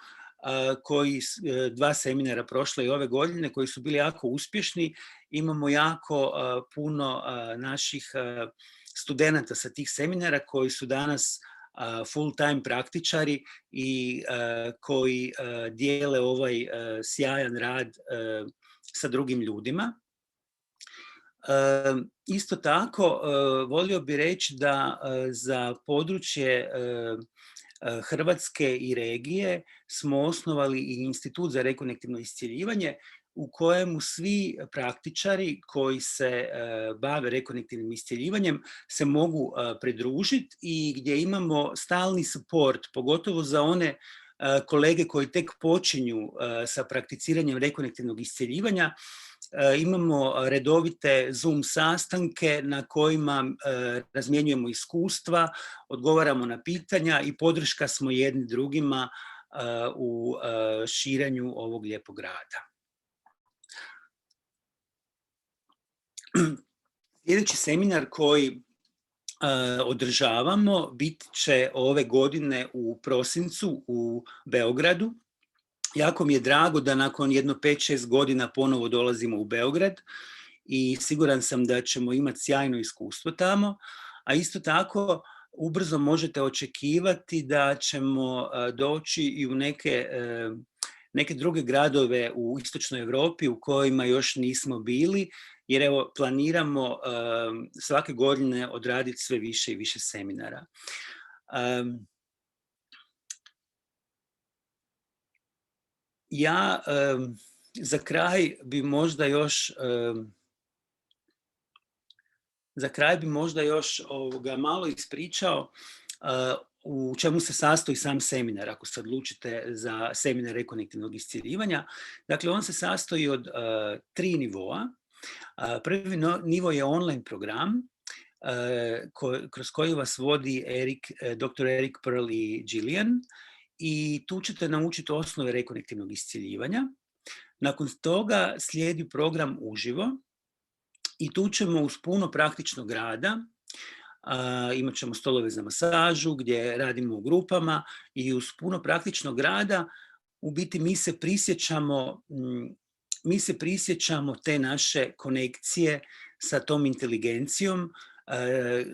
2 seminara prošle i ove godine koji su bili jako uspješni. Imamo jako puno naših studenata sa tih seminara koji su danas full-time praktičari i koji dijele ovaj sjajan rad sa drugim ljudima. Isto tako, volio bih reći da za područje Hrvatske i regije smo osnovali i Institut za rekonektivno iscjeljivanje u kojemu svi praktičari koji se bave rekonektivnim iscjeljivanjem se mogu pridružiti i gdje imamo stalni support, pogotovo za one kolege koji tek počinju sa prakticiranjem rekonektivnog iscjeljivanja. imamo redovite Zoom sastanke na kojima razmjenjujemo iskustva, odgovaramo na pitanja i podrška smo jedni drugima u širenju ovog lijepog grada. Sljedeći seminar koji održavamo bit će ove godine u prosincu u Beogradu. Jako mi je drago da nakon jedno 5-6 godina ponovo dolazimo u Beograd i siguran sam da ćemo imati sjajno iskustvo tamo, a isto tako ubrzo možete očekivati da ćemo doći i u neke druge gradove u istočnoj Europi u kojima još nismo bili, jer evo planiramo svake godine odraditi sve više i više seminara. Ja za kraj bi možda još malo ispričao u čemu se sastoji sam seminar, ako se odlučite za seminar rekonektivnog iscjeljivanja. Dakle, on se sastoji od 3 nivoa. Prvi nivo je online program kroz koji vas vodi dr. Eric Pearl i Jillian, i tu ćete naučiti osnove rekonektivnog iscjeljivanja. Nakon toga slijedi program uživo i tu ćemo uz puno praktičnog rada, imat ćemo stolove za masažu gdje radimo u grupama, i uz puno praktičnog rada u biti mi se prisjećamo te naše konekcije sa tom inteligencijom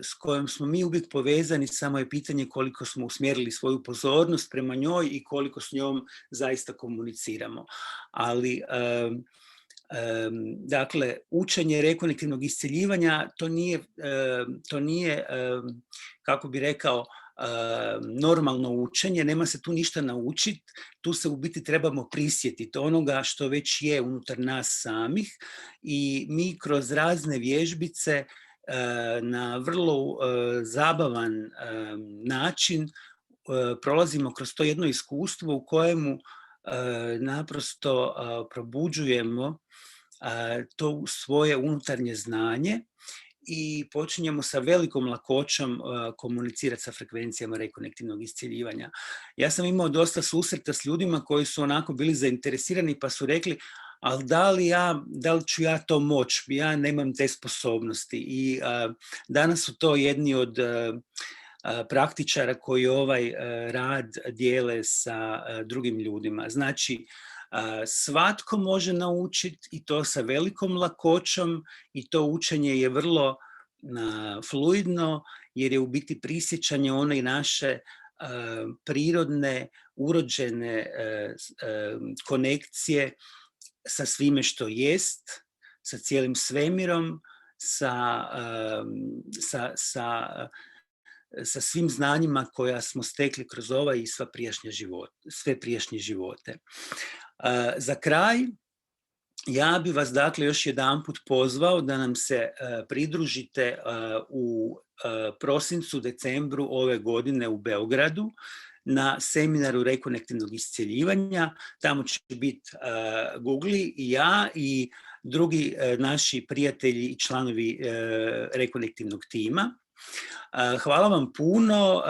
s kojom smo mi uvijek povezani, samo je pitanje koliko smo usmjerili svoju pozornost prema njoj i koliko s njom zaista komuniciramo. Ali dakle, učenje rekonektivnog iscjeljivanja to nije kako bi rekao, normalno učenje, nema se tu ništa naučiti, tu se u biti trebamo prisjetiti onoga što već je unutar nas samih, i mi kroz razne vježbice na vrlo zabavan način prolazimo kroz to jedno iskustvo u kojemu naprosto probuđujemo to svoje unutarnje znanje i počinjemo sa velikom lakoćom komunicirati sa frekvencijama rekonektivnog iscjeljivanja. Ja sam imao dosta susreta s ljudima koji su onako bili zainteresirani pa su rekli, ali da li ću ja to moći, ja nemam te sposobnosti. I danas su to jedni od praktičara koji ovaj rad dijele sa drugim ljudima. Znači, svatko može naučiti i to sa velikom lakoćom, i to učenje je vrlo fluidno, jer je u biti prisjećanje one naše prirodne, urođene konekcije sa svime što jest, sa cijelim svemirom, sa svim znanjima koja smo stekli kroz ovaj i sve prijašnje živote. Za kraj, ja bi vas dakle još jedanput pozvao da nam se pridružite u prosincu, decembru ove godine u Beogradu na seminaru rekonektivnog iscjeljivanja. Tamo će biti Gugli i ja i drugi naši prijatelji i članovi rekonektivnog tima. Hvala vam puno,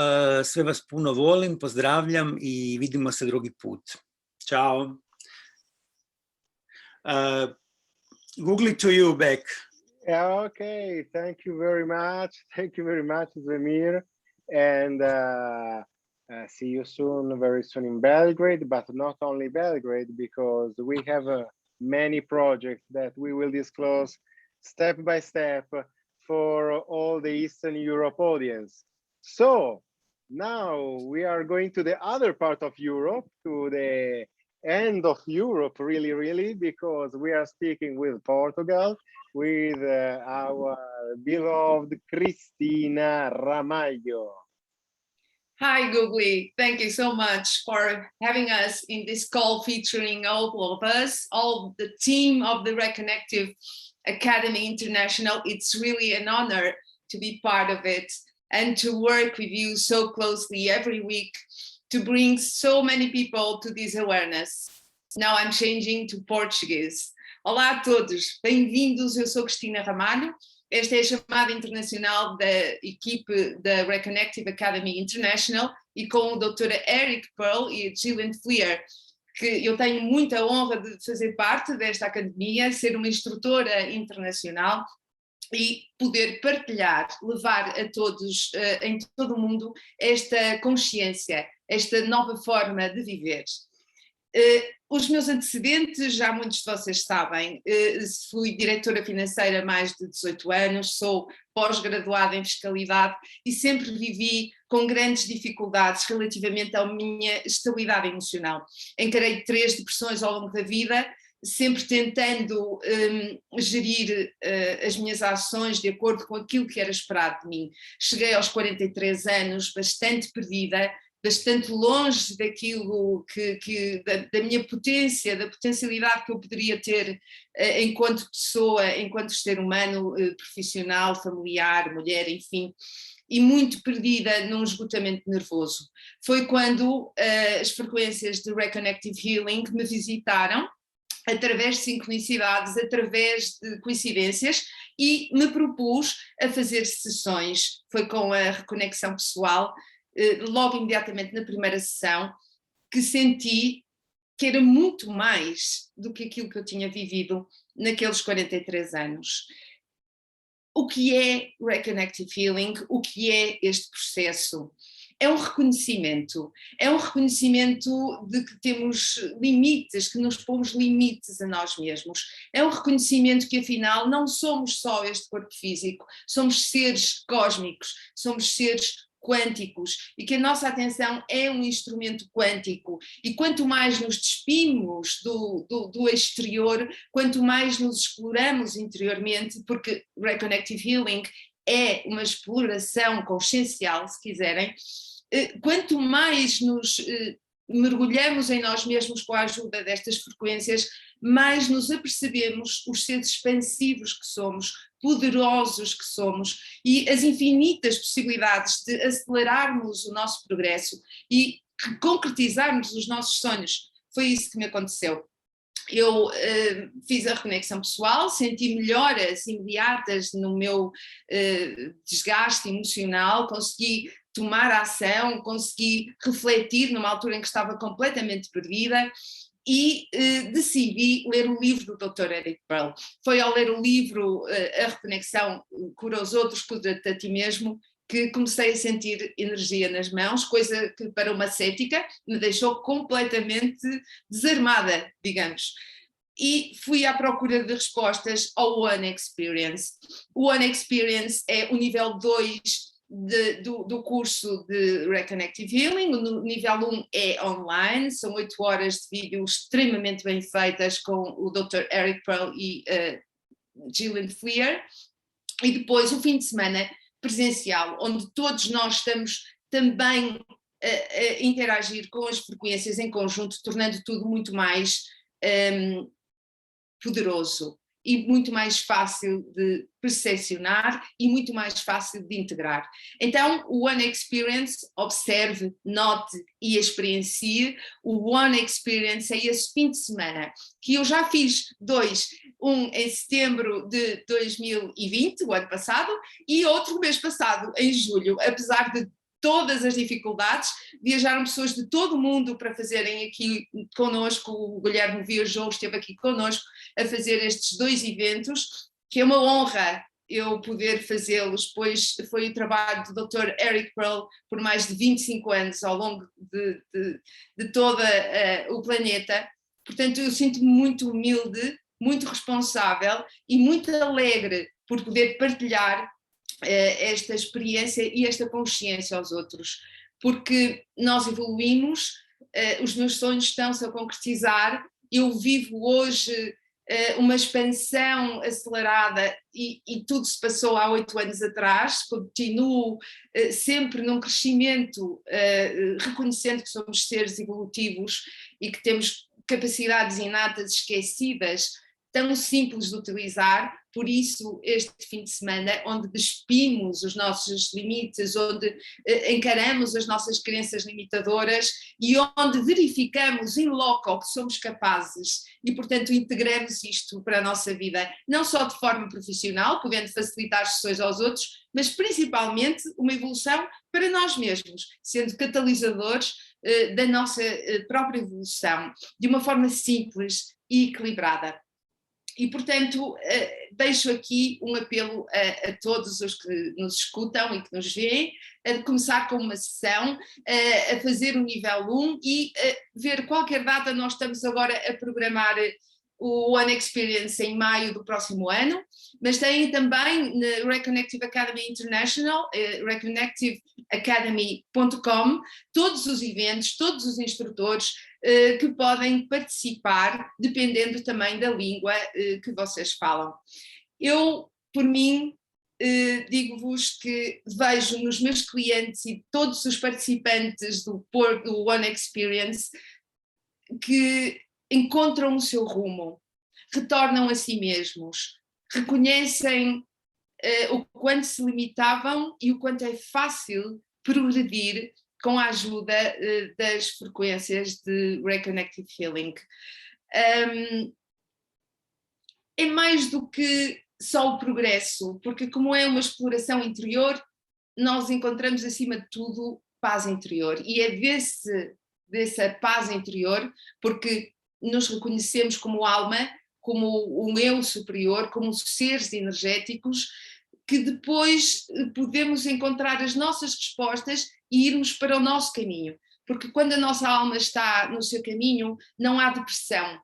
sve vas puno volim, pozdravljam i vidimo se drugi put. Ćao. Gugli, to you back. Yeah, okay, thank you very much. Thank you very much, Zemir. And see you soon, very soon in Belgrade, but not only Belgrade, because we have many projects that we will disclose step by step for all the Eastern Europe audience. So now we are going to the other part of Europe, to the end of Europe, really, because we are speaking with Portugal, with our beloved Cristina Ramalho. Hi, Gugli. Thank you so much for having us in this call featuring all of us, all the team of the Reconnective Academy International. It's really an honor to be part of it and to work with you so closely every week to bring so many people to this awareness. Now I'm changing to Portuguese. Olá a todos, bem-vindos. Eu sou Cristina Ramalho. Esta é a chamada internacional da equipe da Reconnective Academy International e com o Dr. Eric Pearl e a Jillian, que eu tenho muita honra de fazer parte desta academia, ser uma instrutora internacional e poder partilhar, levar a todos em todo o mundo esta consciência, esta nova forma de viver. Os meus antecedentes, já muitos de vocês sabem, fui diretora financeira há mais de 18 anos, sou pós-graduada em fiscalidade e sempre vivi com grandes dificuldades relativamente à minha estabilidade emocional. Encarei 3 depressões ao longo da vida, sempre tentando gerir as minhas ações de acordo com aquilo que era esperado de mim. Cheguei aos 43 anos bastante perdida, bastante longe daquilo da minha potência, da potencialidade que eu poderia ter enquanto pessoa, enquanto ser humano, profissional, familiar, mulher, enfim, e muito perdida num esgotamento nervoso. Foi quando as frequências de Reconnective Healing me visitaram, através de sincronicidades, através de coincidências, e me propus a fazer sessões. Foi com a reconexão pessoal, logo imediatamente na primeira sessão, que senti que era muito mais do que aquilo que eu tinha vivido naqueles 43 anos. O que é Reconnective Healing? O que é este processo? É um reconhecimento de que temos limites, que nos pomos limites a nós mesmos. É um reconhecimento que afinal não somos só este corpo físico, somos seres cósmicos, somos seres quânticos e que a nossa atenção é um instrumento quântico e quanto mais nos despimos do exterior, quanto mais nos exploramos interiormente, porque Reconnective Healing é uma exploração consciencial, se quiserem, quanto mais nos mergulhamos em nós mesmos com a ajuda destas frequências, mais nos apercebemos os seres expansivos que somos, poderosos que somos e as infinitas possibilidades de acelerarmos o nosso progresso e concretizarmos os nossos sonhos. Foi isso que me aconteceu. Eu fiz a reconexão pessoal, senti melhoras imediatas no meu desgaste emocional, consegui tomar ação, consegui refletir numa altura em que estava completamente perdida e decidi ler o livro do Dr. Eric Pearl. Foi ao ler o livro A Reconexão, Cura os Outros, Cura-te a Ti Mesmo, que comecei a sentir energia nas mãos, coisa que para uma cética me deixou completamente desarmada, digamos. E fui à procura de respostas ao One Experience. O One Experience é o nível 2 do curso de Reconnective Healing. O nível 1 é online, são 8 horas de vídeo extremamente bem feitas com o Dr. Eric Pearl e Jillian. E depois o fim de semana presencial, onde todos nós estamos também a interagir com as frequências em conjunto, tornando tudo muito mais poderoso e muito mais fácil de percepcionar e muito mais fácil de integrar. Então, o One Experience, observe, note e experiencie. O One Experience é esse fim de semana, que eu já fiz 2, um em setembro de 2020, o ano passado, e outro mês passado, em julho, apesar de todas as dificuldades, viajaram pessoas de todo o mundo para fazerem aqui connosco, o Guilherme viajou, esteve aqui connosco a fazer estes 2 eventos, que é uma honra eu poder fazê-los, pois foi o trabalho do Dr. Eric Pearl por mais de 25 anos ao longo de todo o planeta. Portanto, eu sinto-me muito humilde, muito responsável e muito alegre por poder partilhar esta experiência e esta consciência aos outros, porque nós evoluímos, os meus sonhos estão-se a concretizar, eu vivo hoje uma expansão acelerada e tudo se passou há 8 anos atrás, continuo sempre num crescimento, reconhecendo que somos seres evolutivos e que temos capacidades inatas esquecidas, tão simples de utilizar, por isso este fim de semana, onde despimos os nossos limites, onde encaramos as nossas crenças limitadoras e onde verificamos in loco que somos capazes e, portanto, integramos isto para a nossa vida, não só de forma profissional, podendo facilitar as sessões aos outros, mas principalmente uma evolução para nós mesmos, sendo catalisadores da nossa própria evolução, de uma forma simples e equilibrada. E, portanto, deixo aqui um apelo a todos os que nos escutam e que nos veem, a começar com uma sessão, a fazer o nível 1 e ver qualquer data. Nós estamos agora a programar o One Experience em maio do próximo ano, mas tem também na Reconnective Academy International, reconnectiveacademy.com, todos os eventos, todos os instrutores que podem participar, dependendo também da língua que vocês falam. Eu, por mim, digo-vos que vejo nos meus clientes e todos os participantes do One Experience que encontram o seu rumo, retornam a si mesmos, reconhecem o quanto se limitavam e o quanto é fácil progredir com a ajuda das frequências de Reconnective Healing. É mais do que só o progresso, porque como é uma exploração interior, nós encontramos acima de tudo paz interior, e é dessa paz interior, porque nos reconhecemos como alma, como um eu superior, como seres energéticos, que depois podemos encontrar as nossas respostas e irmos para o nosso caminho. Porque quando a nossa alma está no seu caminho, não há depressão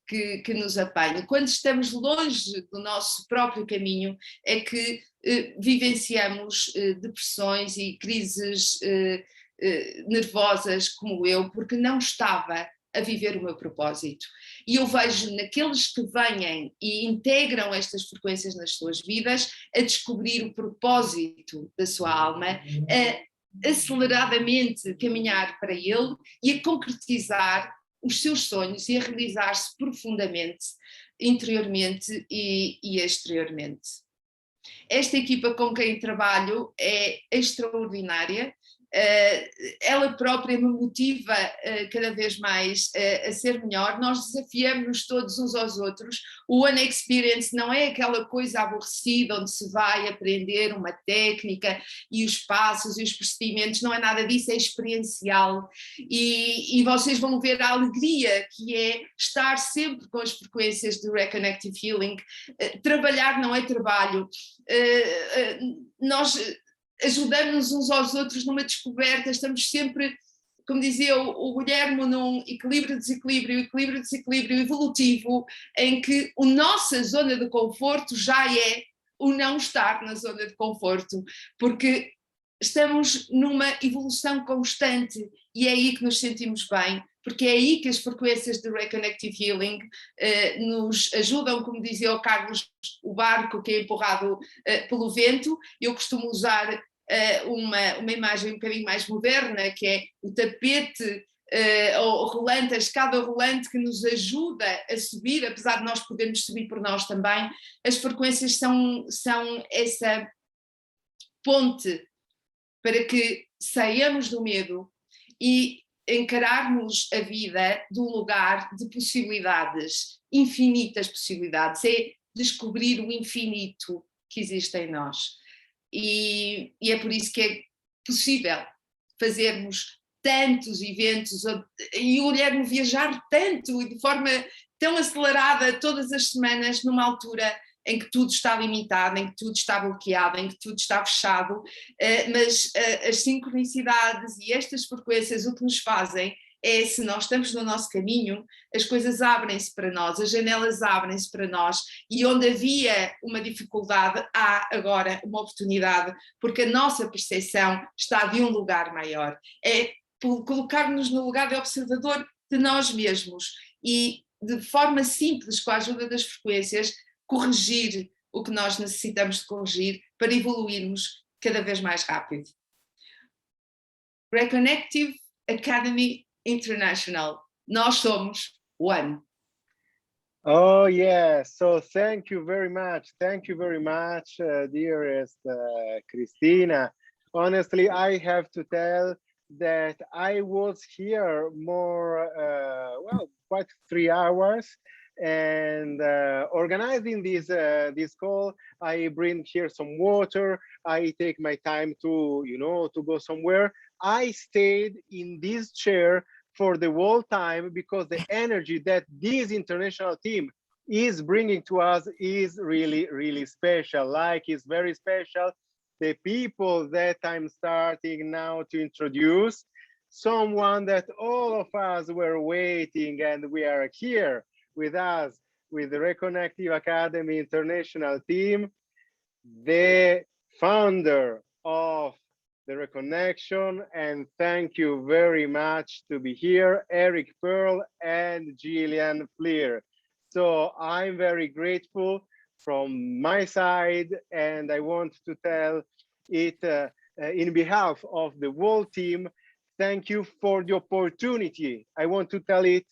que nos apanhe. Quando estamos longe do nosso próprio caminho, é que vivenciamos depressões e crises nervosas como eu, porque não estava a viver o meu propósito. E eu vejo naqueles que vêm e integram estas frequências nas suas vidas, a descobrir o propósito da sua alma, a aceleradamente caminhar para ele e a concretizar os seus sonhos e a realizar-se profundamente, interiormente e exteriormente. Esta equipa com quem trabalho é extraordinária. Ela própria me motiva cada vez mais a ser melhor. Nós desafiamos-nos todos uns aos outros. O One Experience não é aquela coisa aborrecida onde se vai aprender uma técnica e os passos e os procedimentos, não é nada disso, é experiencial e vocês vão ver a alegria que é estar sempre com as frequências de Reconnective Healing. Trabalhar não é trabalho, nós ajudamos uns aos outros numa descoberta, estamos sempre, como dizia o Guilherme, num equilíbrio-desequilíbrio evolutivo, em que a nossa zona de conforto já é o não estar na zona de conforto, porque estamos numa evolução constante e é aí que nos sentimos bem, porque é aí que as frequências de Reconnective Healing nos ajudam, como dizia o Carlos, o barco que é empurrado pelo vento. Eu costumo usar uma imagem um bocadinho mais moderna, que é o tapete ou rolante, a escada rolante que nos ajuda a subir, apesar de nós podermos subir por nós também. As frequências são essa ponte para que saiamos do medo e encararmos a vida de um lugar de possibilidades, infinitas possibilidades, é descobrir o infinito que existe em nós. E é por isso que é possível fazermos tantos eventos e o Guilherme viajar tanto e de forma tão acelerada todas as semanas, numa altura em que tudo está limitado, em que tudo está bloqueado, em que tudo está fechado, mas as sincronicidades e estas frequências o que nos fazem é, se nós estamos no nosso caminho, as coisas abrem-se para nós, as janelas abrem-se para nós e onde havia uma dificuldade há agora uma oportunidade, porque a nossa percepção está de um lugar maior. É colocar-nos no lugar de observador de nós mesmos e de forma simples, com a ajuda das frequências, corrigir o que nós necessitamos de corrigir para evoluirmos cada vez mais rápido. Reconnective Academy International. Nós somos One. Oh, yes. So thank you very much. Thank you very much, dearest Christina. Honestly, I have to tell that I was here more, well, quite 3 hours, and organizing this call. I bring here some water. I take my time to, to go somewhere. I stayed in this chair for the whole time because the energy that this international team is bringing to us is really, really special. Like, it's very special. The people that I'm starting now to introduce, someone that all of us were waiting, and we are here with us, with the Reconnective Academy International team, the founder of the Reconnection, and thank you very much to be here, Eric Pearl and Jillian Fleer. So I'm very grateful from my side, and I want to tell it in behalf of the whole team, thank you for the opportunity. I want to tell it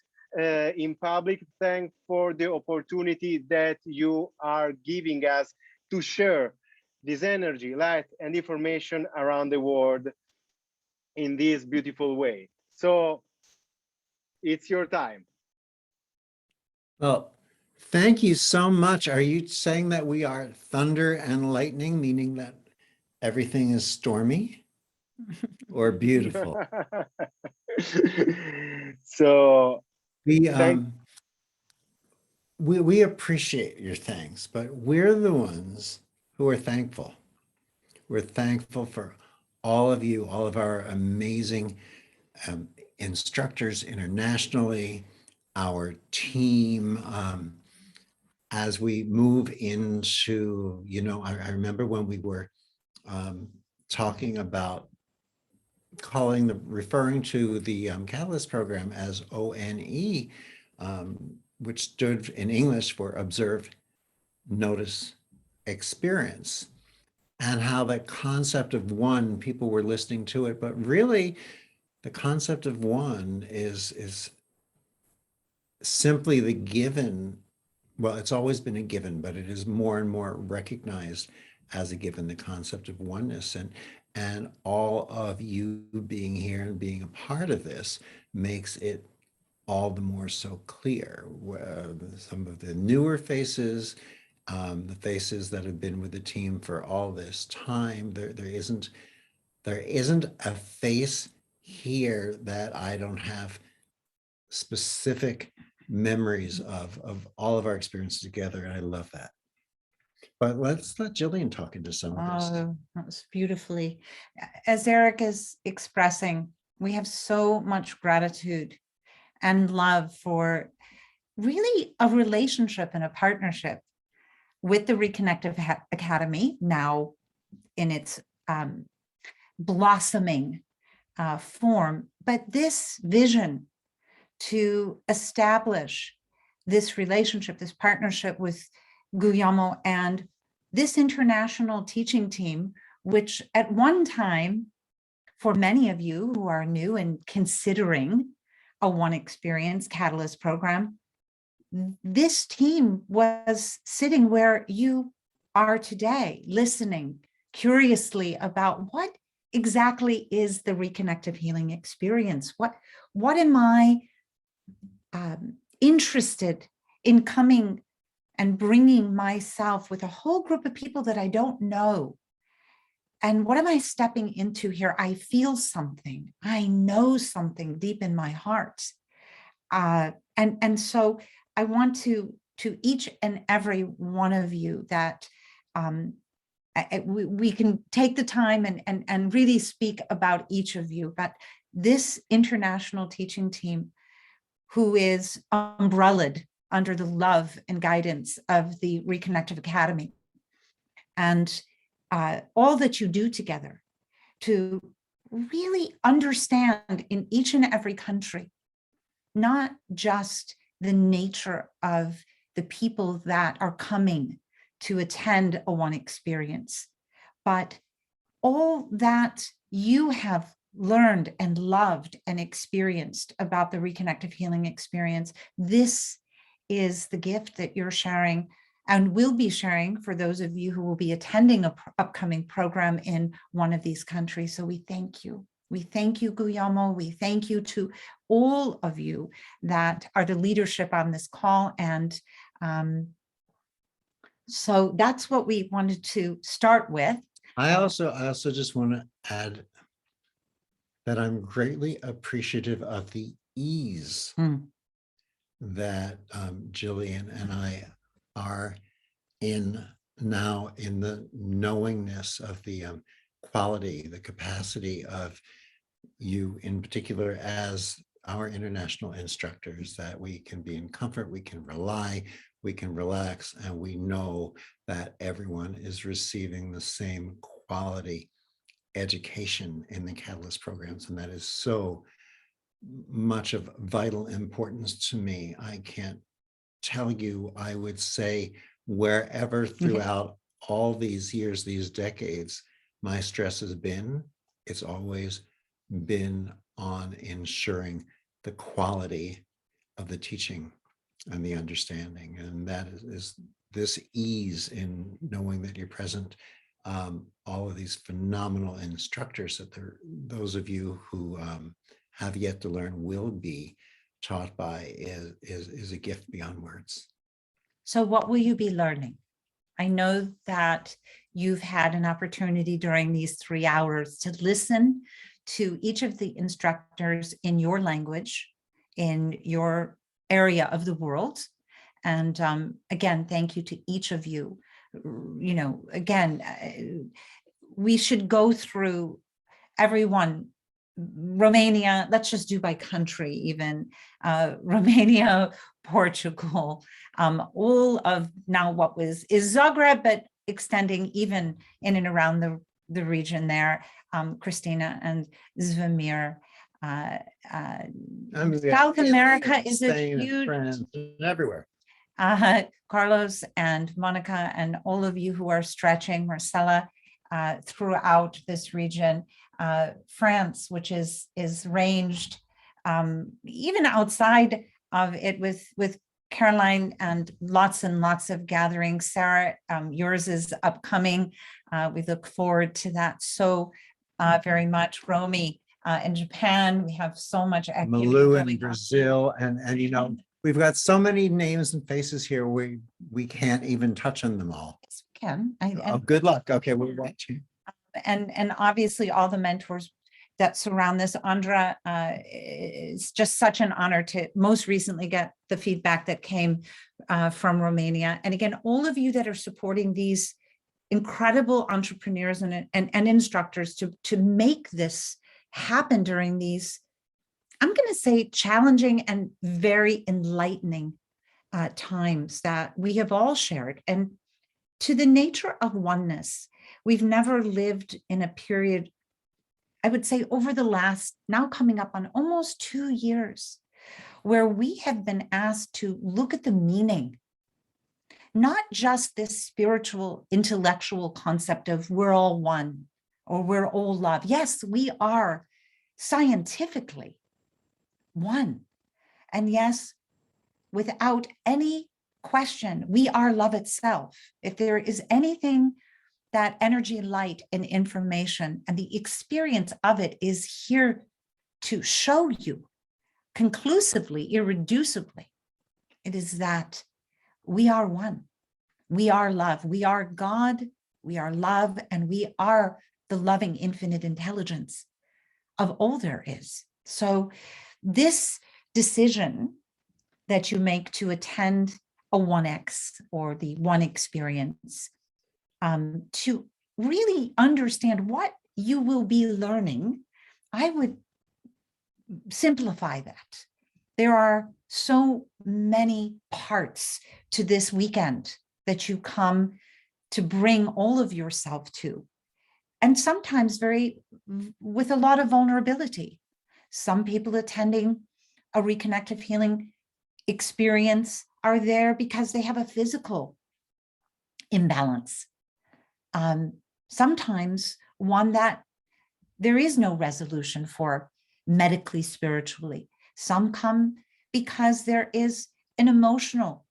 in public, thank for the opportunity that you are giving us to share this energy, light, and information around the world in this beautiful way. So it's your time. Well, thank you so much. Are you saying that we are thunder and lightning, meaning that everything is stormy or beautiful? So we appreciate your thanks, but we're the ones who are thankful. We're thankful for all of you, all of our amazing instructors internationally, our team, as we move into, I remember when we were talking about referring to the Catalyst program as ONE, which stood in English for Observe, Notice, Experience, and how the concept of one, people were listening to it, but really the concept of one is simply the given. Well, it's always been a given, but it is more and more recognized as a given, the concept of oneness. And all of you being here and being a part of this makes it all the more so clear. Some of the newer faces, the faces that have been with the team for all this time, there isn't a face here that I don't have specific memories of all of our experiences together. And I love that. But let's let Jillian talk into some of this. Oh, that was beautifully. As Eric is expressing, we have so much gratitude and love for really a relationship and a partnership with the Reconnective Academy, now in its blossoming form. But this vision to establish this relationship, this partnership with Guglielmo and this international teaching team, which at one time, for many of you who are new and considering a One Experience Catalyst program, this team was sitting where you are today, listening curiously about what exactly is the Reconnective Healing Experience. What am I interested in coming and bringing myself with a whole group of people that I don't know? And what am I stepping into here? I feel something. I know something deep in my heart. And so I want to each and every one of you that we can take the time and really speak about each of you, but this international teaching team who is umbrellaed under the love and guidance of the Reconnective Academy, and all that you do together to really understand in each and every country, not just the nature of the people that are coming to attend a One Experience, but all that you have learned and loved and experienced about the Reconnective Healing Experience. This is the gift that you're sharing and will be sharing for those of you who will be attending an upcoming program in one of these countries. So we thank you. We thank you, Guillermo. We thank you to all of you that are the leadership on this call. And so that's what we wanted to start with. I also just want to add that I'm greatly appreciative of the ease that Jillian and I are in now, in the knowingness of the quality, the capacity of you in particular as our international instructors, that we can be in comfort, we can rely, we can relax, and we know that everyone is receiving the same quality education in the Catalyst programs. And that is so much of vital importance to me. I can't tell you, I would say wherever throughout all these years, these decades, my stress has been, it's always been on ensuring the quality of the teaching and the understanding. And that is this ease in knowing that you're present. All of these phenomenal instructors that those of you who have yet to learn will be taught by is a gift beyond words. So what will you be learning? I know that you've had an opportunity during these 3 hours to listen to each of the instructors in your language, in your area of the world. And again, thank you to each of you. You know, again, we should go through everyone. Romania, let's just do by country even, Romania, Portugal, all of now what is Zagreb, but extending even in and around the region there, Christina and Zvamir. South America is a huge, everywhere. Carlos and Monica and all of you who are stretching, Marcella, throughout this region, France, which is ranged even outside of it with Caroline and lots of gatherings. Sarah, yours is upcoming. We look forward to that so very much. Romy in Japan, we have so much activity. Malu in Brazil, and you know, we've got so many names and faces here, we can't even touch on them all. Yes, we can. Good luck. Okay, we'll watch you. And obviously all the mentors that surround this. Andra, it's just such an honor to most recently get the feedback that came from Romania. And again, all of you that are supporting these incredible entrepreneurs and instructors to make this happen during these, I'm going to say, challenging and very enlightening times that we have all shared. And to the nature of oneness, we've never lived in a period, I would say over the last, now coming up on almost 2 years, where we have been asked to look at the meaning, not just this spiritual, intellectual concept of we're all one or we're all love. Yes, we are scientifically one. And yes, without any question, we are love itself. If there is anything that energy, light, and information and the experience of it is here to show you conclusively, irreducibly, it is that we are one. We are love. We are God. We are love. And we are the loving infinite intelligence of all there is. So this decision that you make to attend a 1X or the One Experience, to really understand what you will be learning, I would simplify that. There are so many parts to this weekend that you come to bring all of yourself to, and sometimes with a lot of vulnerability. Some people attending a Reconnective healing experience are there because they have a physical imbalance. Sometimes one that there is no resolution for medically, spiritually. Some come because there is an emotional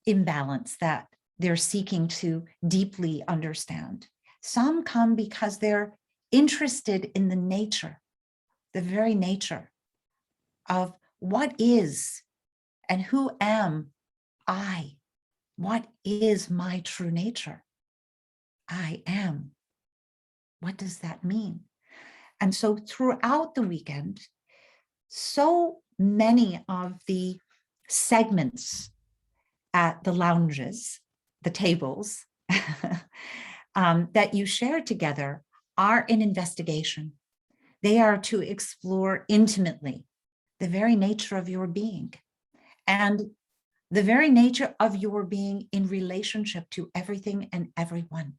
imbalance that they're seeking to deeply understand. Some come because they're interested in the nature, the very nature of what is and who am I? What is my true nature? I am. What does that mean? And so throughout the weekend, so many of the segments at the lounges, the tables that you share together are an investigation. They are to explore intimately the very nature of your being and the very nature of your being in relationship to everything and everyone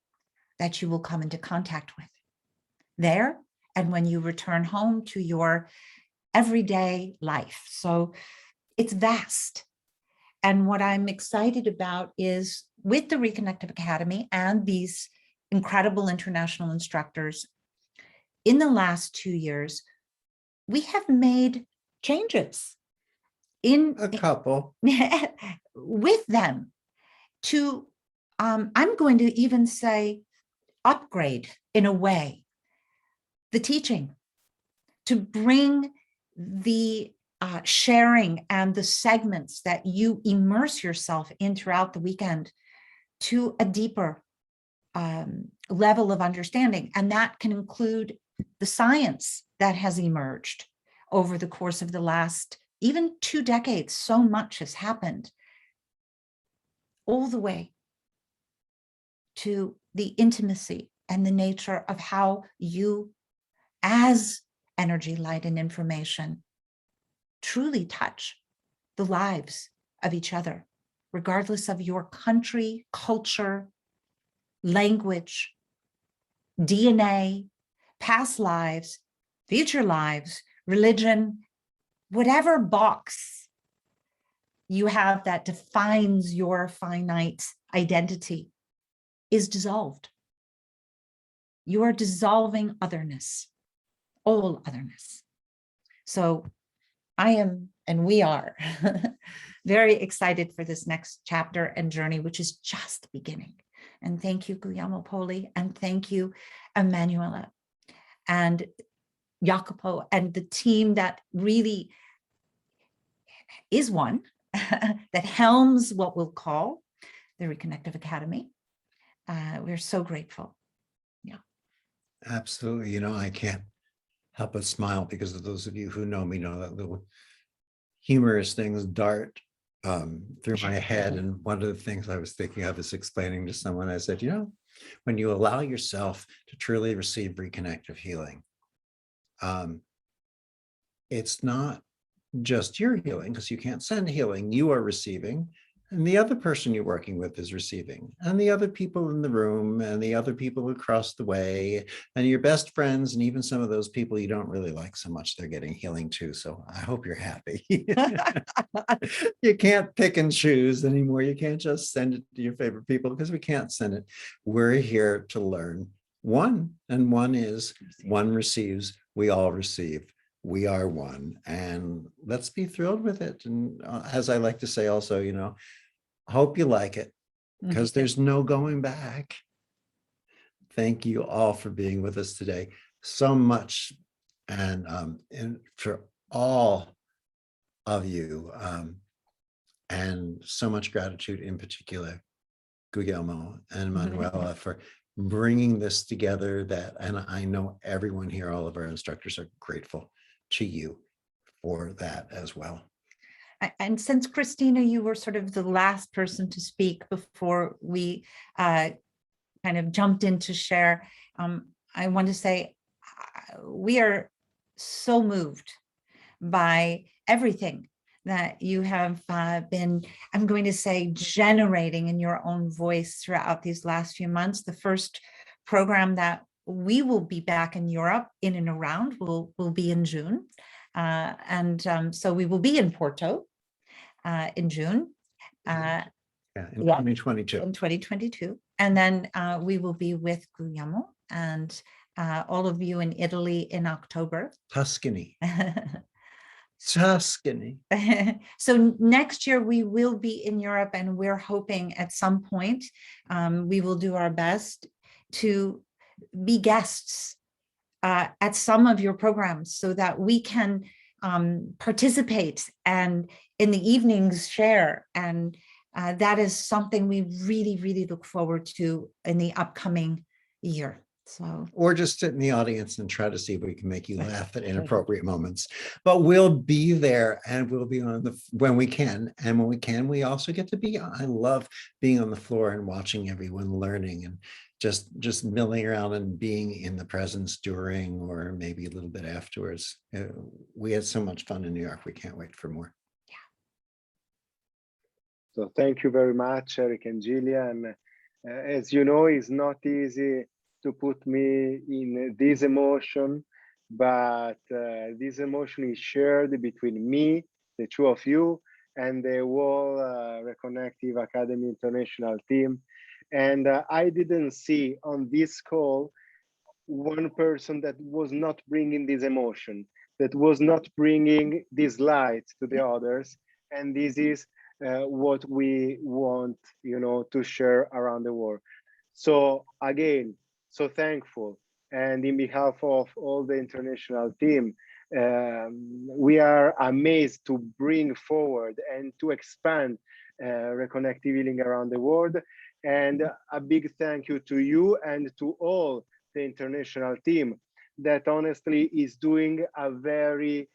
that you will come into contact with there and when you return home to your everyday life. So it's vast. And what I'm excited about is with the Reconnective Academy and these incredible international instructors, in the last 2 years, we have made changes in a couple with them to, I'm going to even say, upgrade in a way the teaching to bring the sharing and the segments that you immerse yourself in throughout the weekend to a deeper level of understanding. And that can include the science that has emerged over the course of the last even 2 decades. So much has happened, all the way to the intimacy and the nature of how you, as energy, light, and information, truly touch the lives of each other, regardless of your country, culture, language, DNA, past lives, future lives, religion, whatever box you have that defines your finite identity is dissolved. You are dissolving otherness, all otherness. So I am, and we are, very excited for this next chapter and journey, which is just beginning. And thank you, Guglielmo Poli, and thank you, Emanuela, and Jacopo, and the team that really is one, that helms what we'll call the Reconnective Academy. We're so grateful. Yeah. Absolutely. You know, I can't help but smile because of those of you who know me know that little humorous things dart through my head. And one of the things I was thinking of is explaining to someone, I said, you know, when you allow yourself to truly receive reconnective healing, it's not just your healing, because you can't send healing, you are receiving, and the other person you're working with is receiving, and the other people in the room, and the other people across the way, and your best friends, and even some of those people you don't really like so much, they're getting healing too. So I hope you're happy. You can't pick and choose anymore. You can't just send it to your favorite people, because we can't send it. We're here to learn one, and one is one receives, we all receive. We are one, and let's be thrilled with it. And as I like to say also, you know, hope you like it, because there's no going back. Thank you all for being with us today. So much, and for all of you, and so much gratitude, in particular, Guglielmo and Manuela, for bringing this together. That, and I know everyone here, all of our instructors, are grateful to you for that as well. And since Christina, you were sort of the last person to speak before we kind of jumped in to share, I want to say we are so moved by everything that you have been, I'm going to say, generating in your own voice throughout these last few months. The first program that we will be back in Europe in and around will be in June. So we will be in Porto in June. In 2022. In 2022. And then we will be with Guglielmo and all of you in Italy in October. Tuscany. Tuscany. So next year we will be in Europe, and we're hoping at some point we will do our best to be guests at some of your programs so that we can participate and in the evenings share. And that is something we really, really look forward to in the upcoming year. So, or just sit in the audience and try to see if we can make you laugh at inappropriate moments. But we'll be there, and we'll be on the when we can. And when we can, we also get to be. I love being on the floor and watching everyone learning and just milling around and being in the presence during or maybe a little bit afterwards. We had so much fun in New York. We can't wait for more. So thank you very much, Eric and Jillian. As you know, it's not easy to put me in this emotion, but this emotion is shared between me, the two of you, and the whole Reconnective Academy International team. And I didn't see on this call one person that was not bringing this emotion, that was not bringing this light to the others. And this is what we want, to share around the world. So again, so thankful. And in behalf of all the international team, we are amazed to bring forward and to expand Reconnective Healing around the world. And a big thank you to you and to all the international team that honestly is doing a very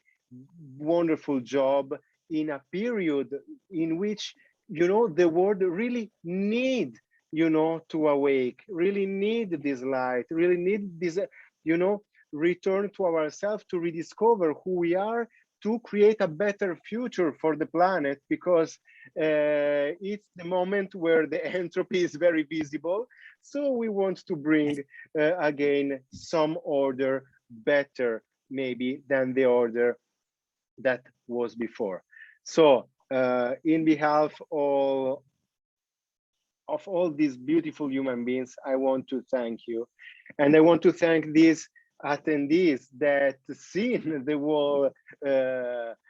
wonderful job in a period in which, the world really need to awake, really need this light, really need this, return to ourselves, to rediscover who we are, to create a better future for the planet, because it's the moment where the entropy is very visible. So we want to bring, again, some order better, maybe, than the order that was before. So in behalf of all these beautiful human beings, I want to thank you. And I want to thank these attendees that seen the whole, the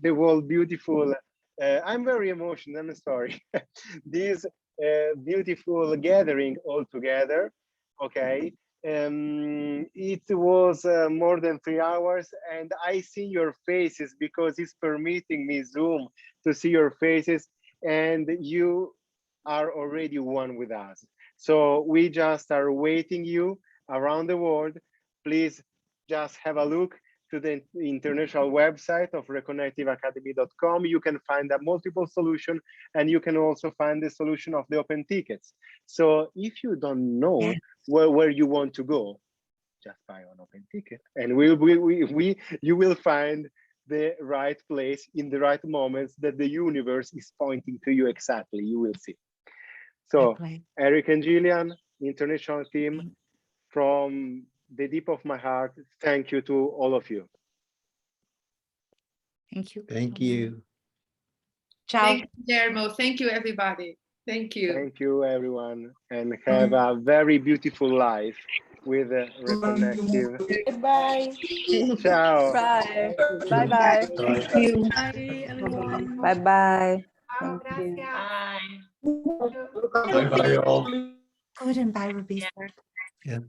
whole beautiful, I'm very emotional, I'm sorry. This beautiful gathering all together, okay? It was more than 3 hours, and I see your faces because it's permitting me Zoom to see your faces, and you are already one with us. So we just are waiting you around the world. Please just have a look to the international website of reconnectiveacademy.com. You can find a multiple solution, and you can also find the solution of the open tickets. So if you don't know where you want to go, just buy an open ticket, and you will find the right place in the right moments that the universe is pointing to you exactly. You will see. So Eric and Jillian, international team, from the deep of my heart, thank you to all of you. Thank you. Thank you. Ciao. Thank you, Guillermo. Thank you, everybody. Thank you. Thank you, everyone, and have a very beautiful life with Reconnective. Bye. Ciao. Bye. Bye. Bye. Thank you. Bye, everyone. Bye. Bye. Thank you. Bye bye all. Good and bye, Ruby. Yeah.